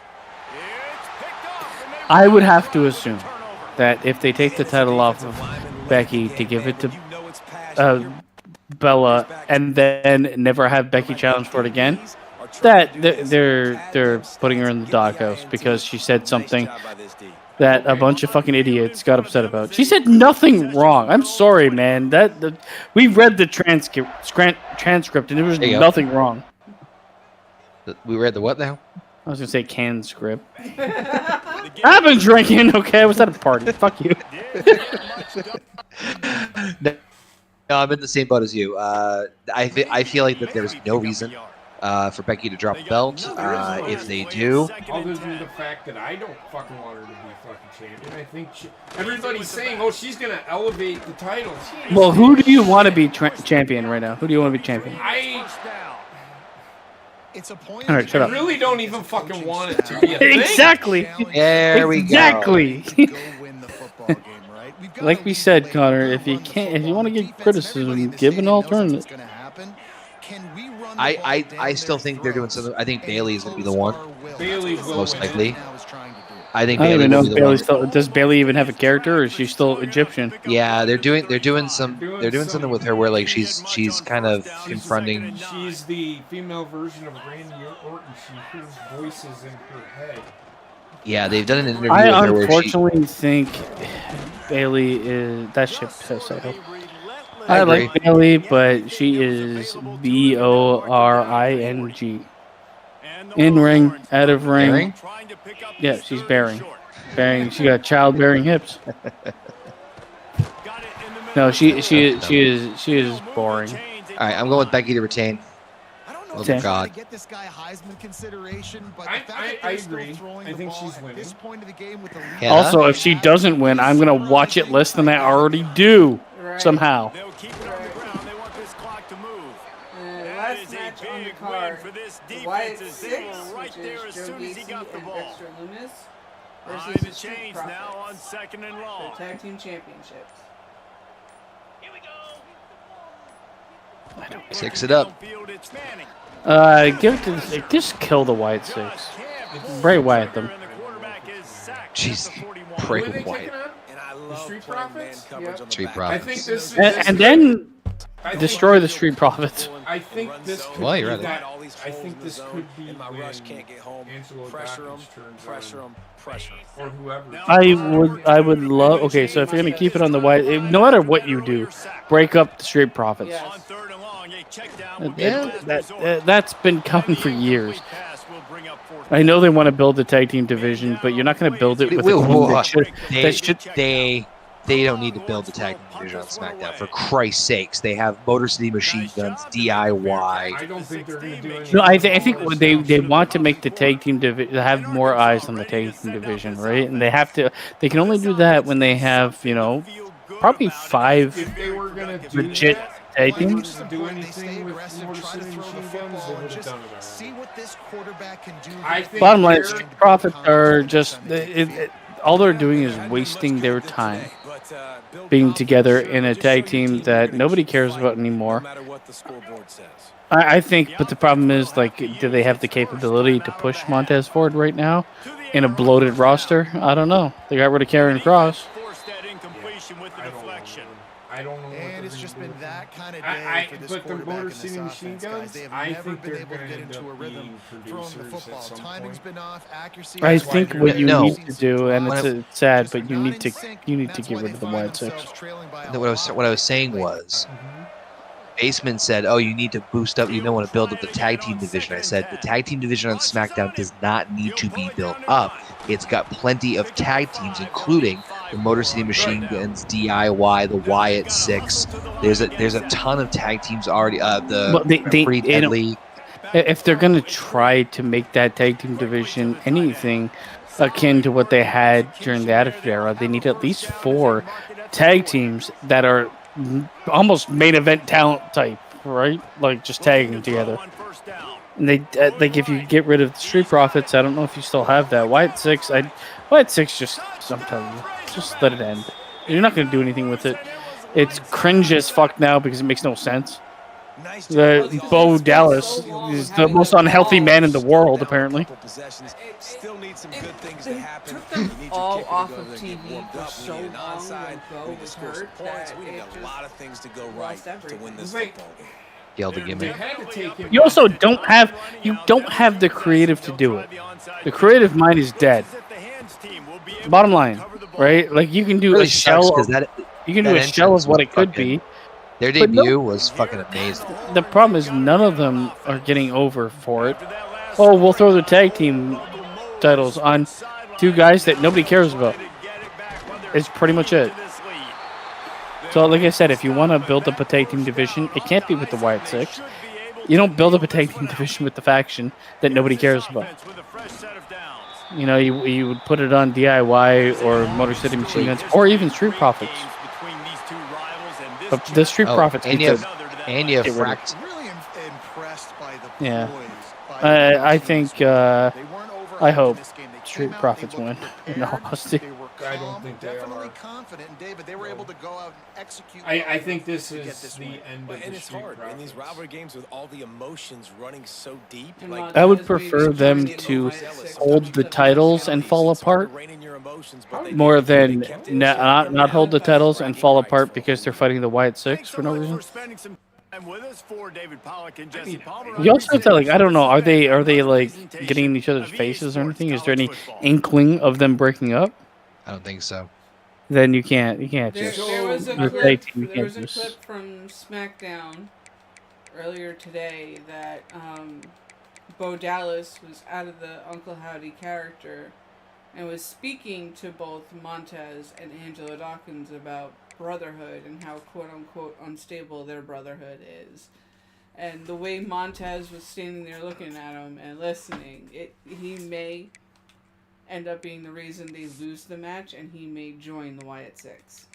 I would have to assume that if they take the title off of Becky to give it to Bella and then never have Becky challenge for it again, that they're putting her in the doghouse because she said something that a bunch of fucking idiots got upset about. She said nothing wrong. I'm sorry, man. We read the transcript and there was nothing wrong. We read the what now? I was gonna say canned script. I've been drinking. Okay, I was at a party. Fuck you. No, I'm in the same boat as you. I feel like that there's no reason for Becky to drop the belt. If they do, other than the fact that I don't fucking want her to be fucking champion. I think everybody's saying, "Oh, she's gonna elevate the title." Well, who do you want to be champion right now? Who do you want to be champion? All right, shut I up. really don't even fucking want it to be a thing. Exactly. there we go. Exactly. Like we said, Connor, if you want to get criticism, give an alternative. I still think they're doing something. I think Bailey is going to be the one. Bailey will Most win. likely. I think I don't Bailey even know will if be the one. does Bailey even have a character, or is she still Egyptian? Yeah, they're doing something with her where like she's kind of confronting. She's the female version of Randy Orton. She hears voices in her head. Yeah, they've done an interview I with her where unfortunately think Bailey is that ship has sailed. I agree. like Bailey, but she is BORING. In ring, out of ring. Bearing? Yeah, she's bearing. She got childbearing hips. No, she is boring. All right, I'm going with Becky to retain. Oh Okay. God. I agree. I think she's winning. Yeah. Also, if she doesn't win, I'm gonna watch it less than I already do somehow. They'll keep it underground. They want this clock to move. Last match on the card, for this Wyatt defense 6, as they were right which there is as Joe soon as he Gacy got the and ball. Dexter Lumis Behind versus the the Street chains now on Profits second and for long. Tag Team Championships. 6 it up. Give it to just kill the Wyatt 6. Bray Wyatt them. Jeez, Who Bray are they Wyatt. taking on? And I The love Street playing man Profits? coverage Yep. on the Street back. Profits. I think this is And then Destroy the Street Profits. I think this could Well, be you're right. that. I think this could be and my when rush can't get home. Angelo Pressure Dawkins him, turns pressure on, him, pressure him. or whoever. I would love. Okay, so if you're gonna keep it on the white, no matter what you do, break up the Street Profits. Yes. That's been coming for years. I know they want to build a tag team division, but you're not going to build it with a team that should. They don't need to build the tag team division on SmackDown. For Christ's sakes, they have Motor City Machine Guns, DIY. I don't think they're going to do anything. No, I think they want to make the tag team division have more eyes on the tag team division, right? And they have to. They can only do that when they have probably 5 If they were going to do legit tag teams. to do anything with Motor City Machine Guns, they would have done it See already. what this quarterback can do. I think Bottom line, they're- Street Profits are just all they're doing is wasting their time being together in a tag team that nobody cares about anymore. No matter what the scoreboard says. I think, but the problem is, do they have the capability to push Montez forward right now in a bloated roster? I don't know. They got rid of Karrion Kross. I don't know. What And they're it's gonna just do been with that them. kind of I- day for this but the quarterback Motor and this City Machine offense, guys. Guns, They have I never think been they're able to going get to end into a up rhythm being throwing the producers football. at some Timing's point. been off, accuracy. I is think wide. what you No. need to do, and When it's sad, but you need to get rid of the White Six. What I was saying was, Baseman said, "Oh, you need to boost up. You don't want to build up the tag team division." I said, "The tag team division on SmackDown does not need to be built up. It's got plenty of tag teams, including the Motor City Machine Guns, DIY, the Wyatt Six. There's a ton of tag teams already. Well, The Pretty you know, Deadly. if they're gonna try to make that tag team division anything akin to what they had during the Attitude Era, they need at least 4 tag teams that are almost main event talent type, right? Like just tagging together. And they if you get rid of the Street Profits, I don't know if you still have that. Wyatt Six, just I'm telling you, just let it end. You're not gonna do anything with it. It's cringe as fuck now because it makes no sense. Bo Dallas is the most unhealthy man in the world, apparently. Still need some good things to They happen. took them You need your all kicker to off go of there and TV get warmed for up. so We need an long onside. when Bo We need to was score some hurt points. that We need it a just lot of things to go lost right to everything. win this Wait. football game. Yelled the They gimmick. had to take him. You also don't have the creative to do it. The creative mind is dead. Bottom line, right? Like you can do Really a shell. sucks because You can that do a shell entrance of what was it could fucking- be. their But no- debut was fucking amazing. The problem is none of them are getting over for it. Oh, we'll throw the tag team titles on 2 guys that nobody cares about. It's pretty much it. So, like I said, if you want to build up a tag team division, it can't be with the Wyatt Six. You don't build up a tag team division with the faction that nobody cares about. You would put it on DIY or Motor City Machine Guns or even Street Profits. But the Street Profits and need you to- have get rid of it. fracked. Really impressed by the Yeah. poise by I the think, teams. They weren't over I hope in this game. They Street came out, Profits they win, looked in all prepared, honesty. they were I don't calm, think they definitely are. confident, and David, they were able to go out and execute. I think this to get is this the win. end But, of and the it's Street hard in these Profits. rivalry games with all the emotions running so deep. And Like, I would Montez prefer maybe them joining to Wyatt Six hold the to titles finish and out. fall it's hard to apart rein in your emotions, but they more did. They than kept it in check. not hold the titles and fall apart because they're fighting the Wyatt Six for no reason. You also have to I don't know, are they like getting in each other's faces or anything? Is there any inkling of them breaking up? I don't think so. Then you can't There just was a the clip. tag team, you There can't was a just- clip from SmackDown earlier today that Bo Dallas was out of the Uncle Howdy character and was speaking to both Montez and Angelo Dawkins about brotherhood and how quote unquote unstable their brotherhood is. And the way Montez was standing there looking at him and listening, he may end up being the reason they lose the match, and he may join the Wyatt Six.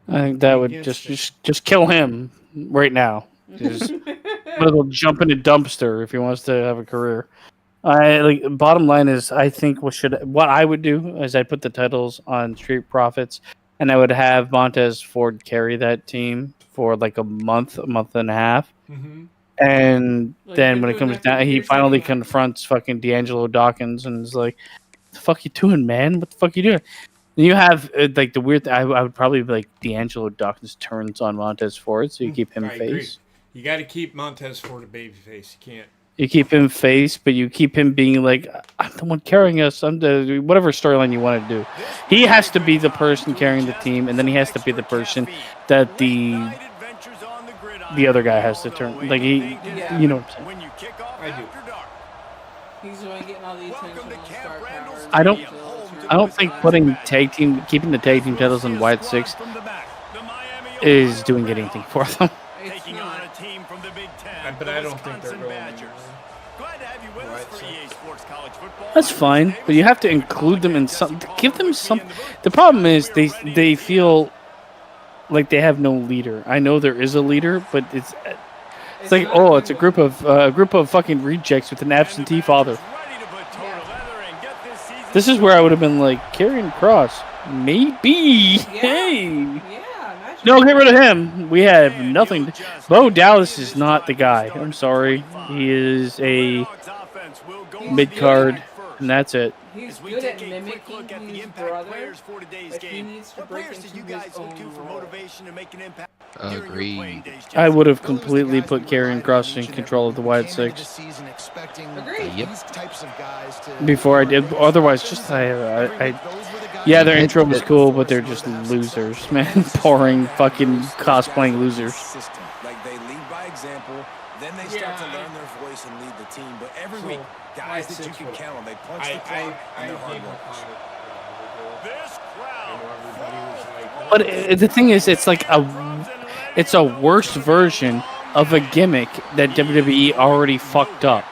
I think that would just kill him right now. Just little jump in a dumpster if he wants to have a career. Bottom line is, I think what I would do is I'd put the titles on Street Profits, and I would have Montez Ford carry that team for like a month and a half. Mm-hmm. And Like then they're when it doing comes that for down, he years finally anyway. confronts fucking D'Angelo Dawkins and is like, "What the fuck you doing, man? What the fuck you doing?" You have like the weird. I would probably be like D'Angelo Dawkins turns on Montez Ford, so you keep him I agree. face. You got to keep Montez Ford a baby face. You can't. You keep him face, but you keep him being like, I'm the one carrying us. I'm the whatever storyline you want to do. He has to be the person carrying the team, and then he has to be the person that the other guy has to turn. Like he, you know what I'm saying? I do. He's the one getting all the attention on star power. I don't think keeping the tag team titles in Wyatt 6 is doing anything for them. Taking on a team from the Big Ten. But I don't think they're going Badgers. Glad to have you with us for EA Sports College Football. That's fine, but you have to include them in some. Give them some. The problem is they feel like they have no leader. I know there is a leader, but it's like it's a group of fucking rejects with an absentee father. This is where I would have been like Karrion Kross, maybe. Hey. No, get rid of him. We have nothing. Bo Dallas is not the guy. I'm sorry. He is a mid-card, and that's it. He's good at mimicking his brother, but he needs to break into his own role. Agreed. I would have completely put Karrion Kross in control of the Wyatt 6. Agreed. Yep. Before I did. Otherwise, just yeah, their intro was cool, but they're just losers, man. Boring, fucking cosplaying losers. Like they lead by example, then they start to learn their voice and lead the team. But every week, guys that you can count on, they punch the clock and they're hard workers. This crowd. But the thing is, it's like it's a worse version of a gimmick that WWE already fucked up.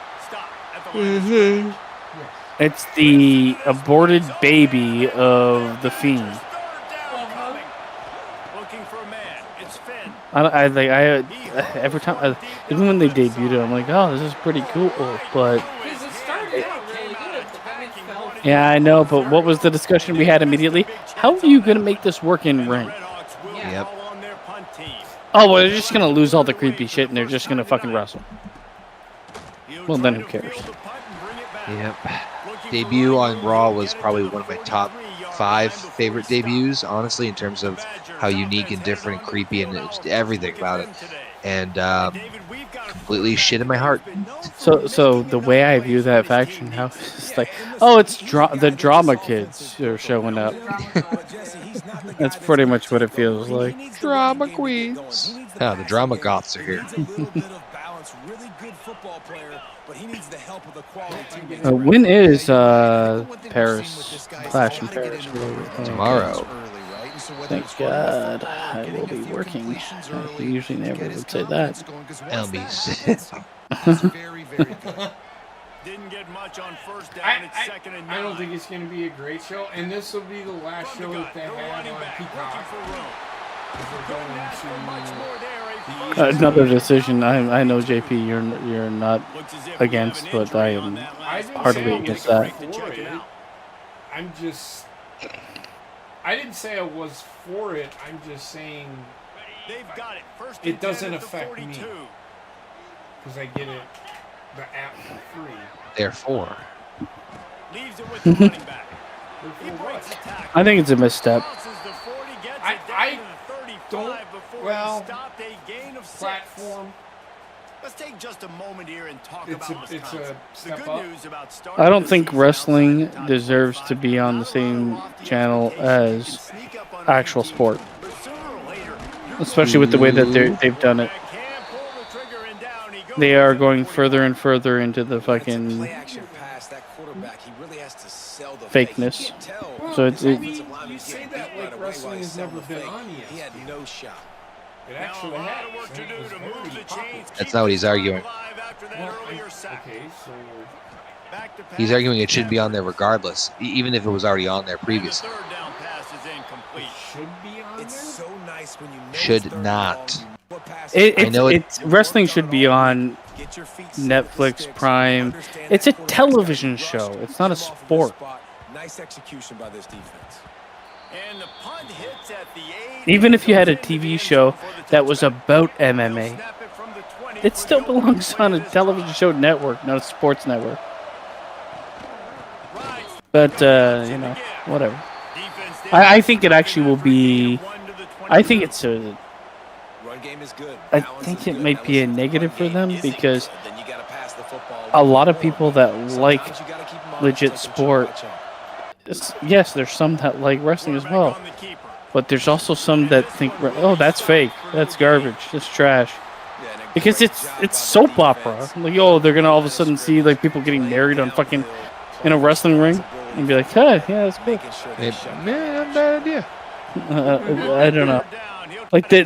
Mm-hmm. It's the aborted baby of the Fiend. Looking for a man. It's Finn. Every time, even when they debuted it, I'm like, oh, this is pretty cool. But Because it started out really good, but then it fell. yeah, I know. But what was the discussion we had immediately? How are you gonna make this work in ring? Yep. Oh, well, they're just gonna lose all the creepy shit, and they're just gonna fucking wrestle. Well, then who cares? Yep. Debut on Raw was probably one of my top 5 favorite debuts, honestly, in terms of how unique and different and creepy and just everything about it. And completely shit in my heart. So the way I view that faction now is like, oh, it's the drama kids are showing up. That's pretty much what it feels like. Drama queens. Oh, the drama goths are here. When is Paris Clash in Paris? Tomorrow. Thank God, I will be working. I usually never would say that. LBs. Didn't get much on first down. It's second and 9. I don't think it's going to be a great show, and this will be the last show that they have on Peacock. Another decision. I know, JP, you're not against, but I am heartily against that. I didn't say I was for it. I'm just saying it doesn't affect me because I get it the app for free. Therefore. I think it's a misstep. I don't. Well, platform. Let's take just a moment here and talk It's about a Wisconsin. step The good up. news about starting I don't the think season wrestling with deserves to be on the same channel as actual sport, especially with the way that they've done it. They are going further and further into the fucking fakeness. So it's You say that like wrestling has never been on ESPN. He had no shot. It actually has. That's not what he's arguing. Okay, so He's arguing it should be on there regardless, even if it was already on there previously. it should be on there. It's so nice when you know Should it's third not. down, what pass I know it- it's wrestling should be on Get your feet set, Netflix, sticks, Prime. understand It's a that television quarterback show. rush It's not a off of their sport. spot. Nice execution by this defense. And the punt hits at the 8. Even if you had a TV show that was about MMA, it still belongs on a television show network, not a sports network. But, whatever. Defense I think it actually will be. I think it's a. I think it might be a negative for them because a lot of people that like legit sport. Yes, there's some that like wrestling as well, but there's also some that think, oh, that's fake, that's garbage, that's trash. Because it's soap opera. Like, oh, they're gonna all of a sudden see like people getting married on fucking in a wrestling ring and be like, hey, yeah, that's cool. Yeah, not bad idea. I don't know. Like the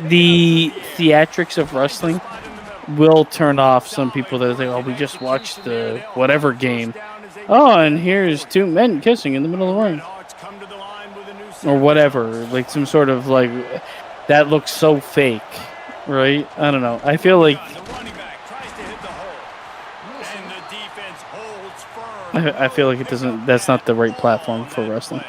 theatrics of wrestling will turn off some people that think, oh, we just watched the whatever game. Oh, and here's two men kissing in the middle of the ring. Or whatever. Like some sort of like that looks so fake. Right? I don't know. I feel like I feel like it doesn't. That's not the right platform for wrestling.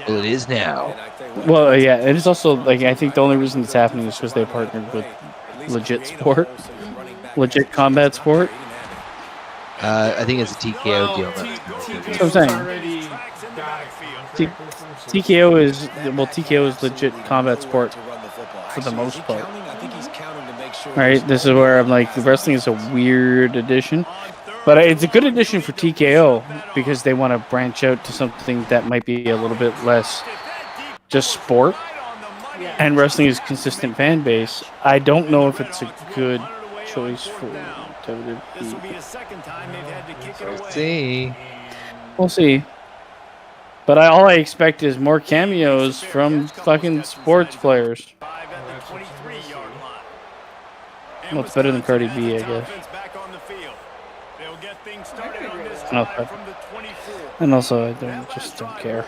Well, it is now. Well, yeah. It is also like I think the only reason it's happening is because they partnered with legit sport, legit combat sport. I think it's a TKO deal. That's what I'm saying. TKO is legit combat sport for the most part. Right, this is where I'm like, wrestling is a weird addition, but it's a good addition for TKO because they want to branch out to something that might be a little bit less just sport, and wrestling is consistent fan base. I don't know if it's a good choice for WWE. Let's see. We'll see. But all I expect is more cameos from fucking sports players. Well, it's better than Cardi B, I guess. Okay. And also, I just don't care.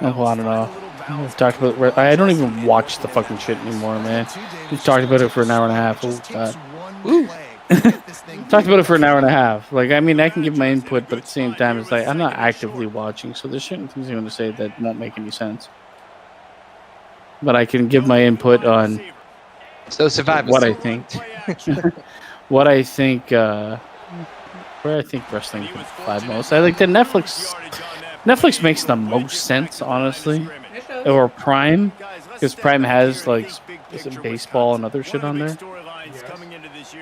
Oh, I don't know. We've talked about. I don't even watch the fucking shit anymore, man. We've talked about it for an hour and a half. Oh, God. Ooh. Talked about it for an hour and a half. Like, I mean, I can give my input, but at the same time, it's like I'm not actively watching, so there's certain things I'm going to say that won't make any sense. But I can give my input on what I think. What I think. Where I think wrestling can fly most. I like the Netflix. Netflix makes the most sense, honestly, or Prime, because Prime has like baseball and other shit on there.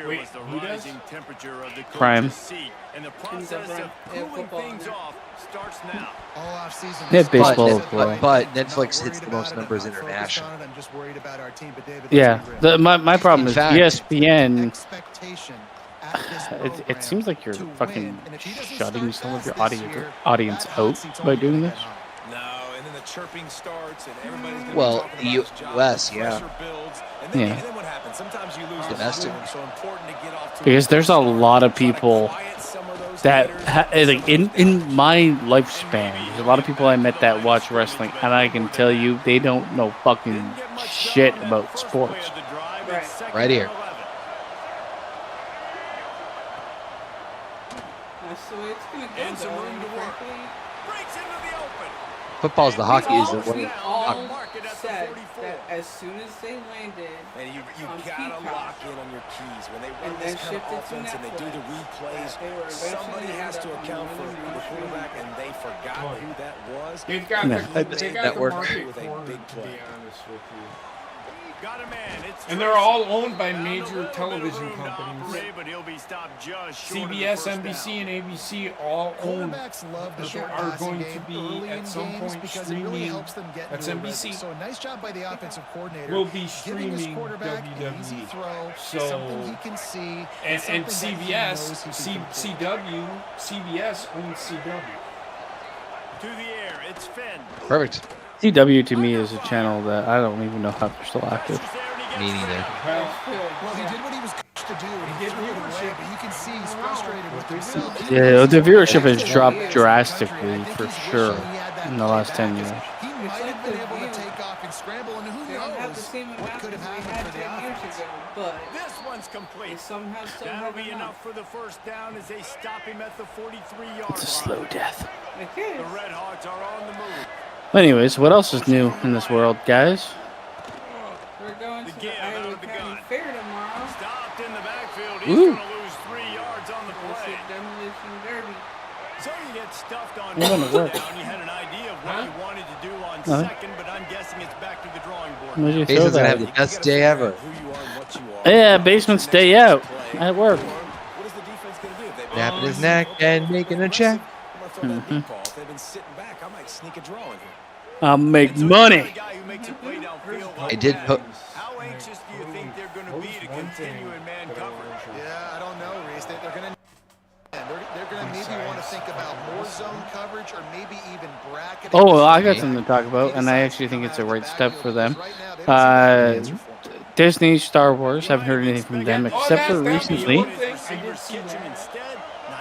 Wait, who does? Prime. Yeah, baseball. But Netflix hits the most numbers international. Yeah, my problem is fact, ESPN. It seems like you're fucking shutting some of your audience out by doing this. Well, the US, yeah. Yeah. Domestic. Because there's a lot of people that, like, in my lifespan, there's a lot of people I met that watch wrestling, and I can tell you they don't know fucking shit about sports. Right here. That's the way it's gonna go, though. Football's the hockey is the one. We all said that as soon as they landed And you on gotta Peacock, lock in on your keys when they run and this then kind of shifted to offense and they do the replays. they were eventually Somebody has to ended up account for on the quarterback, and they forgot who that was. They've got No. they got Network. the market With a cornered, big to play. be honest with you. And they're all owned by major television companies. CBS, NBC, and ABC all own are going to be at some point streaming. That's NBC. So a nice job by the offensive coordinator. Will be giving streaming his quarterback an easy WWE. throw, So something he can see, and something that he CBS, knows he can control. CBS owns CW. To the air, it's Finn. Perfect. CW to me is a channel that I don't even know how they're still active. Me neither. Well, Well, he did what he was coached to do, and he did threw it viewership. away, but you can see he's frustrated with himself. Yeah, the viewership has dropped drastically for sure in the last 10 years. He might have been able to take off and scramble, and who They don't have the knows same what amount could as have we happened had for the 10 years offense. ago, but This one's complete. they somehow still That'll have be enough. enough for the first down as they stop him at the 43-yard It's a slow death. It is. The Red Hawks are on the move. Anyways, what else is new in this world, guys? We're going to the Again, out Iowa of the County gun. Fair tomorrow. He's going to lose 3 yards on the play. Demolition Derby. So you get stuffed on You're gonna first work. down. You had an idea of what you wanted to do on Uh-huh. second, but I'm guessing it's back to the drawing board. Where'd you throw Jason's gonna have that? the best day ever. Who you are and what you are. Yeah, basement's day out at work. What is the defense going to do? If they Snapping his neck and making a check. I'm gonna throw that deep ball. If they've been sitting back, I might sneak a draw in here. I'll make And so money. you're the guy who makes a play downfield like I did that. put. How anxious do you think they're going to be to continue in man coverage? Yeah, I don't know, Reese. They're going to. They're going to maybe want to think about more zone coverage or maybe even bracketing. Oh, well, I got something to talk about, and I actually think it's a right step for them. Disney, Star Wars, haven't heard anything from them except for recently.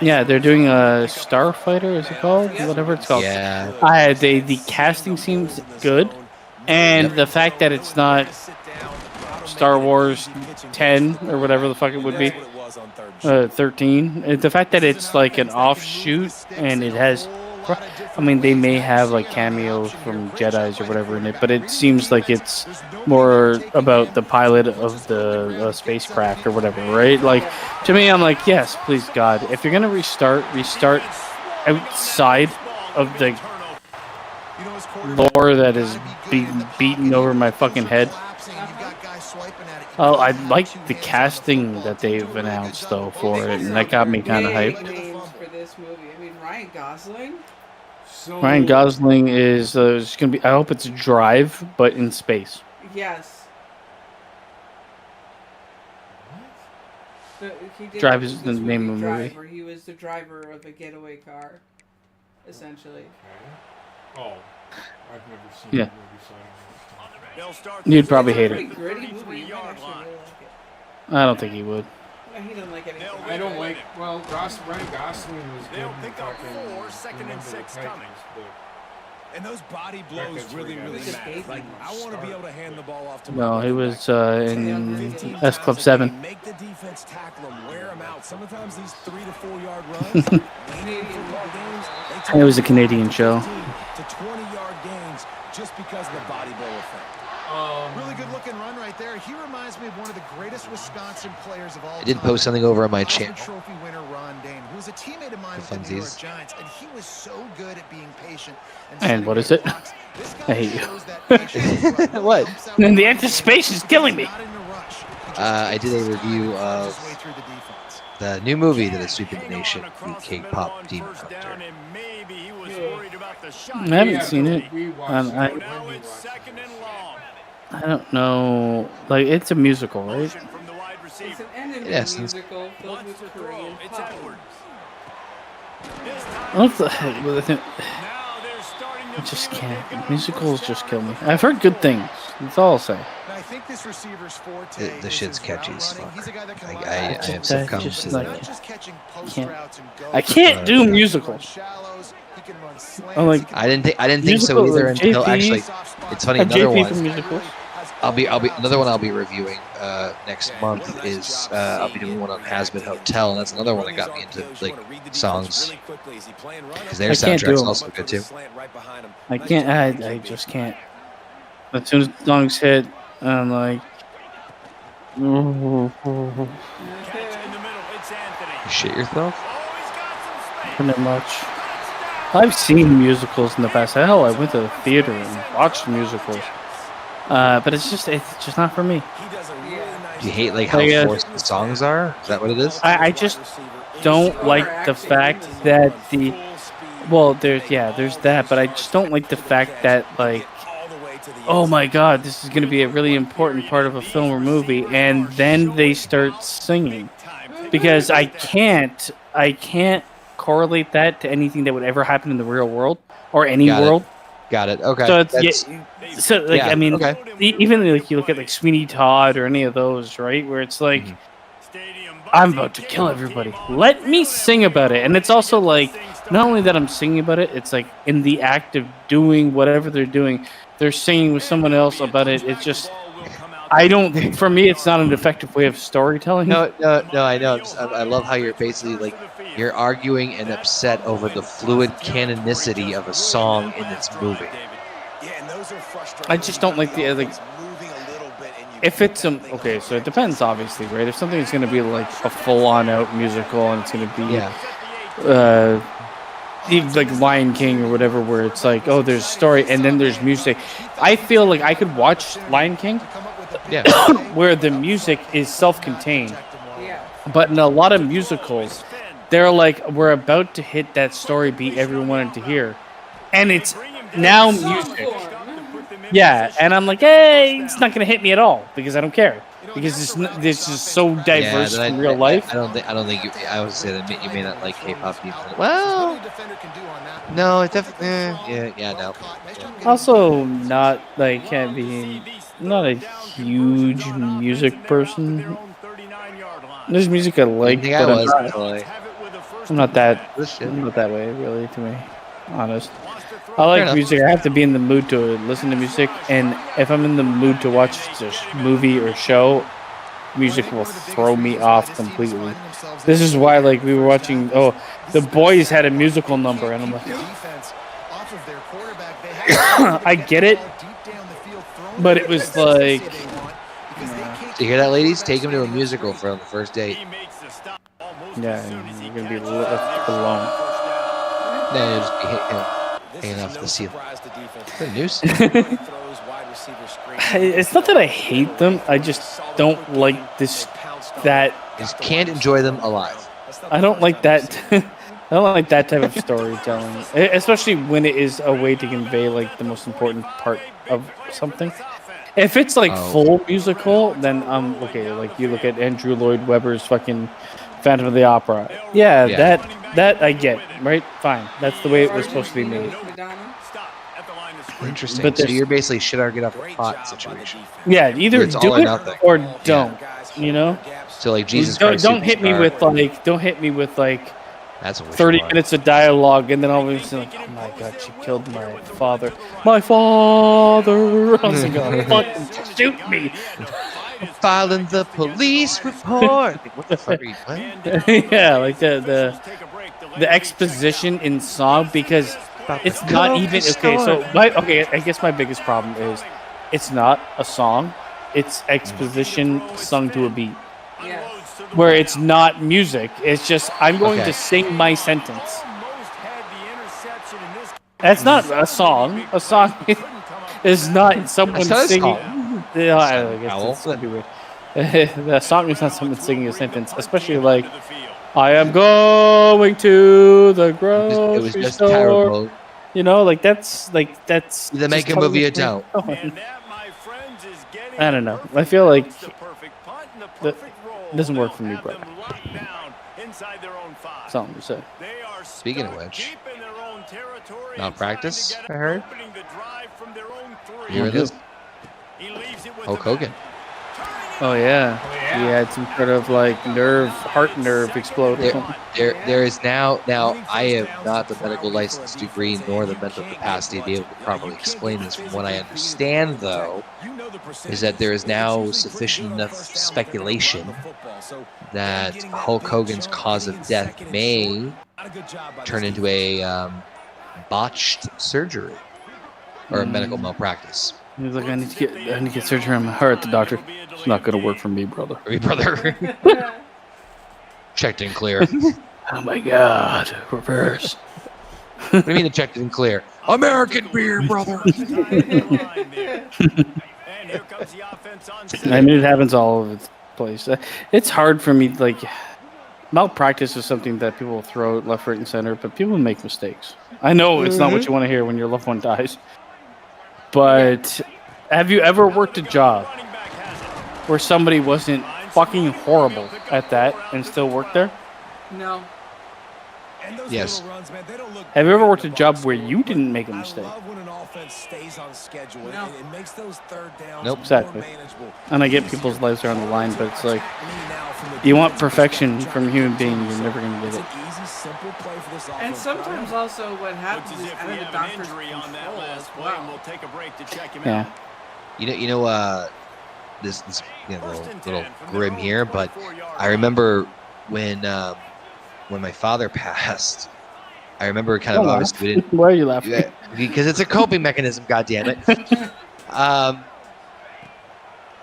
Yeah, they're doing a Starfighter, is it called? Whatever it's called. Yeah. The casting seems good, and the fact that it's not Star Wars 10 or whatever the fuck it would be, 13. The fact that it's like an offshoot and it has, I mean, they may have like cameos from Jedis or whatever in it, but it seems like it's more about the pilot of the spacecraft or whatever, right? Like, to me, I'm like, yes, please God, if you're gonna restart outside of the lore that is being beaten over my fucking head. Oh, I like the casting that they've announced though for it, and that got me kind of hyped. Names for this movie. I mean, Ryan Gosling. So, Ryan Gosling is it's gonna be. I hope it's Drive, but in space. Yes. He did Drive is this the name of the Drive, movie. Where he was the driver of a getaway car, essentially. Oh, I've never seen Yeah. that movie, so I don't know what it's talking about. They'll start You'd probably hate Pretty it. gritty movie. You might actually really like it. I don't think he would. No, he doesn't like anything. I don't like. Well, Ryan Gosling was good. They'll in pick up fucking 4, second and Remember the 6 Titans, coming. but And those body blows that's really, where he really got his matter. Like, I want to be able to hand the ball off to No, my he running was back. in 15 S Club times a 7. game, make the defense tackle them, wear them out. Sometimes these 3 to 4 yard runs, Canadian football games, they It was a turn Canadian show. 15 to 20-yard gains just because of the body blow effect. Really good looking run right there. He reminds me of one of the greatest Wisconsin players of all time. I did post something over on my Heisman channel. Trophy winner Ron Dane, who was a teammate of mine with the New York Funsies. Giants, and he was so good at being patient. And what is it? I hate you. What? And the anticipation is killing me. I did a review of the new movie that is sweeping the nation, the K-pop Demon Hunter. I haven't seen it. we watched Um, it. I- When we watched it. I don't know. Like, it's a musical, right? It's an anime Yes, it's- musical filled with Korean pop. I don't know. I just can't. Musicals just kill me. I've heard good things. That's all I'll say. I think this receiver's forte The is shit's his catchy route as running. fuck. He's a guy that can I line am up. just subconscious. like- Not just catching post can't- routes and go. I can't do He can musicals. run shallows, he can run slants, I'm like- he can I didn't think so Musical, either until JP. actually. It's funny. Another JP one. from musicals. Another one I'll be reviewing next month is I'll be doing one on Hazbin Hotel, and that's another one that got me into like songs because their I can't do soundtrack's 'em. also good too. I can't. I just can't. As soon as the songs hit, I'm like, You shit yourself. pretty much. I've seen musicals in the past. Hell, I went to the theater and watched musicals. But it's just not for me. Do you hate like how Like, forced the songs are? Is that what it is? I just don't like the fact that the there's that, but I just don't like the fact that like, oh my god, this is going to be a really important part of a film or movie, and then they start singing, because I can't correlate that to anything that would ever happen in the real world or any Got it. world. Got it. Okay. So it's That's- so like yeah, I mean, okay. even like you look at like Sweeney Todd or any of those, right, where it's like, Mm-hmm. I'm about to kill everybody. Let me sing about it. And it's also like, not only that I'm singing about it, it's like in the act of doing whatever they're doing, they're singing with someone else about it. It's just, for me, it's not an effective way of storytelling. No, I know. I love how you're basically like you're arguing and upset over the fluid canonicity of a song in its movie. I just don't like the like. if it's okay, so it depends, obviously, right? If something's going to be like a full-on out musical and it's going to be, like Lion King or whatever, where it's like, oh, there's story and then there's music. I feel like I could watch Lion King, where the music is self-contained. Yeah. But in a lot of musicals, they're like, we're about to hit that story beat everyone wanted to hear, and it's now music. Yeah, and I'm like, hey, it's not gonna hit me at all because I don't care because this is so diverse from real life. I don't think you. I would say that you may not like K-pop music. Well, no, it definitely. No. Also, not like not a huge music person. There's music I like, but I'm not that way, really, to me. Honest. I like music. I have to be in the mood to listen to music, and if I'm in the mood to watch a movie or show, music will throw me off completely. This is why, like, we were watching. Oh, The Boys had a musical number, and I'm like, I get it, but it was like. You hear that, ladies? Take him to a musical for the first date. Yeah, you're gonna be left alone. No, just be hanging off the ceiling. The news. It's not that I hate them. I just don't like this. That just can't enjoy them alive. I don't like that. I don't like that type of storytelling, especially when it is a way to convey like the most important part of something. If it's like full musical, then okay. Like you look at Andrew Lloyd Webber's fucking Phantom of the Opera. Yeah. That I get, right? Fine. That's the way it was supposed to be made. Interesting. But so you're basically shit or get off the pot situation. Yeah, either do it or don't. You know. So like Jesus Christ. Don't hit me with like. That's 30 minutes of dialogue, and then all of a sudden, like, oh my god, she killed my father. My father! I was like, fucking shoot me! Filing the police report! What the fuck are you playing? Yeah, like the exposition in song, because it's not even... Okay, so, I guess my biggest problem is it's not a song, it's exposition sung to a beat. Yeah. Where it's not music, it's just I'm going to sing my sentence. That's not a song. A song is not someone singing. The song is not someone singing a sentence, especially like I am going to the grocery store. Terrible. You know, like that's. They make a movie, you don't. I don't know. I feel like. It doesn't work for me, brother. Something to say. Speaking of which, malpractice, I heard. You heard this? Hulk Hogan. Oh yeah. He had some sort of like heart nerve explode. There is now. I have not the medical license degree nor the mental capacity to be able to properly explain this. From what I understand, though, is that there is now sufficient enough speculation that Hulk Hogan's cause of death may turn into a botched surgery or a medical malpractice. He's like, I need to get surgery on my heart. The doctor, it's not going to work for me, brother. Checked in clear. Oh my God, reverse. What do you mean it checked in clear? American beer, brother. I mean, it happens all over the place. It's hard for me, like, malpractice is something that people throw out left, right, and center, but people make mistakes. I know it's not what you want to hear when your loved one dies. But have you ever worked a job where somebody wasn't fucking horrible at that and still worked there? No. Yes. Have you ever worked a job where you didn't make a mistake? No. Nope. Exactly. And I get people's lives are on the line, but it's like, you want perfection from a human being, you're never going to get it. And sometimes also what happens is out of the doctor's control as well. Yeah. You know, this little grim here, but I remember when my father passed. I remember kind of obviously we didn't. Why are you laughing? Because it's a coping mechanism. God damn it.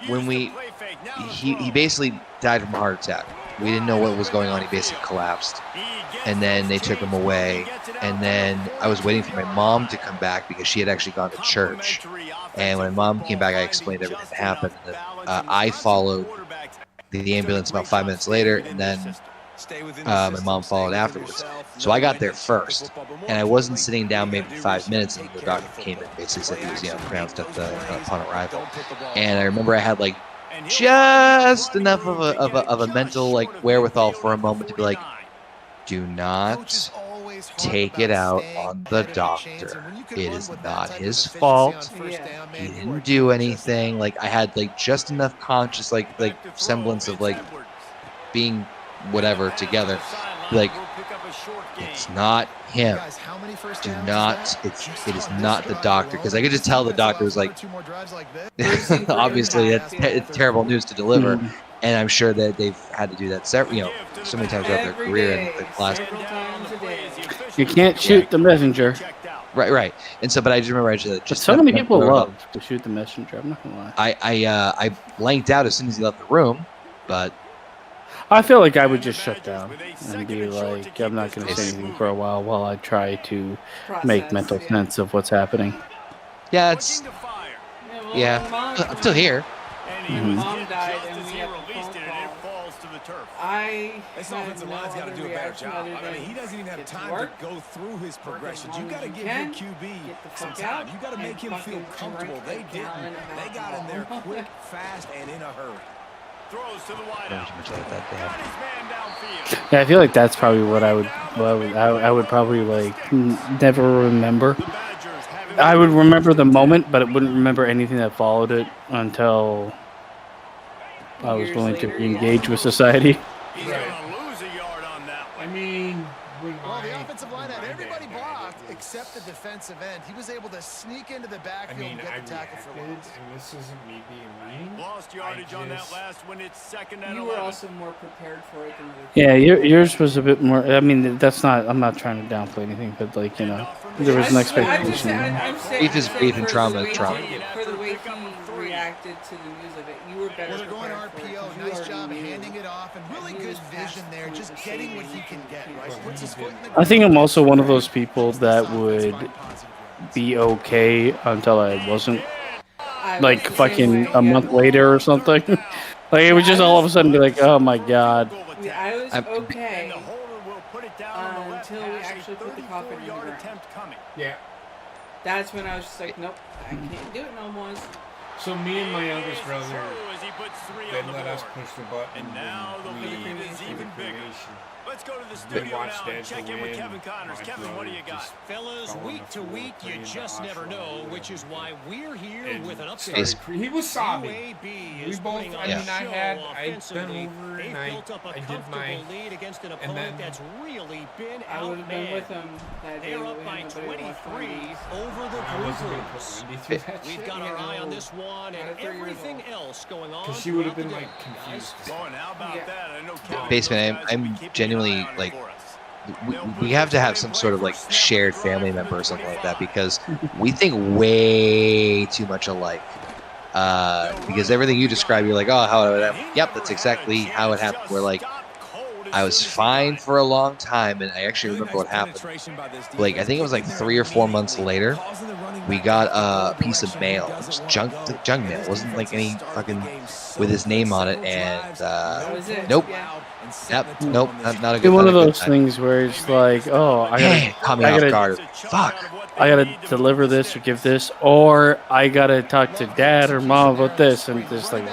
when he basically died from a heart attack. We didn't know what was going on. He basically collapsed. And then they took him away. And then I was waiting for my mom to come back because she had actually gone to church. And when my mom came back, I explained everything that happened. And then, I followed the ambulance about 5 minutes later, and then my mom followed afterwards. So I got there first, and I wasn't sitting down maybe 5 minutes, and the doctor came in and basically said he was pronounced upon arrival. And I remember I had like just enough of a mental like wherewithal for a moment to be like, do not take it out on the doctor. It is not his fault. He didn't do anything. Like I had like just enough conscious like semblance of like being whatever together. Like it's not him. Do not. It is not the doctor, because I could just tell the doctor was like, obviously it's terrible news to deliver. And I'm sure that they've had to do that so many times throughout their career in the class. You can't shoot the messenger. Right. And so, but I just remember just so many people love to shoot the messenger. I'm not gonna lie. I blanked out as soon as he left the room, but I feel like I would just shut down and be like, I'm not going to say anything for a while I try to make mental sense of what's happening. Yeah, I'm still here. Mom died, and we had a phone call. I This offensive line's got to do a better job. I mean, he doesn't even have time to go through his progressions. You got to give your QB some time. You got to make him feel comfortable. They didn't. They got in there quick, fast, and in a hurry. Throws to the wideout. Yeah, I feel like that's probably what I would probably like never remember. I would remember the moment, but I wouldn't remember anything that followed it until I was willing to engage with society. He's going to lose a yard on that one. I mean, well, the offensive line had everybody blocked except the defensive end. He was able to sneak into the backfield and get the tackle for loss. And this isn't me being mean. Lost yardage on that last one. It's second and 11. You were also more prepared for it than Yeah, yours was a bit more. I mean, that's not. I'm not trying to downplay anything, but like there was an expectation. Beef is beef and trauma is trauma. For the way he reacted to the news of it, you were better. Well, they're going RPO. Nice job handing it off, and really good vision there, just getting what he can get. Right, puts his foot in the. I think I'm also one of those people that would be okay until I wasn't. Like fucking a month later or something. Like it would just all of a sudden be like, oh my god. I was okay until we actually put the coffin in the ground. Yeah. That's when I was just like, nope, I can't do it no more. So me and my youngest brother, they let us push the button. And now the lead is even bigger. Let's go to the studio now and check in with Kevin Connors. Kevin, what do you got? Fellas, week to week, you just never know, which is why we're here with an update. He was sobbing. We both, I mean, I'd been over and I did my, and then that's really been I would have been with him that day. They're up by 23 over the Grizzlies. We've got our eye on this one and everything else going on. Because she would have been like confused. How about that? I know Kevin, Basement, I'm genuinely like we have to have some sort of like shared family member or something like that, because we think way too much alike. Because everything you describe, you're like, oh, how would it happen? Yep, that's exactly how it happened. We're like, I was fine for a long time, and I actually remember what happened. Like, I think it was like 3 or 4 months later, we got a piece of mail. It was junk mail. It wasn't like any fucking with his name on it, and nope. Yep, nope, not a good. It's one of those things where it's like, oh, I gotta deliver this or give this, or I gotta talk to dad or mom about this, and just like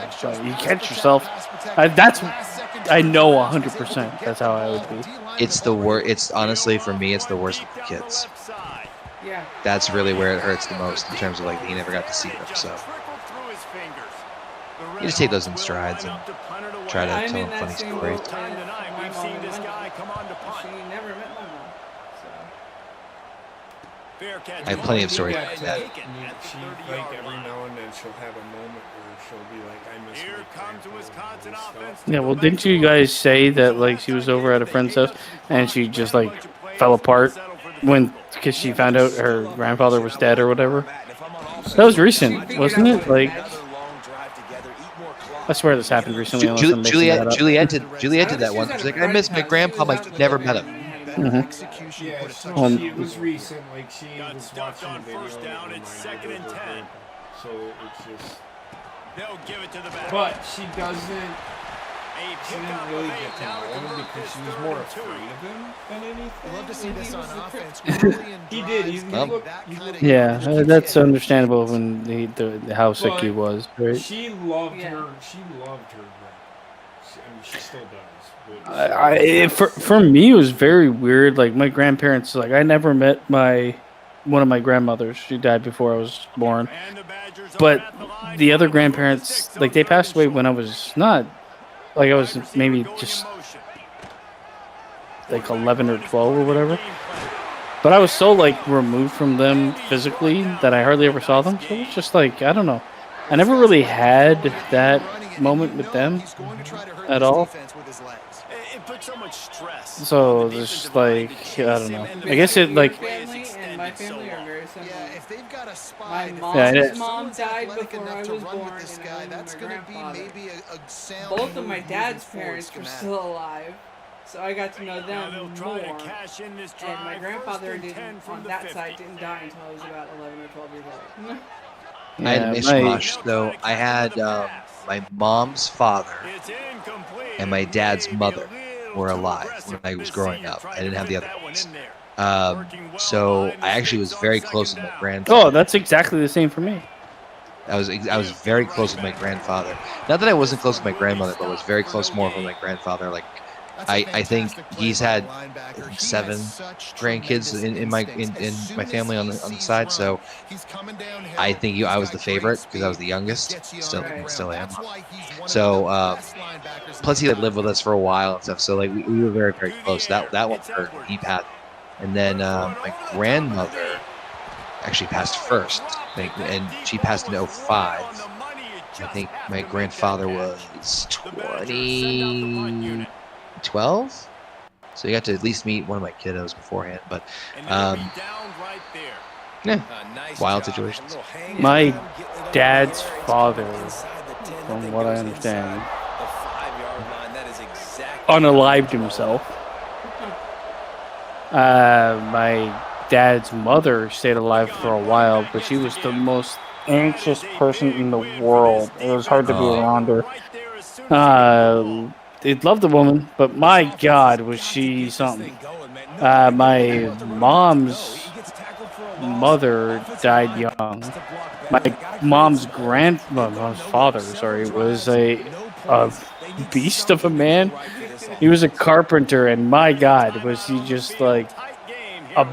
you catch yourself. I know 100%. That's how I would be. It's the worst. It's honestly for me, it's the worst with the kids. Yeah. That's really where it hurts the most in terms of like he never got to see them. So you just take those in strides and try to tell them funny stories. She never met my mom. I have plenty of stories like that. She, like, every now and then she'll have a moment where she'll be like, I miss my grandpa. Yeah, well, didn't you guys say that like she was over at a friend's house and she just like fell apart because she found out her grandfather was dead or whatever? That was recent, wasn't it? Like, I swear this happened recently. unless I'm making that up. Juliet did that once. She's like, I miss my grandpa. Like, never met him. Yeah, it was recent. Like, she was watching a video. First down, it's 2nd and 10. So it's just. They'll give it to the back. But she doesn't. She didn't really get to know him because she was more afraid of him than anything. I'd love to see this on offense. He did. He looked Yeah, that's understandable when how sick he was, right? She loved her. She loved her. I mean, she still does. For me, it was very weird. Like my grandparents, like I never met one of my grandmothers. She died before I was born. But the other grandparents, like they passed away when I was not. Like I was maybe just like 11 or 12 or whatever. But I was so like removed from them physically that I hardly ever saw them. So it's just like, I don't know. I never really had that moment with them at all. So just like, I don't know. I guess it like... My family are very similar. Yeah, if they've got a spy, my mom died before I was born, and that's my going to be grandfather. maybe a sound. Both of my dad's parents were still alive, so I got to know them more. And my grandfather didn't, on that side, didn't die until I was about 11 or 12 years old. I had a mishmash, though. I had my mom's father and my dad's mother were alive when I was growing up. I didn't have the other ones. So I actually was very close with my grandfather. Oh, that's exactly the same for me. I was very close with my grandfather. Not that I wasn't close with my grandmother, but was very close more with my grandfather. Like I think he's had 7 grandkids in my family on the side. So I think I was the favorite because I was the youngest. Still am. So plus he had lived with us for a while and stuff. So like we were very, very close. That one hurt. He passed. And then my grandmother actually passed first, I think, and she passed in 2005. I think my grandfather was 2012, so you got to at least meet one of my kiddos beforehand. But yeah, wild situations. My dad's father, from what I understand, unalived himself. My dad's mother stayed alive for a while, but she was the most anxious person in the world. It was hard to be around her. They loved the woman, but my God, was she something. My mom's mother died young. My mom's father, was a beast of a man. He was a carpenter, and my God, was he just like a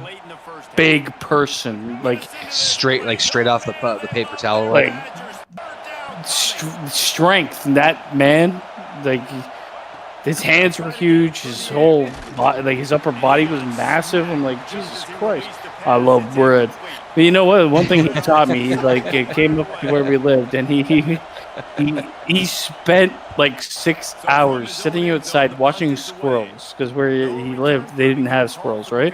big person, like straight off the paper towel, like strength. That man, like his hands were huge, his whole body, like his upper body was massive. I'm like, Jesus Christ, I love bread. But you know what? One thing he taught me, he like it came up to where we lived, and he spent like 6 hours sitting outside watching squirrels, because where he lived, they didn't have squirrels, right?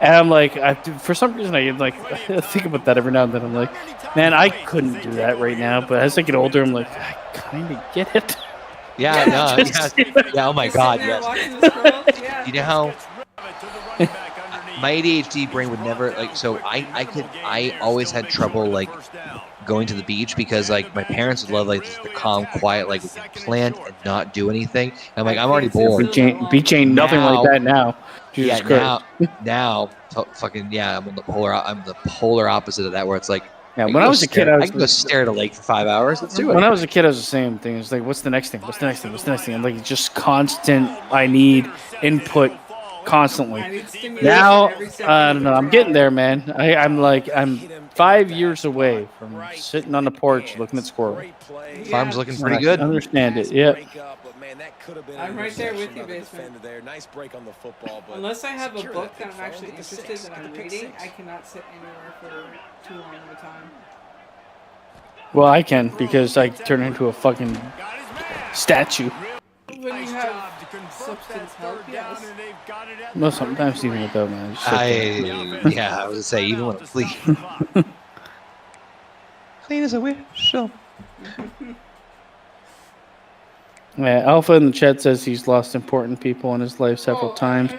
And I'm like, for some reason, I like think about that every now and then. I'm like, man, I couldn't do that right now. But as I get older, I'm like, I kind of get it. Yeah, no, yeah. Oh my God, yes. You know how my ADHD brain would never like. So I always had trouble like going to the beach, because like my parents would love like the calm, quiet, like we can plant and not do anything. And I'm like, I'm already bored. Beach ain't nothing like that now. Jesus Christ. now, fucking yeah. I'm the polar opposite of that, where it's like, yeah. When I was a kid, I can go stare at a lake for 5 hours. Let's do it. When I was a kid, I was the same thing. It's like, what's the next thing? What's the next thing? What's the next thing? I'm like, just constant. I need input constantly. Now, I don't know. I'm getting there, man. I'm 5 years away from sitting on the porch looking at squirrels. Farm's looking pretty good. I understand it. Yeah. I'm right there with you, Basement. Unless I have a book that I'm actually interested in that I'm reading, I cannot sit anywhere for too long of a time. Well, I can, because I turn into a fucking statue. When you have substance help, yes. Well, sometimes even without, man. I was gonna say, even when I'm clean. Clean as a wish. So. Yeah, Alpha in the chat says he's lost important people in his life several times.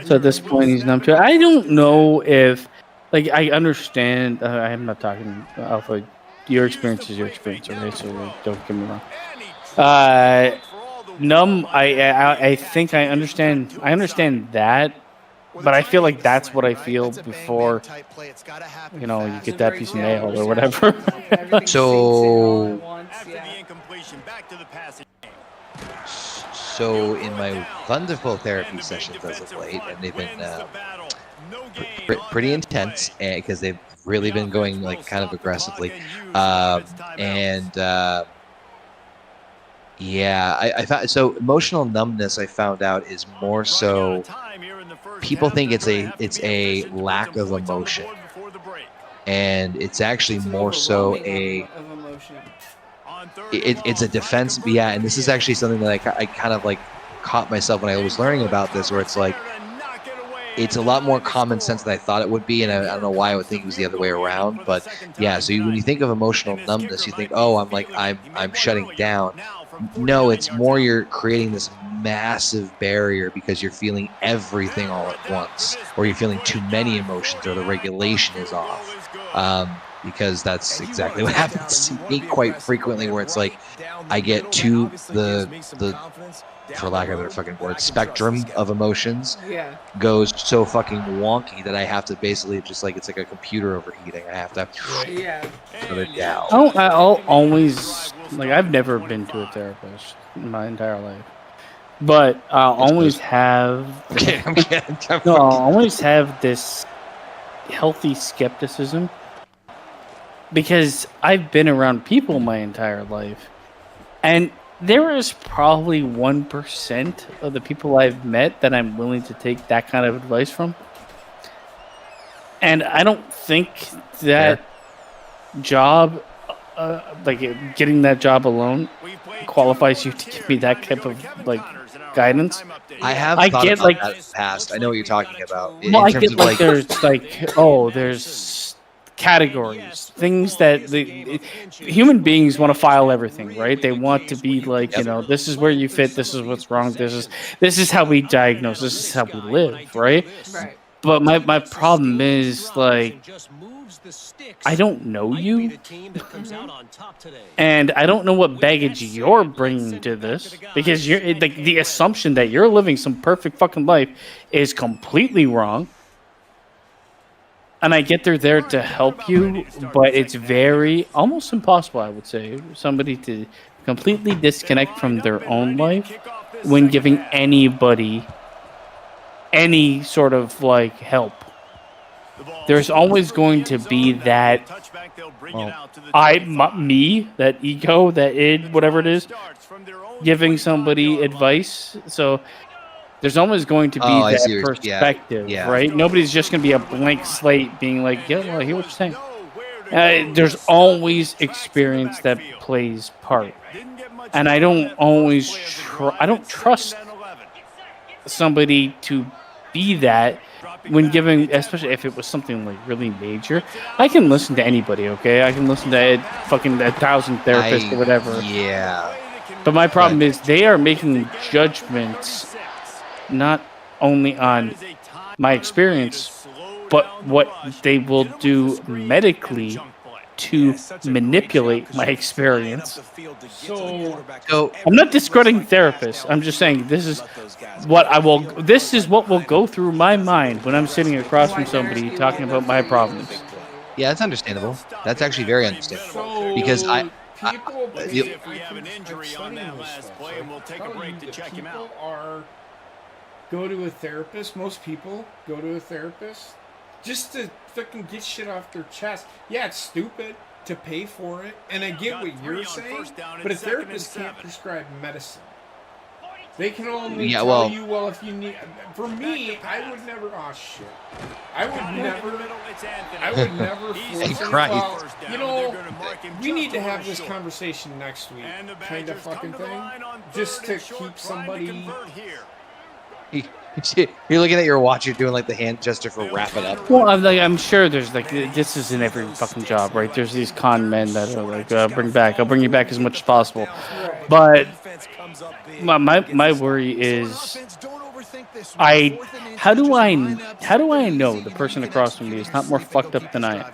So at this point, he's numb to it. I don't know if, like, I understand. I'm not talking Alpha. Your experience is your experience, okay? So don't get me wrong. Numb. I think I understand. I understand that, but I feel like that's what I feel before, you get that piece of mail or whatever. So. Yeah. So in my wonderful therapy sessions as of late, and they've been pretty intense, because they've really been going like kind of aggressively, yeah, I found so emotional numbness. I found out is more so people think it's a lack of emotion, and it's actually more so it's a defense. Yeah, and this is actually something that I kind of like caught myself when I was learning about this, where it's like it's a lot more common sense than I thought it would be, and I don't know why I would think it was the other way around. But yeah, so when you think of emotional numbness, you think, oh, I'm shutting down. No, it's more you're creating this massive barrier because you're feeling everything all at once, or you're feeling too many emotions, or the regulation is off. Because that's exactly what happens to me quite frequently, where it's like I get to the for lack of a better fucking word, spectrum of emotions goes so fucking wonky that I have to basically just like it's like a computer overheating. I have to put it down. I'll always I've never been to a therapist in my entire life, but I'll always have. I'll always have this healthy skepticism. Because I've been around people my entire life, and there is probably 1% of the people I've met that I'm willing to take that kind of advice from. And I don't think that job, getting that job alone, qualifies you to give me that type of guidance. I have thought about that in the past. I know what you're talking about. Well, I get there's categories, things that human beings want to file everything, right? They want to be this is where you fit, this is what's wrong, this is how we diagnose, this is how we live, right? But my problem is I don't know you, and I don't know what baggage you're bringing to this, because you're the assumption that you're living some perfect fucking life is completely wrong. And I get they're there to help you, but it's almost impossible, I would say, somebody to completely disconnect from their own life when giving anybody any sort of help. There's always going to be that that ego, that id, whatever it is, giving somebody advice. So there's always going to be that perspective, right? Nobody's just going to be a blank slate being like, yeah, well, I hear what you're saying. There's always experience that plays part. And I don't always I don't trust somebody to be that when giving, especially if it was something really major. I can listen to anybody, okay? I can listen to fucking 1,000 therapists or whatever. Yeah. But my problem is they are making judgments not only on my experience, but what they will do medically to manipulate my experience. So I'm not discrediting therapists. I'm just saying this is what will go through my mind when I'm sitting across from somebody talking about my problems. Yeah, that's understandable. That's actually very understandable. Because if we have an injury on that last play, and we'll take a break to check him out. Go to a therapist. Most people go to a therapist just to fucking get shit off their chest. Yeah, it's stupid to pay for it, and I get what you're saying, but a therapist can't prescribe medicine. They can only tell you, well, if you need... For me, I would never... Oh, shit. I would never force it. Well, you know, we need to have this conversation next week, kind of fucking thing, just to keep somebody... You're looking at your watch. You're doing the hand gesture for wrap it up. Well, I'm sure there's this is in every fucking job, right? There's these con men that are I'll bring you back as much as possible. But my worry is how do I know the person across from me is not more fucked up than I am?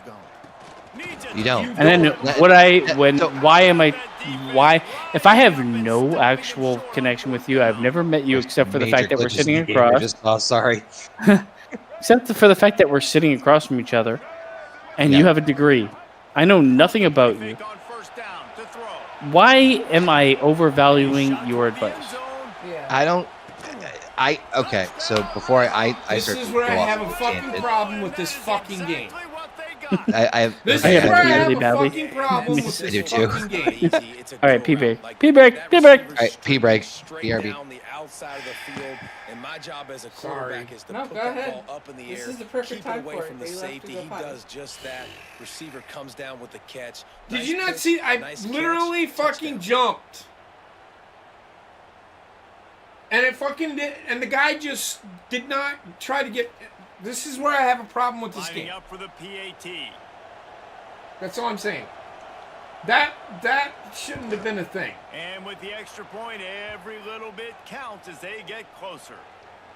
You don't. And then why if I have no actual connection with you, I've never met you except for the fact that we're sitting across. Sorry. Except for the fact that we're sitting across from each other, and you have a degree. I know nothing about you. Why am I overvaluing your advice? Yeah. Okay, so before I this start is to where I go off have a on fucking problem with this fucking game. This is where I have really a badly. fucking problem with I do this too. fucking game. All right, P break. P break. P break. All right, P break. BRB. My job as a Sorry. quarterback is to No, put go ahead. the ball up in the This air, is the perfect keep it time away for from it. the They left safety. to go He find does just that. Receiver comes down with the catch. Did Nice you not pick, see? I nice literally catch, fucking touchdown. jumped. And it fucking did. And the guy just did not try to get. This is where I have a problem with this game. Up for the PAT. That's all I'm saying. That shouldn't have been a thing. And with the extra point, every little bit counts as they get closer.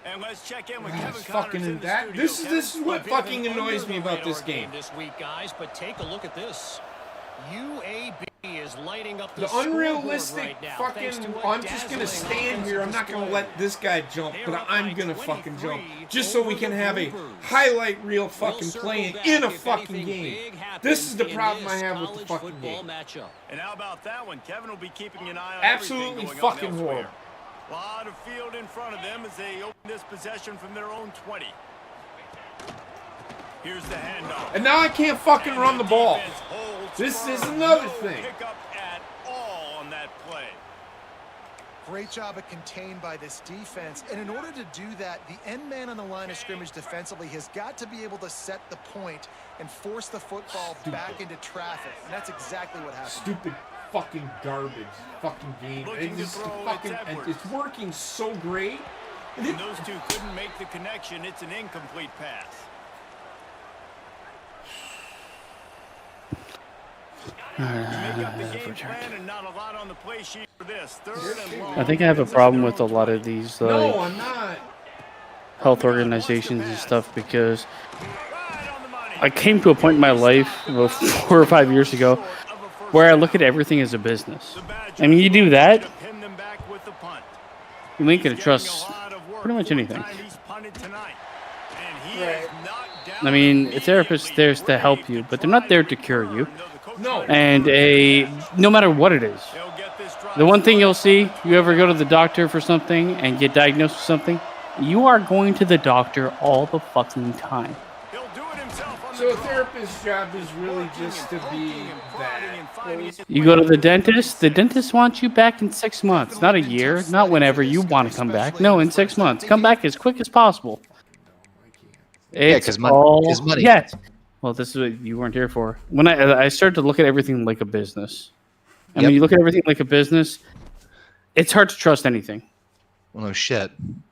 And let's check in with Kevin Fucking Connors in the that. studio. This is Kevin, what fucking annoys me about this game. This week, guys, but take a look at this. UAB is lighting up The scoreboard unrealistic right now, fucking. thanks to a I'm just gonna dazzling stand here. I'm not gonna display. let this guy jump, They're but up I'm by gonna fucking jump 23 just so we over can the have a Bluebirds. highlight reel fucking We'll circle playing back in a if fucking anything game. big happens This is the in problem I this have with the college fucking football game. matchup. And how about that one? Kevin will be keeping an eye on Absolutely everything going fucking on elsewhere. horrible. A lot of field in front of them as they open this possession from their own 20. Here's the handoff. And now I can't fucking And run the ball. defense holds This is firm. another No thing. Pickup at all on that play. Great job at contained by this defense. And in order to do that, the end man on the line of scrimmage defensively has got to be able to set the point and force the football back into traffic. And that's exactly what happened. Stupid fucking garbage fucking game. Looking And to it's throw, fucking. it's And Edwards. it's working so great. And And those two couldn't make the connection. It's an incomplete pass. You make up the game plan and not a lot on the play sheet for this. Third and long. I think I have a problem with a lot of these no, I'm not. health organizations and stuff because Right on the money. I came to a point in my life about 4 or 5 years ago where I look at everything as a business. The Badgers I mean, you do that, to pin them back with the punt. you ain't gonna Getting trust a lot of work. pretty much Fourth anything. time he's punted tonight. And he Right. is knocked down I mean, a immediately. therapist there's to help you, but they're not there to cure you. No. And no matter what it is, They'll get this drive the one thing started. you'll see, you ever go to the doctor for something and get diagnosed with something, you are going to the doctor all the fucking time. He'll do it himself on So the a draw. therapist's job is really just to be that. You go to the dentist wants you back in 6 months, not a year, not whenever you want to come back. No, in 6 months. Come back as quick as possible. It's 'cause money- all 'cause money. Yes. Well, this is what you weren't here for. When I started to look at everything like a business, and when Yep. you look at everything like a business, it's hard to trust anything. Well, no shit. And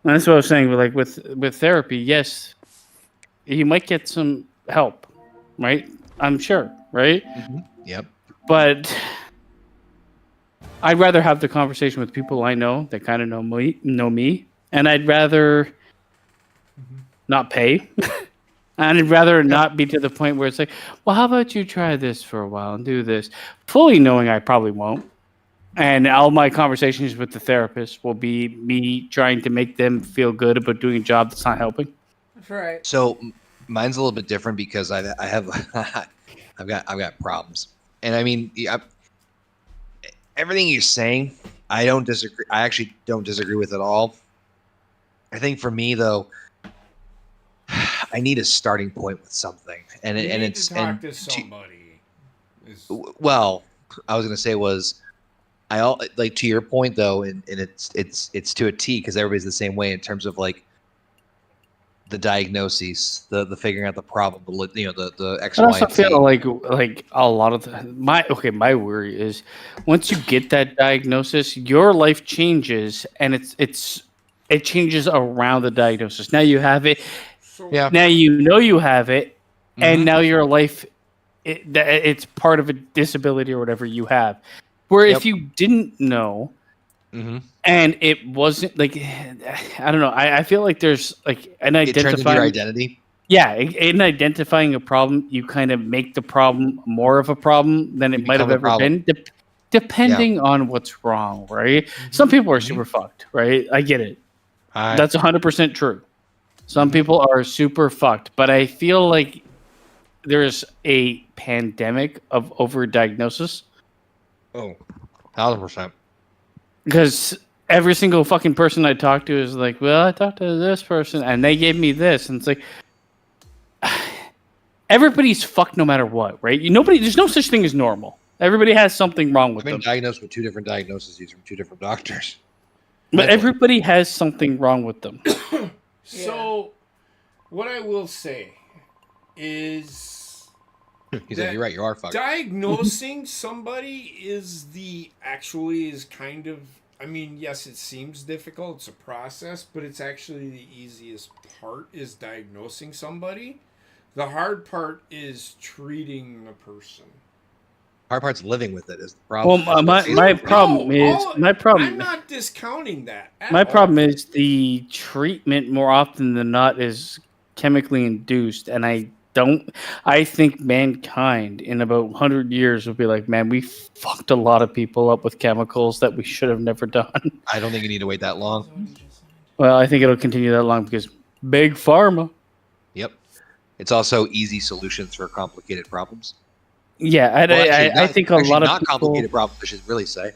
that's what I was saying. Like with therapy, yes, you might get some help, right? I'm sure, right? Yep. But I'd rather have the conversation with people I know that kind of know me, and I'd rather not pay. And I'd rather not be to the point where it's like, well, how about you try this for a while and do this, fully knowing I probably won't. And all my conversations with the therapist will be me trying to make them feel good about doing a job that's not helping. That's right. So mine's a little bit different because I have I've got problems, and I mean everything you're saying, I don't disagree. I actually don't disagree with at all. I think for me though, I need a starting point with something, and You need it's to talk and to somebody. well, I was gonna say was like to your point though, and it's to a T because everybody's the same way in terms of like the diagnoses, the figuring out the problem, the X, I Y, also and Z. feel like a lot of my worry is once you get that diagnosis, your life changes, and it changes around the diagnosis. Now you have it. Yeah. Now you know you have it, Mhm. and now your life, it's part of a disability or whatever you have. Where if you didn't know, Mm-hmm. and it wasn't like, I don't know. I feel like there's like an It turns into your identifying. identity. Yeah, in identifying a problem, you kind of make the problem more of a problem than it might have ever been, depending on what's wrong, right? Some people are super fucked, right? I get it. That's 100% true. Some people are super fucked, but I feel like there's a pandemic of overdiagnosis. Oh, 1,000%. Because every single fucking person I talk to is like, well, I talked to this person and they gave me this. And it's like, everybody's fucked no matter what, right? There's no such thing as normal. Everybody has something wrong with them. I've been diagnosed with 2 different diagnoses from 2 different doctors. But everybody has something wrong with them. So, what I will say is... He said, you're right, you are fucked. Diagnosing somebody is kind of... I mean, yes, it seems difficult. It's a process, but it's actually the easiest part is diagnosing somebody. The hard part is treating the person. Hard part's living with it is the problem. Well, my problem is I'm not discounting that. My problem is the treatment more often than not is chemically induced, and I think mankind in about 100 years will be like, man, we fucked a lot of people up with chemicals that we should have never done. I don't think you need to wait that long. Well, I think it'll continue that long because big pharma. Yep. It's also easy solutions for complicated problems. Yeah, I think a lot of not people, complicated problems, I should really say.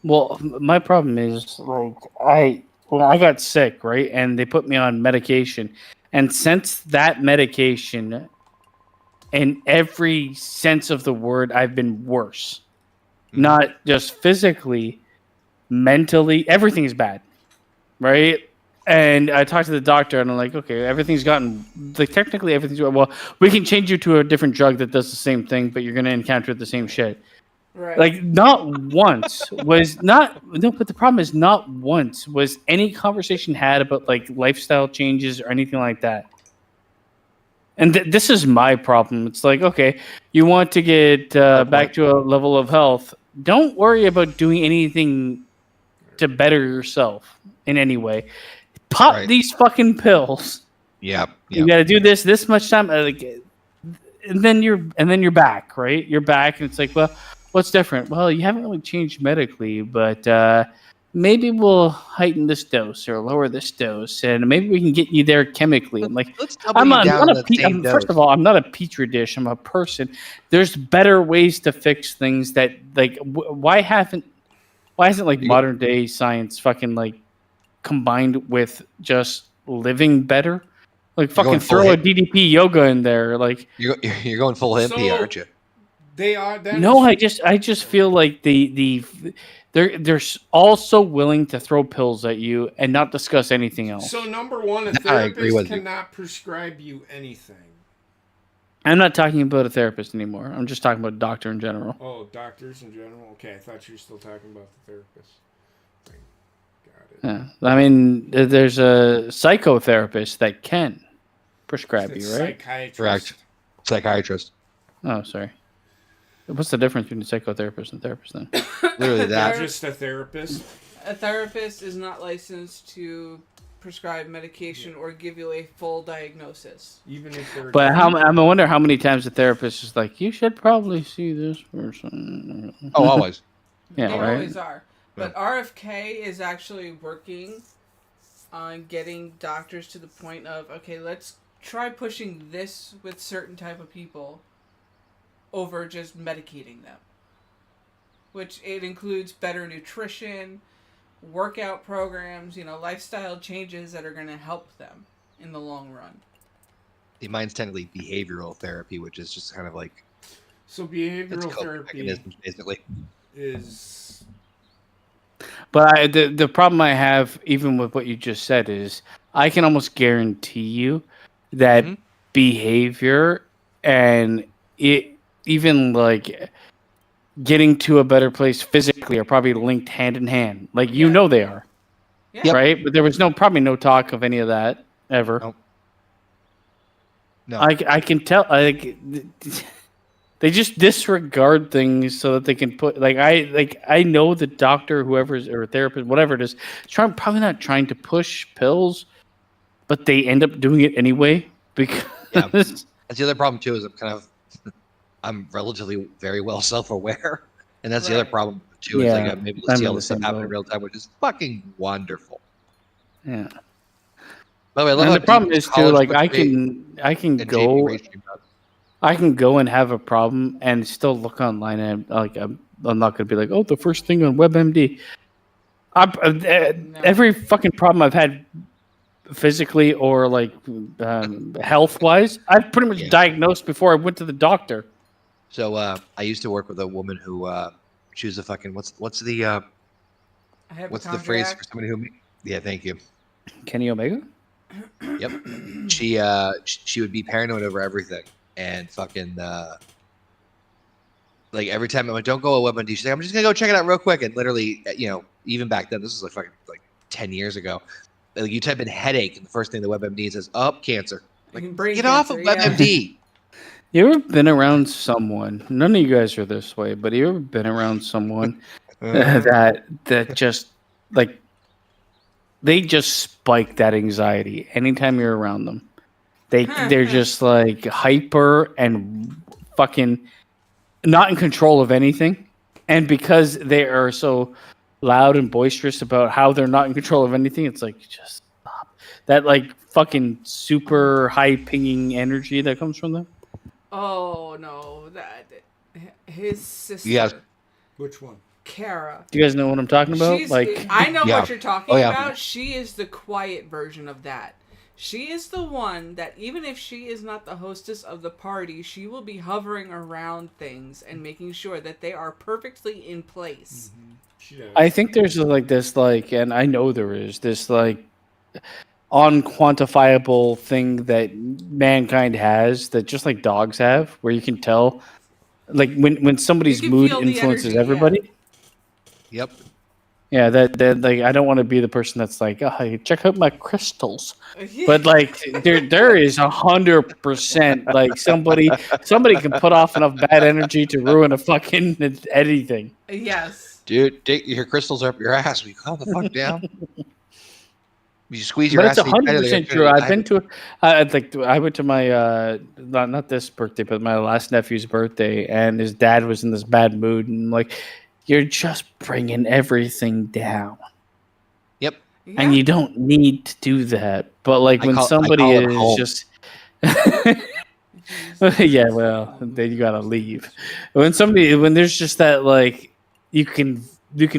Well, my problem is like I got sick, right? And they put me on medication. And since that medication, in every sense of the word, I've been worse. Not just physically, mentally, everything is bad, right? And I talked to the doctor, and I'm like, okay, everything's gotten, like, technically everything's, well, we can change you to a different drug that does the same thing, but you're going to encounter the same shit. Right. Like, not once was not, no, but the problem is not once was any conversation had about, like, lifestyle changes or anything like that. And this is my problem. It's like, okay, you want to get back to a level of health. Don't worry about doing anything to better yourself in any way. Pop these fucking pills. Yeah. You got to do this much time, and then you're back, right? You're back, and it's like, well, what's different? Well, you haven't really changed medically, but maybe we'll heighten this dose or lower this dose, and maybe we can get you there chemically. I'm like, first of all, I'm not a petri dish. I'm a person. There's better ways to fix things that, like, why hasn't like modern day science fucking like combined with just living better? Like, fucking throw a DDP yoga in there. Like, you're going full hippie, aren't you? They are. No, I just feel like they're also willing to throw pills at you and not discuss anything else. So number one, a therapist cannot prescribe you anything. I'm not talking about a therapist anymore. I'm just talking about a doctor in general. Oh, doctors in general. Okay, I thought you were still talking about the therapist. Got it. Yeah, I mean, there's a psychotherapist that can prescribe you, right? Psychiatrist. Correct. Psychiatrist. Oh, sorry. What's the difference between a psychotherapist and a therapist then? Literally that. Just a therapist. A therapist is not licensed to prescribe medication or give you a full diagnosis. Even if they're. But I wonder how many times the therapist is like, you should probably see this person. Oh, always. Yeah, they right. always are. But RFK is actually working on getting doctors to the point of, okay, let's try pushing this with certain type of people over just medicating them. Which it includes better nutrition, workout programs, lifestyle changes that are going to help them in the long run. Mine's technically behavioral therapy, which is just kind of like... So behavioral therapy basically is... But the problem I have, even with what you just said, is I can almost guarantee you that behavior and even like getting to a better place physically are probably linked hand in hand. Like, they are. Yeah. Right? But there was probably no talk of any of that ever. Nope. No. I can tell. Like, They just disregard things so that they can put I know the doctor, whoever's or therapist, whatever it is probably not trying to push pills, but they end up doing it anyway because That's the other problem too. Is I'm relatively very well self-aware, and that's the other problem too. Is like I'm able to see all this stuff happen in real time, which is fucking wonderful. Yeah. By the way, I love and how the problem deep is too, college like puts I me can and go. JP racing about. I can go and have a problem and still look online and I'm not going to be like, oh, the first thing on WebMD. Every fucking problem I've had physically or like health wise, I've pretty much diagnosed before I went to the doctor. So I used to work with a woman who she was a fucking what's the phrase for somebody who thank you, Kenny Omega. Yep. She would be paranoid over everything. And fucking, like every time I'm like, don't go to WebMD. She's like, I'm just gonna go check it out real quick. And literally, even back then, this was like 10 years ago. Like you type in headache, and the first thing the WebMD says, cancer. Like, get off of WebMD. You ever been around someone? None of you guys are this way, but you ever been around someone that just like they just spike that anxiety anytime you're around them? They're just like hyper and fucking not in control of anything. And because they are so loud and boisterous about how they're not in control of anything, it's like, just stop. That like fucking super high pinging energy that comes from them. Oh no, his sister. Yes. Which one? Kara. Do you guys know what I'm talking about? I know what you're talking about. She is the quiet version of that. She is the one that even if she is not the hostess of the party, she will be hovering around things and making sure that they are perfectly in place. Mm-hmm. I think there's this and I know there is this unquantifiable thing that mankind has that just like dogs have, where you can tell like when somebody's mood influences everybody. Yep. Yeah, that like I don't want to be the person that's like, oh, check out my crystals, but like there is 100% like somebody can put off enough bad energy to ruin a fucking anything. Yes, dude, your crystals are up your ass. Will you calm the fuck down? You squeeze your ass. But it's 100% true. I've been to I went to my not this birthday, but my last nephew's birthday, and his dad was in this bad mood, and like, you're just bringing everything down. Yep. Yeah. And you don't need to do that. But like when somebody is just yeah, well, then you gotta leave. When there's just that like you can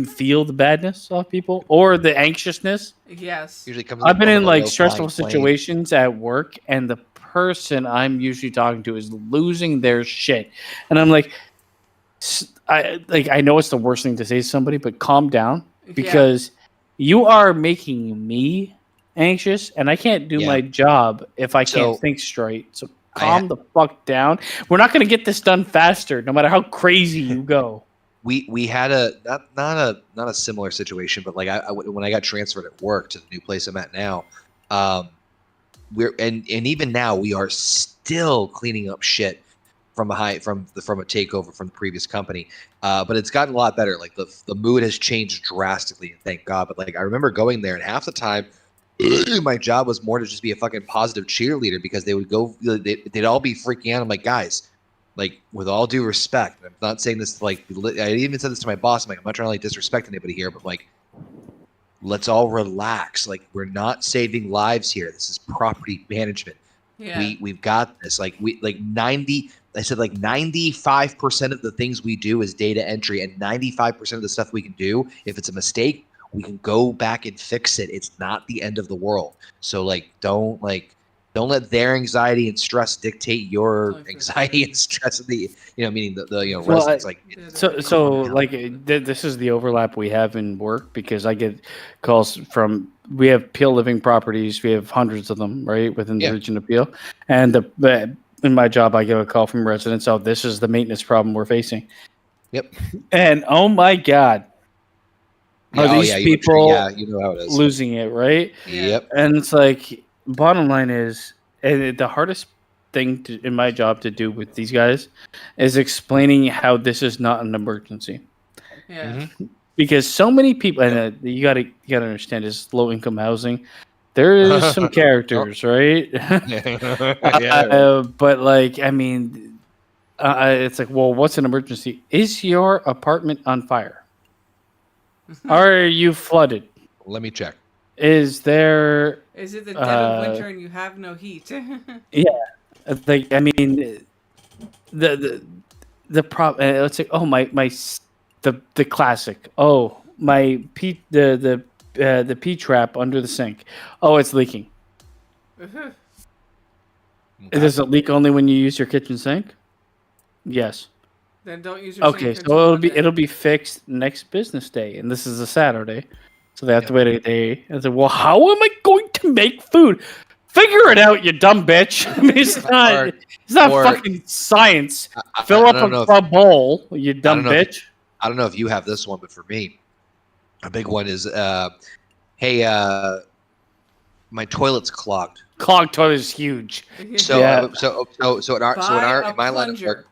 feel the badness of people or the anxiousness. Yes. Usually comes. I've been in like stressful situations at work, and the person I'm usually talking to is losing their shit, and I'm like, I know it's the worst thing to say to somebody, but calm down, because you are making me anxious, and I can't do my job if I can't think straight. So calm the fuck down. We're not going to get this done faster, no matter how crazy you go. We had a not a similar situation, but like when I got transferred at work to the new place I'm at now, we're and even now we are still cleaning up shit from a takeover from the previous company, but it's gotten a lot better. Like the mood has changed drastically, and thank God. But like I remember going there, and half the time, my job was more to just be a fucking positive cheerleader, because they would go, they'd all be freaking out. I'm like, guys, like with all due respect, I'm not saying this like I even said this to my boss. I'm like, I'm not trying to like disrespect anybody here, but like, let's all relax. Like, we're not saving lives here. This is property management. Yeah. We've got this. Like 95% of the things we do is data entry, and 95% of the stuff we can do, if it's a mistake, we can go back and fix it. It's not the end of the world. So like, don't let their anxiety and stress dictate your anxiety and stress of the, meaning the residents. This is the overlap we have in work, because I get calls from, we have Peel Living properties. We have hundreds of them, right, within the region of Peel. And in my job, I get a call from residents. Oh, this is the maintenance problem we're facing. Yep. And oh my God. Are these people you know how it is. Losing it, right? Yep. And it's like, bottom line is, and the hardest thing in my job to do with these guys is explaining how this is not an emergency. Yeah. Mm-hmm. Because so many people, and you gotta understand, is low income housing. There is some characters, right? But like, I mean, it's like, well, what's an emergency? Is your apartment on fire? Are you flooded? Let me check. Is there? Is it the dead of winter and you have no heat? Yeah, like, I mean, the problem. Let's say, oh, the classic. Oh, my the P trap under the sink. Oh, it's leaking. Uh-huh. Does it leak only when you use your kitchen sink? Yes. Then don't use your Okay, sink so it'll be fixed next business day, and this is a Saturday, so they have to wait a day. And say, well, how am I going to make food? Figure it out, you dumb bitch. I mean, it's not fucking science. Fill up a bowl, you dumb bitch. I don't know if you have this one, but for me, a big one is, hey, my toilet's clogged. Clogged toilet is huge. So in my line of work.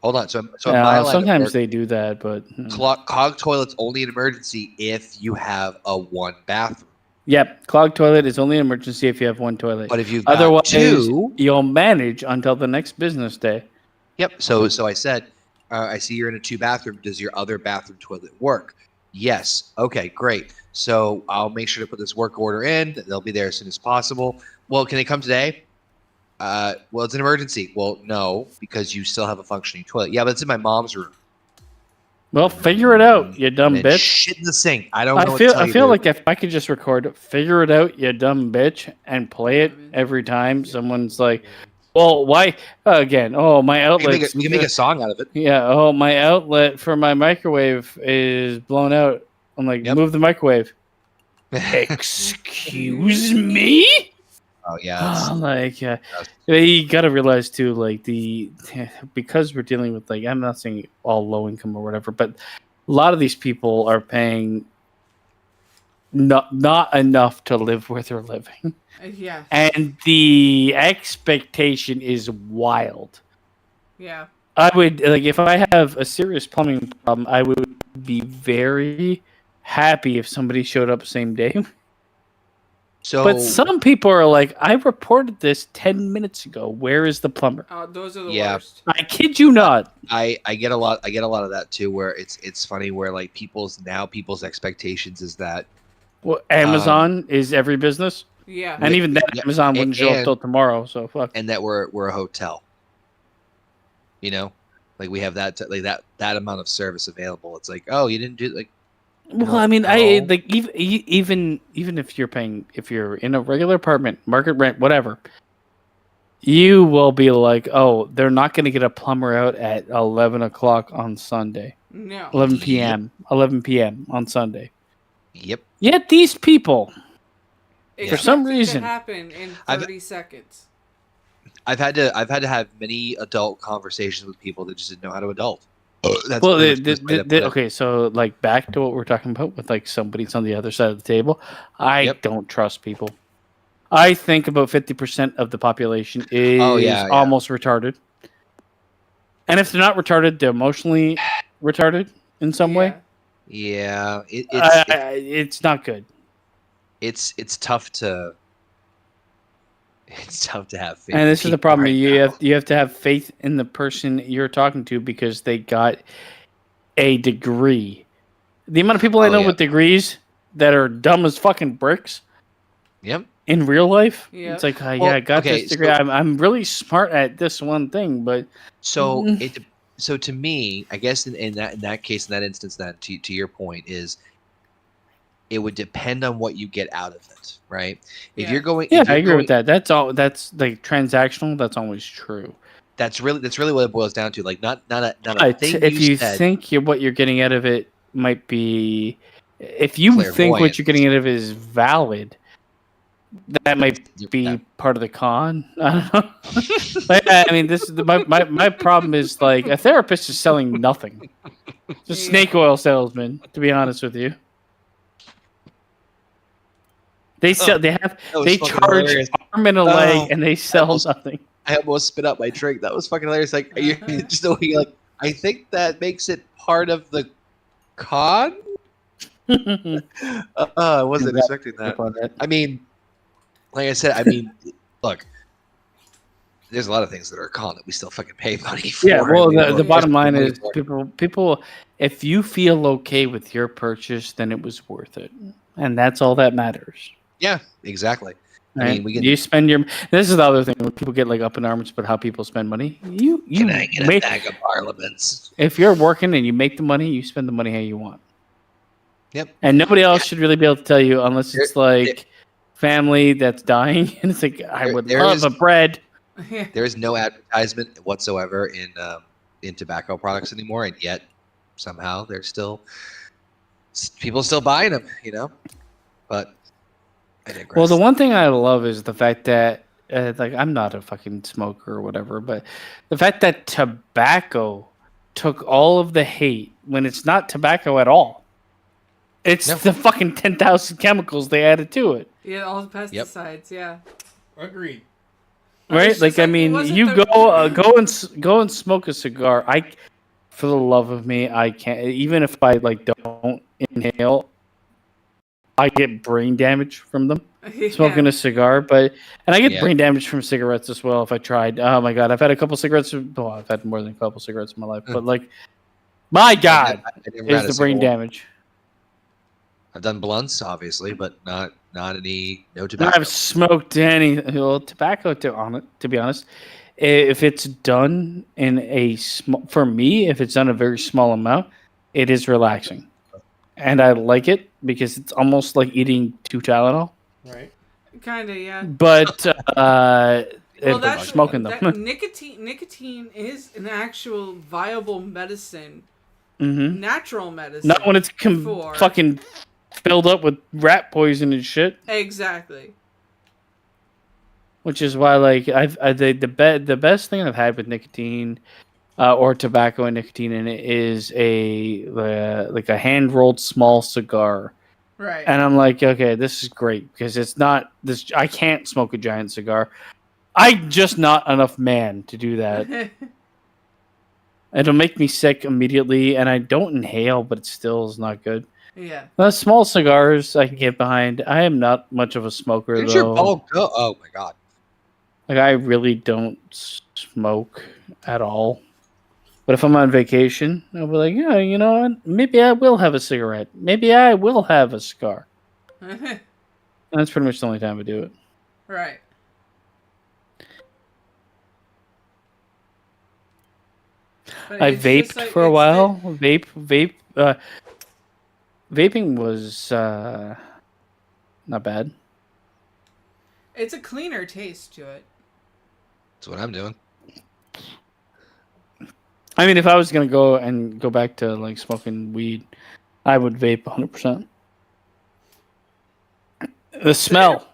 Hold on. So in my line sometimes of work, they do that, but clogged toilet's only an emergency if you have a one bathroom. Yep, clogged toilet is only an emergency if you have one toilet. But if you've otherwise, got two, you'll manage until the next business day. Yep. So I said, I see you're in a 2-bathroom. Does your other bathroom toilet work? Yes. Okay, great. So I'll make sure to put this work order in. They'll be there as soon as possible. Well, can they come today? Well, it's an emergency. Well, no, because you still have a functioning toilet. Yeah, but it's in my mom's room. Well, figure it out, you dumb bitch. Shit in the sink. I don't know. I feel like if I could just record, figure it out, you dumb bitch, and play it every time someone's like, well, why again? Oh, my outlet. We can make a song out of it. Yeah. Oh, my outlet for my microwave is blown out. I'm like, move the microwave. Excuse me? Oh yeah. You got to realize too, like because we're dealing with, like, I'm not saying all low income or whatever, but a lot of these people are paying not enough to live where they're living. Yeah. And the expectation is wild. Yeah. I would, like, if I have a serious plumbing problem, I would be very happy if somebody showed up same day. But some people are like, I reported this 10 minutes ago. Where is the plumber? Those are the worst. I kid you not. I get a lot of that too, where it's funny where like people's expectations is that Amazon is every business. Yeah. And even then, Amazon wouldn't show up till tomorrow, so fuck. And that we're a hotel. You know? Like we have that that amount of service available. It's like, oh, you didn't do like. Well, I mean, I like even if you're in a regular apartment, market rent, whatever, you will be like, oh, they're not going to get a plumber out at 11 o'clock on Sunday. No. 11 p.m. 11 p.m. on Sunday. Yep. Yet these people, for some reason, happen in 30 seconds. I've had to have many adult conversations with people that just didn't know how to adult. That's okay, so like back to what we're talking about with like somebody's on the other side of the table. I don't trust people. I think about 50% of the population is almost retarded. And if they're not retarded, they're emotionally retarded in some way. Yeah, it's not good. It's tough to. It's tough to have faith. And this is the problem. You have to have faith in the person you're talking to because they got a degree. The amount of people I know with degrees that are dumb as fucking bricks. Yep. In real life, it's like, I got this degree. I'm really smart at this one thing, but so to me, I guess in that case, in that instance, that to your point is. It would depend on what you get out of it, right? If you're going, I agree with that. That's all. That's like transactional. That's always true. That's really what it boils down to. Like not a thing. If you think what you're getting out of it might be, if you think what you're getting out of it is valid, that might be part of the con. I don't know. I mean, this is my problem is like a therapist is selling nothing. Just snake oil salesman, to be honest with you. They sell. They charge arm and a leg, and they sell nothing. I almost spit out my drink. That was fucking hilarious. Like, you just the way you like. I think that makes it part of the con. I wasn't expecting that. I mean, like I said, look. There's a lot of things that are a con that we still fucking pay money for. Yeah, well, the bottom line is people, if you feel okay with your purchase, then it was worth it, and that's all that matters. Yeah, exactly. Right? I mean, we can. You spend your. This is the other thing when people get like up in arms about how people spend money. You Can I get a bag of parliaments? If you're working and you make the money, you spend the money how you want. Yep. And nobody else should really be able to tell you unless it's like family that's dying, and it's like I would love a bread. There is no advertisement whatsoever in tobacco products anymore, and yet somehow there's still people still buying them, you know. But I digress. Well, the one thing I love is the fact that like I'm not a fucking smoker or whatever, but the fact that tobacco took all of the hate when it's not tobacco at all. It's the fucking 10,000 chemicals they added to it. Yeah, all the pesticides. Yeah. Agreed. Right, like I mean, you go and smoke a cigar. For the love of me, I can't. Even if I like don't inhale, I get brain damage from them smoking a cigar. And I get brain damage from cigarettes as well. If I tried, oh my god, I've had a couple cigarettes. Oh, I've had more than a couple cigarettes in my life. But like, my god, is the brain damage. I've done blunts, obviously, but no tobacco. I've smoked any tobacco to be honest. If it's done in for me, if it's done a very small amount, it is relaxing, and I like it because it's almost like eating 2 Tylenol. Right. Kinda, yeah. But that's smoking them. Nicotine is an actual viable medicine, Mm-hmm. natural medicine. Not when it's fucking filled up with rat poison and shit. Exactly. Which is why, like, the best thing I've had with nicotine, or tobacco and nicotine in it is like a hand rolled small cigar. Right. And I'm like, okay, this is great because it's not this. I can't smoke a giant cigar. I'm just not enough man to do that. It'll make me sick immediately, and I don't inhale, but it still is not good. Yeah. The small cigars I can get behind. I am not much of a smoker, though. Where'd your ball go? Oh my god. Like, I really don't smoke at all. But if I'm on vacation, I'll be like, yeah, you know what? Maybe I will have a cigarette. Maybe I will have a cigar. And that's pretty much the only time I do it. Right. But I vaped for a while. Vaping was not bad. It's a cleaner taste to it. That's what I'm doing. I mean, if I was gonna go back to like smoking weed, I would vape 100%. The smell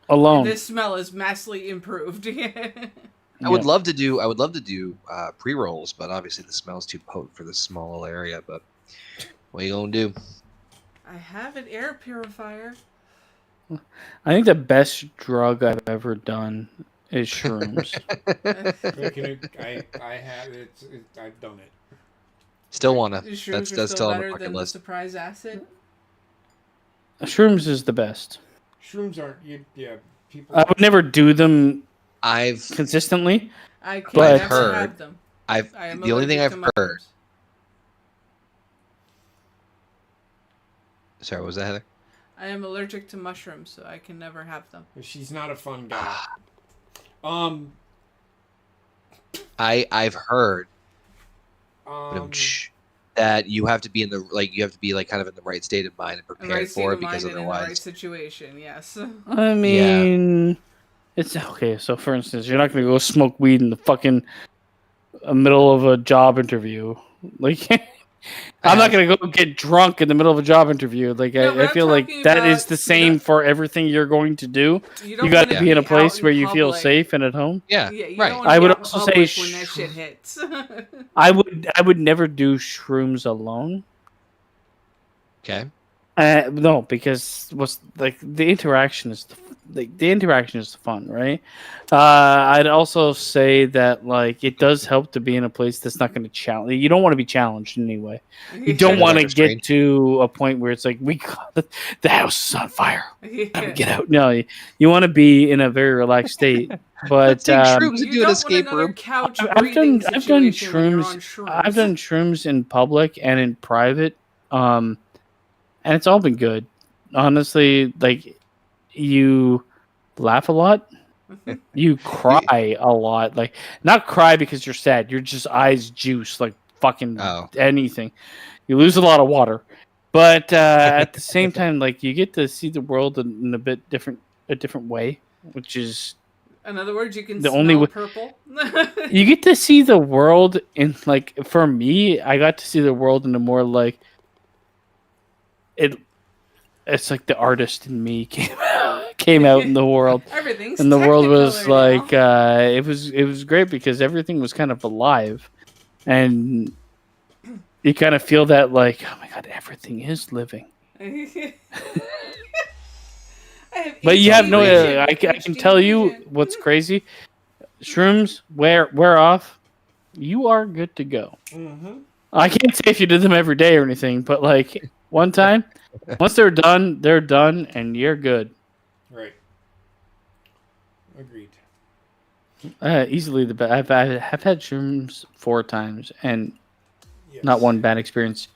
alone. This smell is massively improved. I would love to do pre-rolls, but obviously the smell's too potent for this small area. But what are you gonna do? I have an air purifier. I think the best drug I've ever done is shrooms. I have it. I've done it. Still wanna. Shrooms That's still on the better bucket than list. the surprise acid. Shrooms is the best. Shrooms aren't. People. I would never do them. I've consistently. I can't but never have them. The only thing I've heard. Sorry, what was that, Heather? I am allergic to mushrooms, so I can never have them. She's not a fun guy. I've heard that you have to be kind of in the right state of mind and prepared for it, because otherwise, in the right situation. Yes. I mean, it's okay. So, for instance, you're not going to go smoke weed in the fucking middle of a job interview, like. I'm not gonna go get drunk in the middle of a job interview. Like no, I feel like that is the same for everything you're going to do. You got to be in a place where you feel safe and at home. Yeah, right. I would also say when that shit hits. I would never do shrooms alone. Okay. No, because what's like the interaction is the interaction is fun, right? I'd also say that like it does help to be in a place that's not going to challenge. You don't want to be challenged in any way. You don't want to get to a point where it's like the house is on fire. Get out! No, you want to be in a very relaxed state. But shrooms into an escape room. I've done shrooms. I've done shrooms in public and in private. And it's all been good. Honestly, like, you laugh a lot. You cry a lot. Like, not cry because you're sad. You're just eyes juice, like fucking anything. You lose a lot of water. But at the same time, like, you get to see the world in a different way, which is... In other words, you can smell purple. You get to see the world in, like, for me, I got to see the world in a more, like, it's like the artist in me came out in the world. Everything's and the world was like now. it was great because everything was kind of alive, and you kind of feel that like, oh my god, everything is living. But you have no I can tell you what's crazy. Shrooms wear off, you are good to go. Mm-hmm. I can't say if you did them every day or anything, but like one time, once they're done, and you're good. Right. Agreed. Easily the best. I've had shrooms 4 times, and not one bad experience.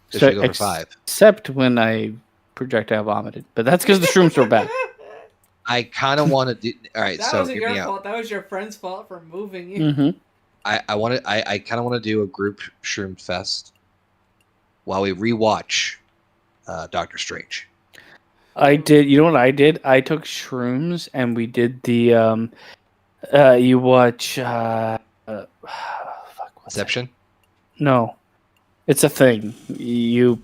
So, go for 5. Except when I projectile vomited, but that's because the shrooms were bad. I kind of want to do. All right, that so wasn't your fault. That was your friend's fault for moving you. Mm-hmm. I kind of want to do a group shroom fest while we rewatch Doctor Strange. I did. You know what I did? I took shrooms and we did the you watch Inception? No. It's a thing. You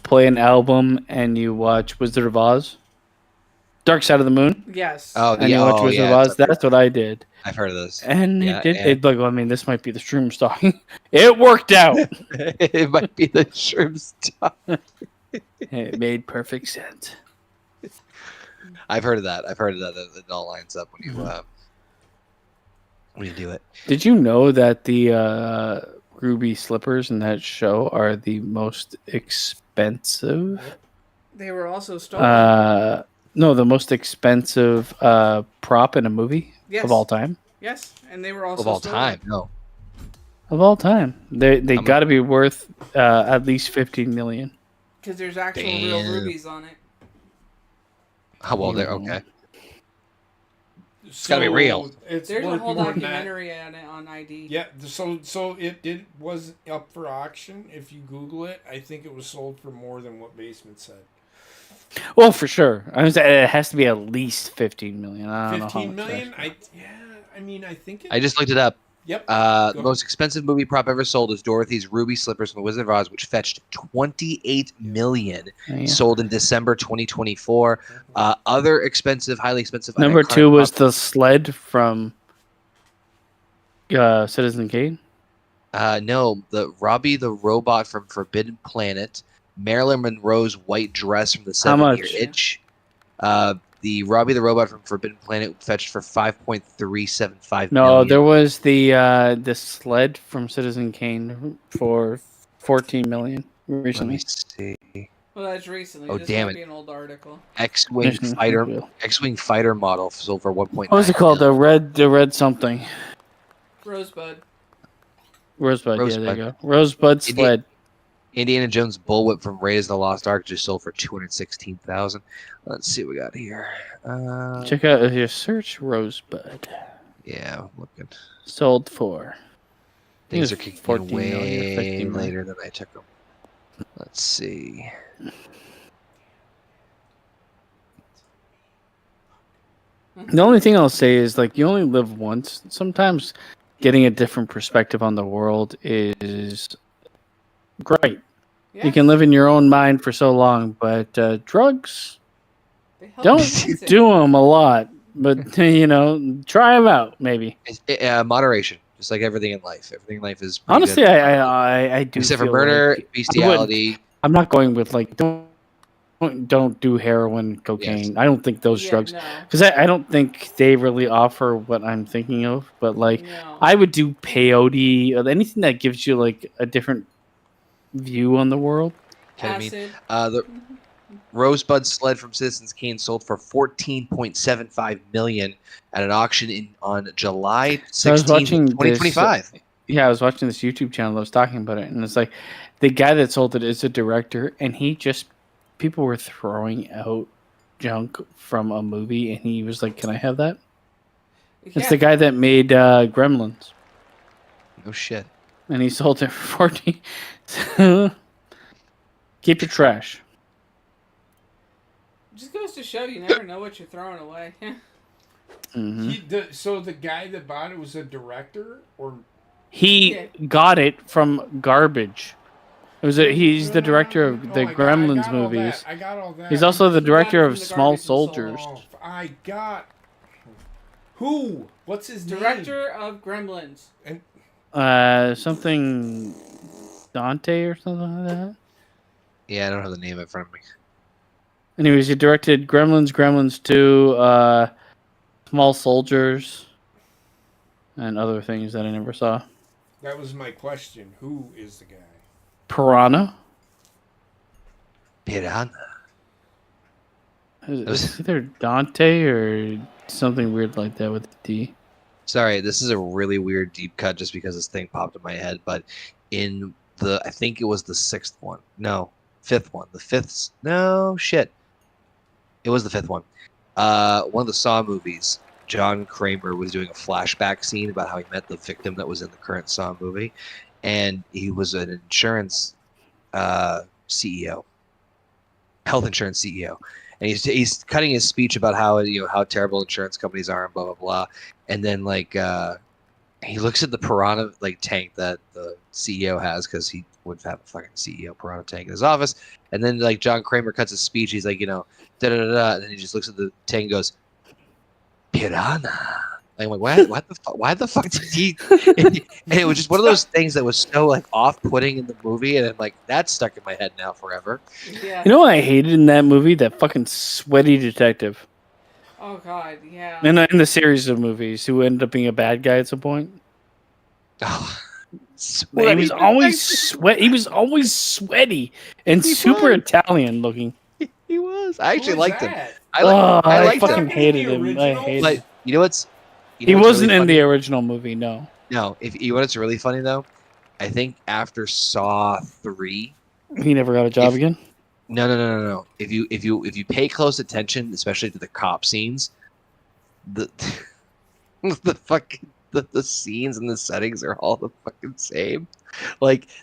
play an album and you watch Wizard of Oz. Dark Side of the Moon. Yes. Oh, and you watch Wizard of Oz. That's what I did. I've heard of this. And it did. It, like, I mean, this might be the shroom talking. It worked out. It might be the shrooms talking. It made perfect sense. I've heard of that. It all lines up when you do it. Did you know that the ruby slippers in that show are the most expensive? They were also stolen. No, the most expensive prop in a movie of all time. Yes, and they were also of all stolen. time. No, of all time. They got to be worth at least $15 million. Because there's actual real rubies on it. How well they're okay. It's So gotta be real. There's a whole documentary on it on ID. Yeah, so it was up for auction. If you Google it, I think it was sold for more than what Basement said. Well, for sure. I was saying it has to be at least 15 million. I don't know how much 15 million? I think I just looked it up. Yep. The most expensive movie prop ever sold is Dorothy's ruby slippers from The Wizard of Oz, which fetched $28 million. Sold in December 2024. Other expensive, highly expensive. Number 2 was the sled from Citizen Kane. No, the Robbie the Robot from Forbidden Planet. Marilyn Monroe's white dress from the 7-Year Itch. The Robbie the Robot from Forbidden Planet fetched for $5.375 million. No, there was the sled from Citizen Kane for $14 million recently. Let me see. Well, that's recently. Oh, this damn might it! Be an old article. X-wing fighter model sold for 1.9. What was it called? The red something. Rosebud. Yeah, there you go. Rosebud sled. Indiana Jones bullwhip from Raiders of the Lost Ark just sold for $216,000. Let's see what we got here. Check out your search Rosebud. Yeah, I'm looking. Sold for. Things are kicking in way later than I took them. Let's see. The only thing I'll say is, like, you only live once. Sometimes getting a different perspective on the world is great. Yes. You can live in your own mind for so long, but drugs, don't do them a lot. But, you know, try them out, maybe. Moderation, just like everything in life. Everything in life is honestly, I do. Except for murder, bestiality. I'm not going with, like, don't don't do heroin, cocaine. Yes. I don't think those drugs, because I don't think they really offer what I'm thinking of. But like, I would do peyote or anything that gives you like a different view on the world. Acid. The Rosebud sled from Citizens Kane sold for $14.75 million at an auction on July 16th, 2025. I was watching this YouTube channel that was talking about it, and it's like the guy that sold it is a director, and people were throwing out junk from a movie, and he was like, "Can I have that?" Yeah. It's the guy that made Gremlins. No shit. And he sold it for 40. Keep your trash. Just goes to show you never know what you're throwing away. So the guy that bought it was a director, or he got it from garbage. He's the director of the Gremlins movies. I got all that. He's also the director of Small Soldiers. I got who? What's his director of Gremlins? Something Dante or something like that. Yeah, I don't have the name in front of me. Anyways, he directed Gremlins, Gremlins 2, Small Soldiers, and other things that I never saw. That was my question. Who is the guy? Piranha. It was either Dante or something weird like that with the D. Sorry, this is a really weird deep cut just because this thing popped in my head. But in I think it was the fifth one. No, shit. It was the fifth one. One of the Saw movies, John Kramer was doing a flashback scene about how he met the victim that was in the current Saw movie. And he was an insurance CEO, health insurance CEO. And he's cutting his speech about how terrible insurance companies are and blah, blah, blah. And then, he looks at the piranha, tank that the CEO has, because he would have a fucking CEO piranha tank in his office. And then, John Kramer cuts his speech. He's like, da-da-da-da. And then he just looks at the tank and goes, piranha. I'm like, why the fuck did he? And it was just one of those things that was so off-putting in the movie, and I'm like, that's stuck in my head now forever. Yeah. You know what I hated in that movie? That fucking sweaty detective. Oh god, yeah. In the series of movies, who ended up being a bad guy at some point. Oh, he was always He was always sweaty and super Italian looking. He was. I actually liked him. I fucking hated him. I hated him. You know what's? He wasn't in the original movie, no. No, you know what's really funny though? I think after Saw 3, he never got a job again. No. If you pay close attention, especially to the cop scenes, the scenes and the settings are all the fucking same.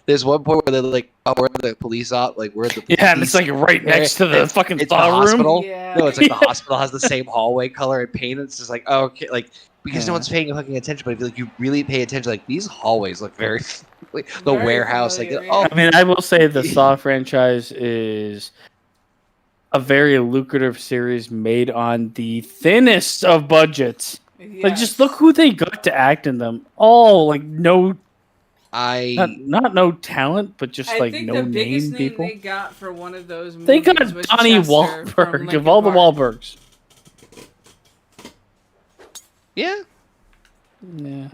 There's one point where they're we're the police op, we're at the police and it's right next to the fucking Saw room. Yeah. No, it's the hospital has the same hallway color and paint. It's just okay, because no one's paying fucking attention. But if you really pay attention, these hallways look very the warehouse. I mean, I will say the Saw franchise is a very lucrative series made on the thinnest of budgets. Yes. Just look who they got to act in them. All no talent, but just no name people. The biggest name they got for one of those movies they got Donnie Wahlberg of all the Wahlbergs. Yeah. I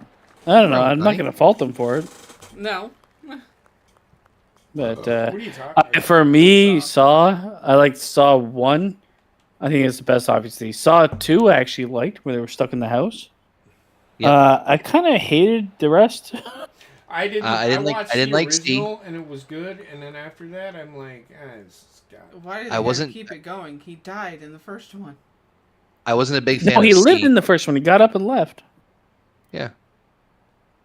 don't know. I'm not gonna fault them for it. No. But for me, Saw, I liked Saw 1. I think it's the best, obviously. Saw 2 I actually liked, where they were stuck in the house. Yep. I kind of hated the rest. I didn't like the original, and it was good. And then after that, I'm like, why did they keep it going? He died in the first one. I wasn't a big fan. No, he lived in the first one. He got up and left. Yeah,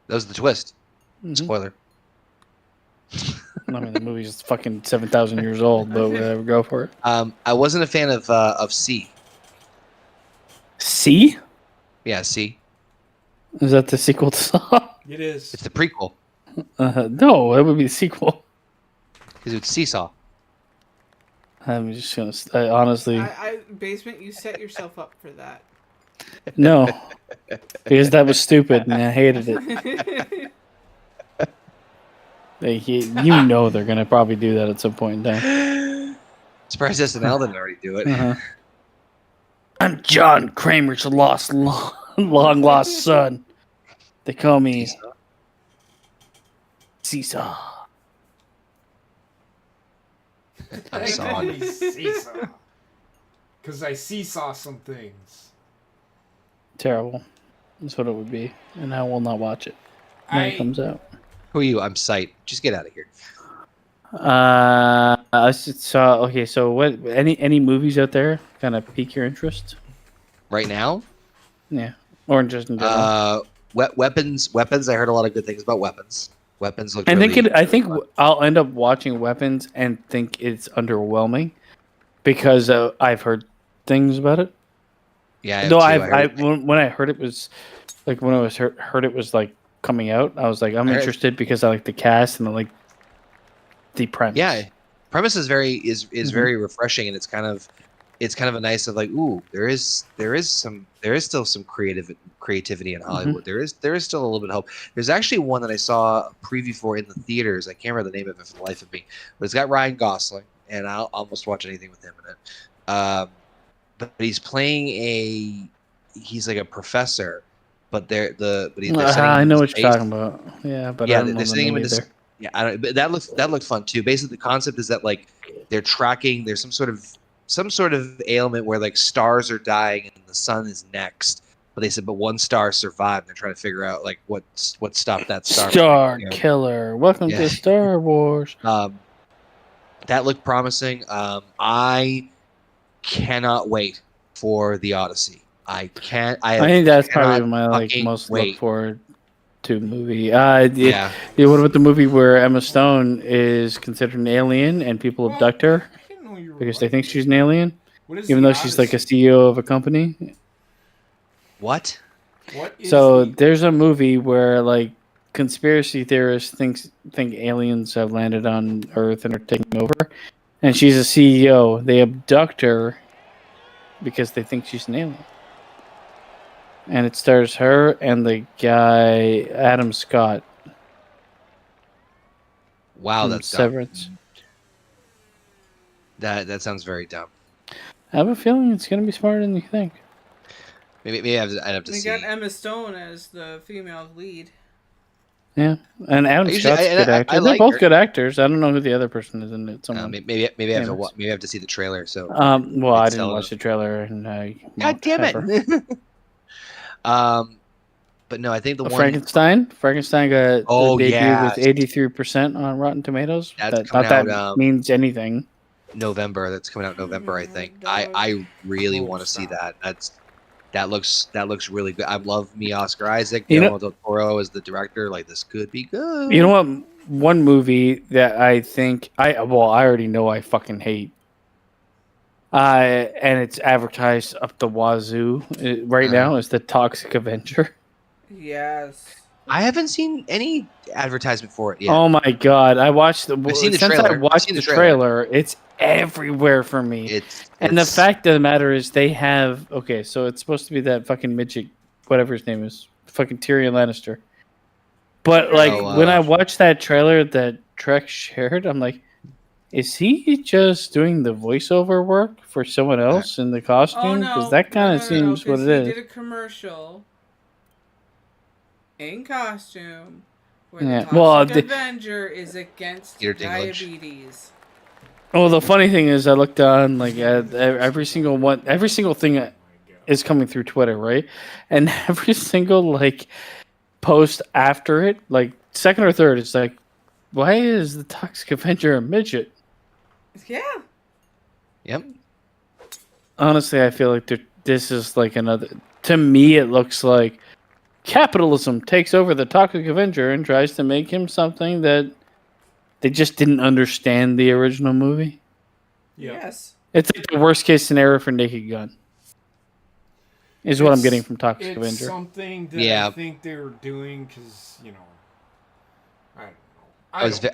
that was the twist. Mm-hmm. Spoiler. I mean, the movie's fucking 7,000 years old, but whatever, go for it. I wasn't a fan of C. C? Yeah, C. Is that the sequel to Saw? It is. It's the prequel. No, that would be the sequel. Because it's Seesaw. I'm just gonna honestly. Basement, you set yourself up for that. No, because that was stupid and I hated it. They're gonna probably do that at some point in time. Surprised surprised SNL didn't already do it. I'm John Kramer's long lost son. They call me Seesaw. I'm sorry. Seesaw. Because I seesaw some things. Terrible. That's what it would be. And I will not watch it when it comes out. Who are you? I'm Sight. Just get out of here. Okay, so what any movies out there kind of pique your interest? Right now? Yeah. Or just in general. Weapons. I heard a lot of good things about Weapons. Weapons look I really think I'll end up watching Weapons and think it's underwhelming because I've heard things about it. Yeah. Though when I heard it was like when I was heard it was like coming out, I was like I'm interested because I like the cast and I like the premise. Yeah. Premise is very very refreshing, and it's kind of a nice of like, ooh, there is still some creativity in Hollywood. There is still a little bit of hope. There's actually one that I saw a preview for in the theaters. I can't remember the name of it for the life of me, but it's got Ryan Gosling, and I'll almost watch anything with him in it. But he's playing he's like a professor, but I know what you're talking about. Yeah, but I don't know the name either. Yeah, but that looked fun too. Basically, the concept is that like they're tracking. There's some sort of ailment where like stars are dying and the sun is next. But they said, but one star survived. They're trying to figure out like what stopped that star. Star Killer. Welcome to Star Wars. That looked promising. I cannot wait for the Odyssey. I think that's probably my most look forward to movie. What about the movie where Emma Stone is considered an alien and people abduct her because they think she's an alien, even though she's like a CEO of a company? What? There's a movie where like conspiracy theorists think aliens have landed on Earth and are taking over, and she's a CEO. They abduct her because they think she's an alien. And it stars her and the guy Adam Scott. Wow, that's Severance. Dumb. That sounds very dumb. I have a feeling it's gonna be smarter than you think. Maybe I'd have to see. They got Emma Stone as the female lead. Yeah, and Adam Scott's a good actor. They're both good actors. I don't know who the other person is in it. Maybe I have to see the trailer. So well, I didn't watch the trailer, and God damn it. But no, I think the one Frankenstein got debut with 83% on Rotten Tomatoes. That means anything. November. That's coming out in November, I think. I really want to see that. That looks really good. I love me Oscar Isaac. Guillermo del Toro as the director. Like, this could be good. You know what? One movie that I think I already know I fucking hate. And it's advertised up the wazoo right now is the Toxic Avenger. Yes. I haven't seen any advertisement for it yet. Oh my god! I've seen the trailer. I watched the trailer, it's everywhere for me. And the fact of the matter is, they have so it's supposed to be that fucking midget, whatever his name is, fucking Tyrion Lannister. But when I watched that trailer that Trek shared, I'm like, is he just doing the voiceover work for someone else in the costume? Because that kind of seems what it is. He did a commercial in costume where the Toxic Avenger is against diabetes. Well, the funny thing is, I looked on every single thing is coming through Twitter, right? And every single post after it, second or third, it's like, why is the Toxic Avenger a midget? Yeah. Yep. Honestly, I feel like this is another. To me, it looks like capitalism takes over the Toxic Avenger and tries to make him something that they just didn't understand the original movie. Yes. It's like the worst case scenario for Naked Gun. Is what I'm getting from Toxic Avenger. It's something that I think they're doing because, I don't know.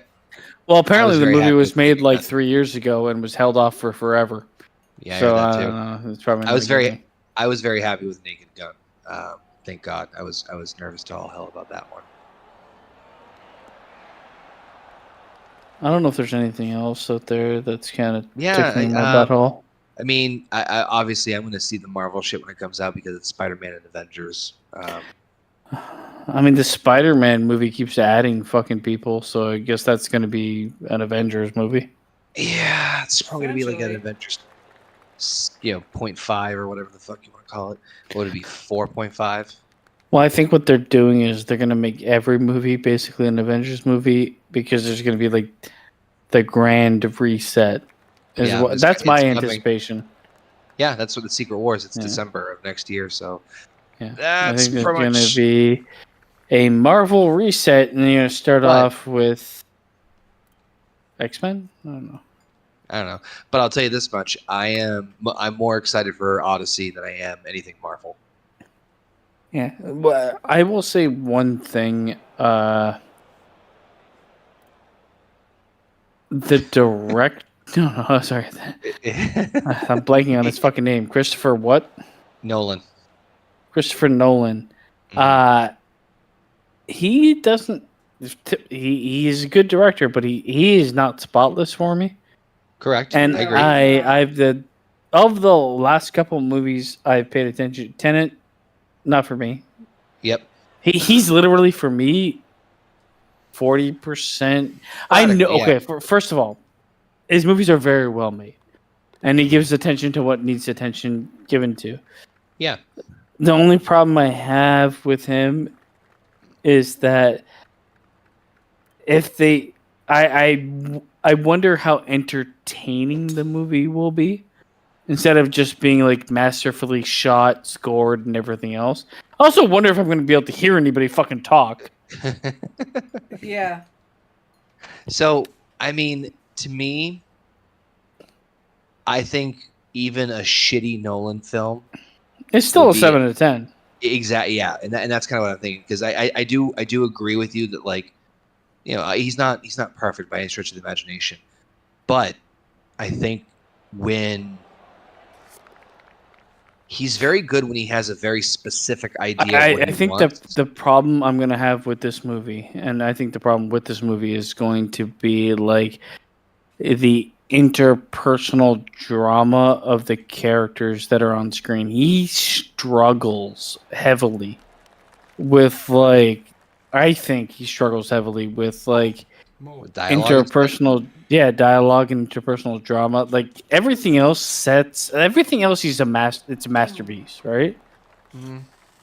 Well, apparently the movie was made 3 years ago and was held off for forever. Yeah, so I that too. It's probably I was very happy with Naked Gun. Thank God. I was nervous to all hell about that one. I don't know if there's anything else out there that's kind of Yeah, tickling my butthole. I mean, I obviously I'm going to see the Marvel shit when it comes out because it's Spider-Man and Avengers. I mean, the Spider-Man movie keeps adding fucking people, so I guess that's going to be an Avengers movie. Yeah, it's probably going to be like an Essentially. Avengers, 0.5 or whatever the fuck you want to call it. What would it be, 4.5? Well, I think what they're doing is they're going to make every movie basically an Avengers movie because there's going to be like the grand reset. Yeah, That's my it's coming. anticipation. Yeah, that's what the Secret Wars. It's Yeah. December of next year, so Yeah, that's I think there's pretty going much. to be a Marvel reset, and you're going to start off with X-Men. I don't know. But I'll tell you this much: I'm more excited for Odyssey than I am anything Marvel. Yeah, well, I will say one thing. The direct. No, sorry. I'm blanking on his fucking name. Christopher what? Nolan. Christopher Nolan. He doesn't. He is a good director, but he is not spotless for me. Correct. And I agree. I've of the last couple of movies I've paid attention. Tenet, not for me. Yep. He's literally for me 40%. I know. Yeah. Okay, first of all, his movies are very well made, and he gives attention to what needs attention given to. Yeah. The only problem I have with him is that if they, I wonder how entertaining the movie will be, instead of just being like masterfully shot, scored, and everything else. I also wonder if I'm going to be able to hear anybody fucking talk. Yeah. So, I mean, to me, I think even a shitty Nolan film, It's still a 7 out of 10. Exactly. Yeah, and that's kind of what I'm thinking, because I do agree with you that, like, you know, he's not perfect by any stretch of the imagination, but I think when he's very good when he has a very specific idea. I think the problem I'm going to have with this movie, and I think the problem with this movie is going to be like the interpersonal drama of the characters that are on screen. He struggles heavily with like, I think he struggles heavily with like interpersonal, dialogue and interpersonal drama. Like everything else it's a masterpiece, right?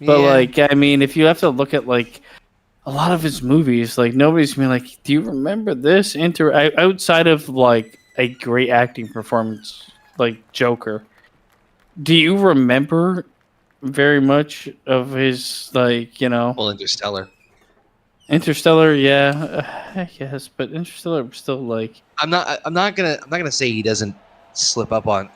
But like, I mean, if you have to look at like a lot of his movies, like nobody's gonna be like, do you remember this outside of like a great acting performance like Joker? Do you remember very much of his, like, you know? Well, Interstellar, yeah, I guess, but Interstellar was still like. I'm not gonna say he doesn't slip up on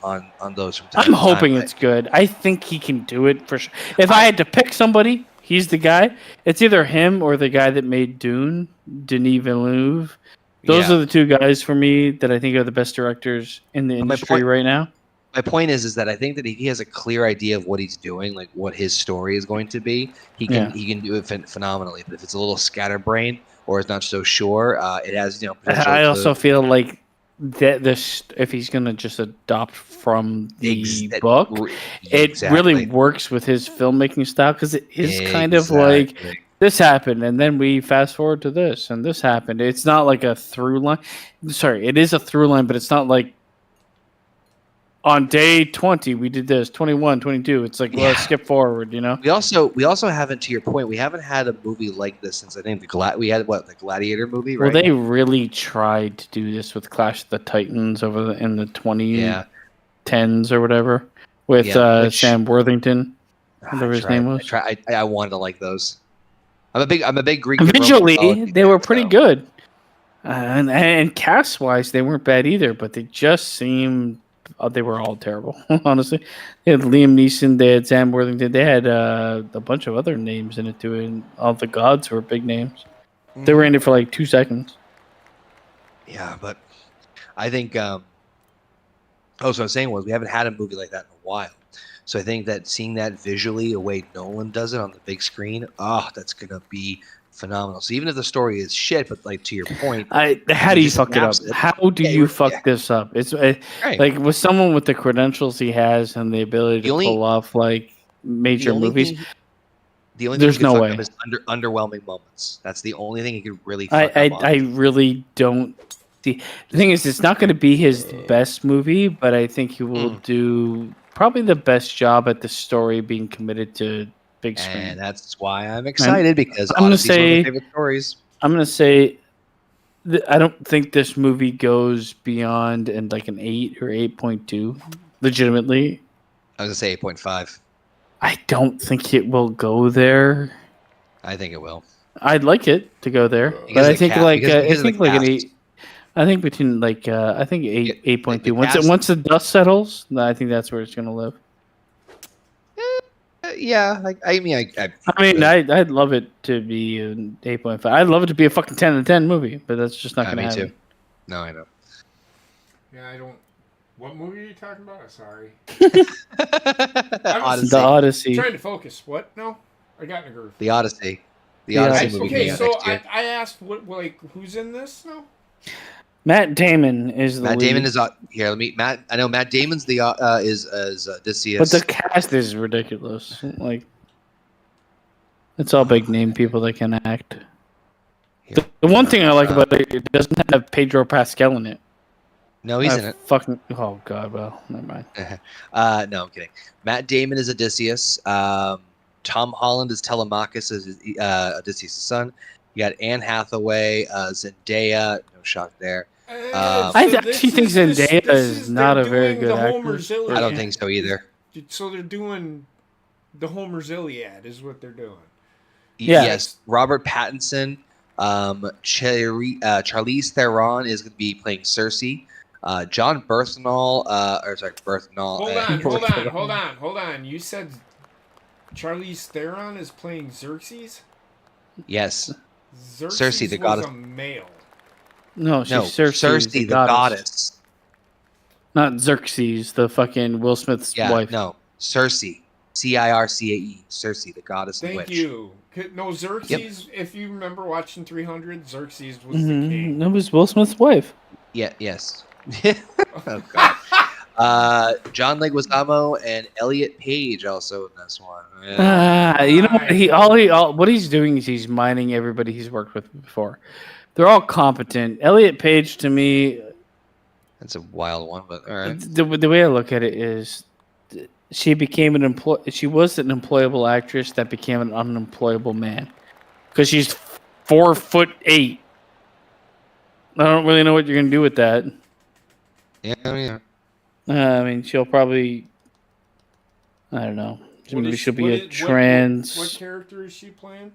those from time I'm to time. hoping it's good. I think he can do it for sure. If I had to pick somebody, he's the guy. It's either him or the guy that made Dune, Denis Villeneuve. Those are the two guys for me that I think are the best directors in the industry right now. My point is that I think that if he has a clear idea of what he's doing, like what his story is going to be, he can do it phenomenally. But if it's a little scatterbrained or is not so sure, it has potential. I also feel like that if he's gonna just adopt from the book, it really works with his filmmaking style, because it is kind of like this happened and then we fast forward to this and this happened. It's not like a through line. Sorry, it is a through line, but it's not like on day 20 we did this, 21, 22. It's like, let's skip forward, you know. We also haven't, to your point, we haven't had a movie like this since I think the Gladiator movie, right? Well, they really tried to do this with Clash of the Titans in the 2010s or whatever with Sam Worthington, whatever his name was. I wanted to like those. I'm a big Greek. Visually, they were pretty good, and cast wise, they weren't bad either. But they just seemed. They were all terrible, honestly. They had Liam Neeson, they had Sam Worthington, they had a bunch of other names in it too, and all the gods were big names. They were in it for like 2 seconds. Yeah, but I think what I was saying was we haven't had a movie like that in a while. So I think that seeing that visually, the way Nolan does it on the big screen, that's gonna be phenomenal. So even if the story is shit, but like to your point, how do you fuck it up? snaps it. How do you fuck this up? It's Right. like with someone with the credentials he has and the ability to pull off like major movies. The only There's thing he no could way. fuck up is underwhelming moments. That's the only thing he could really fuck up on. I really don't see. The thing is, it's not going to be his best movie, but I think he will do probably the best job at the story being committed to big screen. And that's why I'm excited because I'm Odyssey's one of my favorite stories. I'm going to say I don't think this movie goes beyond and like an 8 or 8.2. Legitimately, I was gonna say 8.5. I don't think it will go there. I think it will. I'd like it to go there, Because but I of the think cast- like because I of the think like an cast. 8. I think between like I think 8.2. the Once cast- once the dust settles, I think that's where it's gonna live. Yeah, like I mean, I'd love it to be an 8.5. I'd love it to be a fucking 10 to 10 movie, but that's just not gonna me happen. too. No, I know. Yeah, I don't. What movie are you talking about? Sorry. Odyssey. The Odyssey. I'm trying to focus. What? No, I got in a groove. The Odyssey. The The Odyssey Odyssey. movie. Okay, came out so next year. I asked what who's in this now? Matt Damon is the Matt lead, Damon is here. Let me. Matt. I know Matt Damon's the is Odysseus. but the cast is ridiculous. Like, it's all big name people that can act. The one thing I like about it doesn't have Pedro Pascal in it. No, he's in it. Fucking oh god, well, never mind. No, I'm kidding. Matt Damon is Odysseus. Tom Holland is Telemachus, as Odysseus' son. You got Anne Hathaway, Zendaya. No shock there. I actually think Zendaya is not a very good actress. I don't think so either. So they're doing the Homer's Iliad, is what they're doing. Yeah. Yes, Robert Pattinson. Charlize Theron is going to be playing Cersei. John Berthnall. Hold on. You said Charlize Theron is playing Xerxes? Yes. Xerxes Cersei, the was goddess. a male. No, she's No, Cersei, the goddess. Not Xerxes, the fucking Will Smith's Yeah, wife. no, Cersei. Circae. Cersei, the goddess and Thank witch. you. No, Xerxes, if you remember watching 300, Xerxes was the king. That was Will Smith's wife. Yeah, yes. Oh, God. John Leguizamo and Elliot Page also in this one. Yeah. You know what? What he's doing is he's mining everybody he's worked with before. They're all competent. Elliot Page, to me, That's a wild one, but all right. the way I look at it is, she became She was an employable actress that became an unemployable man, because she's 4'8". I don't really know what you're gonna do with that. Yeah. I mean, she'll probably. I don't know. Maybe she'll be a trans. What character is she playing?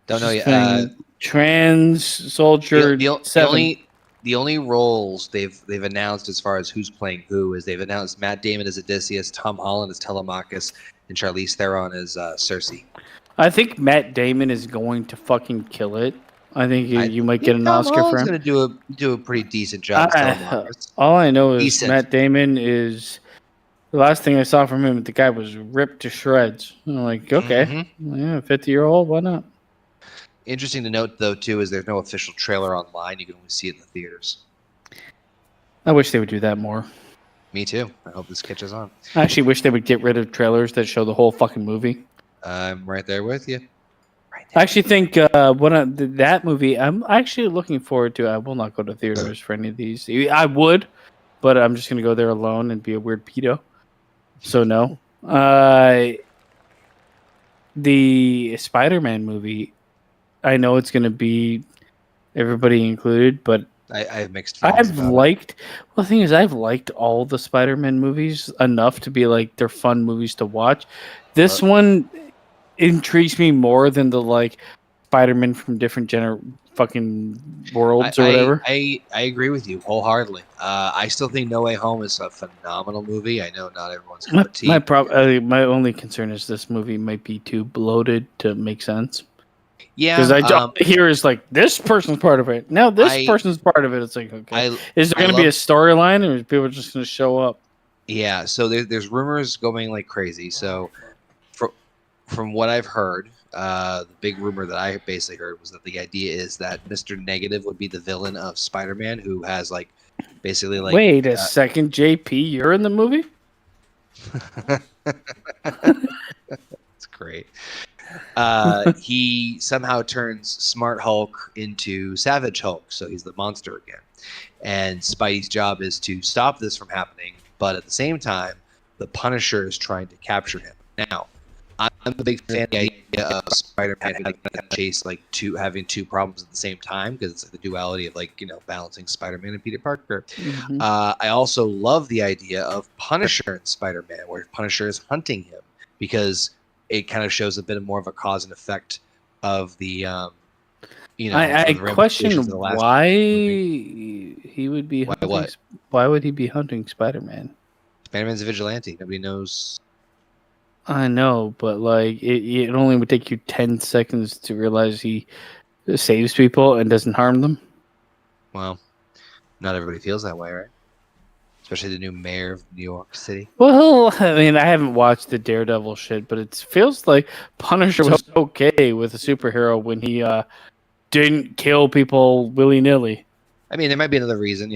Don't know she's yet. playing trans soldier. The only roles they've announced as far as who's playing who is they've announced Matt Damon as Odysseus, Tom Holland as Telemachus, and Charlize Theron as Cersei. I think Matt Damon is going to fucking kill it. I think you might get an Oscar for him. He's going to do a pretty decent job as Telemachus. All I know is Decent. Matt Damon is. The last thing I saw from him, the guy was ripped to shreds. I'm like, okay, yeah, 50-year-old, why not? Interesting to note, though, too, is there's no official trailer online. You can only see it in the theaters. I wish they would do that more. Me too. I hope this catches on. I actually wish they would get rid of trailers that show the whole fucking movie. I'm right there with you. I actually think that movie, I'm actually looking forward to. I will not go to theaters for any of these. I would, but I'm just going to go there alone and be a weird pedo. So no. The Spider-Man movie, I know it's going to be everybody included, but I have mixed feelings. The thing is, I've liked all the Spider-Man movies enough to be like, they're fun movies to watch. This one intrigues me more than the like Spider-Man from different fucking worlds or whatever. I agree with you wholeheartedly. I still think No Way Home is a phenomenal movie. I know not everyone's cup of tea. My only concern is this movie might be too bloated to make sense. Yeah, because all I hear is like, this person's part of it. Now this person's part of it. It's like, okay, is there going to be a storyline, or is people just going to show up? Yeah, so there's rumors going like crazy. So from what I've heard, the big rumor that I basically heard was that the idea is that Mr. Negative would be the villain of Spider-Man, who has like basically like. Wait a second, JP, you're in the movie? That's great. He somehow turns Smart Hulk into Savage Hulk, so he's the monster again. And Spidey's job is to stop this from happening, but at the same time, the Punisher is trying to capture him. Now, I'm a big fan of the idea of Spider-Man having two problems at the same time, because it's like the duality of balancing Spider-Man and Peter Parker. Mm-hmm. I also love the idea of Punisher and Spider-Man, where Punisher is hunting him, because it kind of shows a bit more of a cause and effect of the I question why he would be hunting. What? Why would he be hunting Spider-Man? Spider-Man's a vigilante. Nobody knows. I know, but like it only would take you 10 seconds to realize he saves people and doesn't harm them. Well, not everybody feels that way, right? Especially the new mayor of New York City. Well, I mean, I haven't watched the Daredevil shit, but it feels like Punisher was okay with a superhero when he didn't kill people willy-nilly. I mean, there might be another reason, I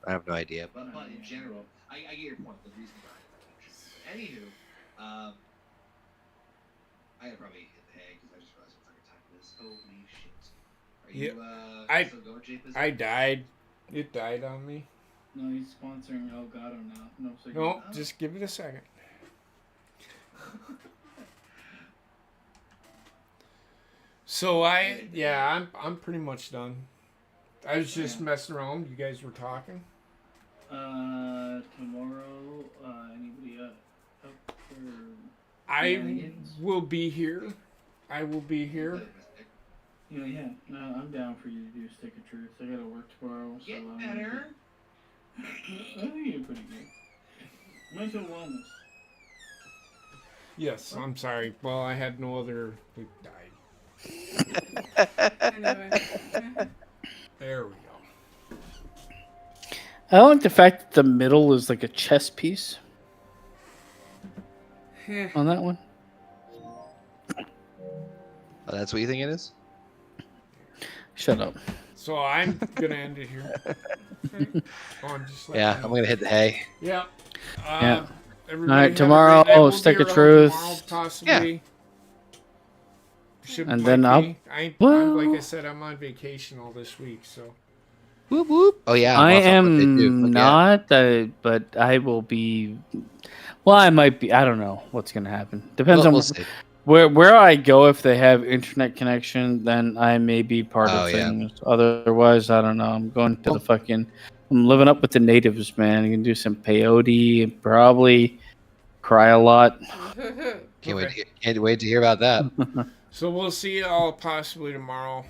have no idea. But in general, I get your point. The reason behind it. Anywho, I gotta probably hit the hay because I just realized what fucking time it is. Holy shit. Are you still going, Jake? I died. It died on me. No, he's sponsoring Elgato now. No, just give it a second. So I'm pretty much done. I was just messing around. You guys were talking. Tomorrow, anybody up for? I will be here. I will be here. Yeah. No, I'm down for you to do Stick of Truth. I gotta work tomorrow. Get better. I think you're pretty good. Mental wellness. Yes, I'm sorry. Well, I had no other. It died. There we go. I like the fact that the middle is like a chess piece. On that one. Oh, that's what you think it is? Shut up. So I'm gonna end it here. I'm gonna hit the hay. Yeah. Yeah. All right, tomorrow, Stick of Truth. Possibly. Yeah. And then I'm like I said, I'm on vacation all this week, so. Whoop whoop. Oh yeah. I am not, but I will be. Well, I might be. I don't know what's gonna happen. Depends on where I go. If they have internet connection, then I may be part of things. Otherwise, I don't know. I'm going to the fucking. I'm living up with the natives, man. You can do some peyote and probably cry a lot. Can't wait to hear about that. So we'll see you all possibly tomorrow.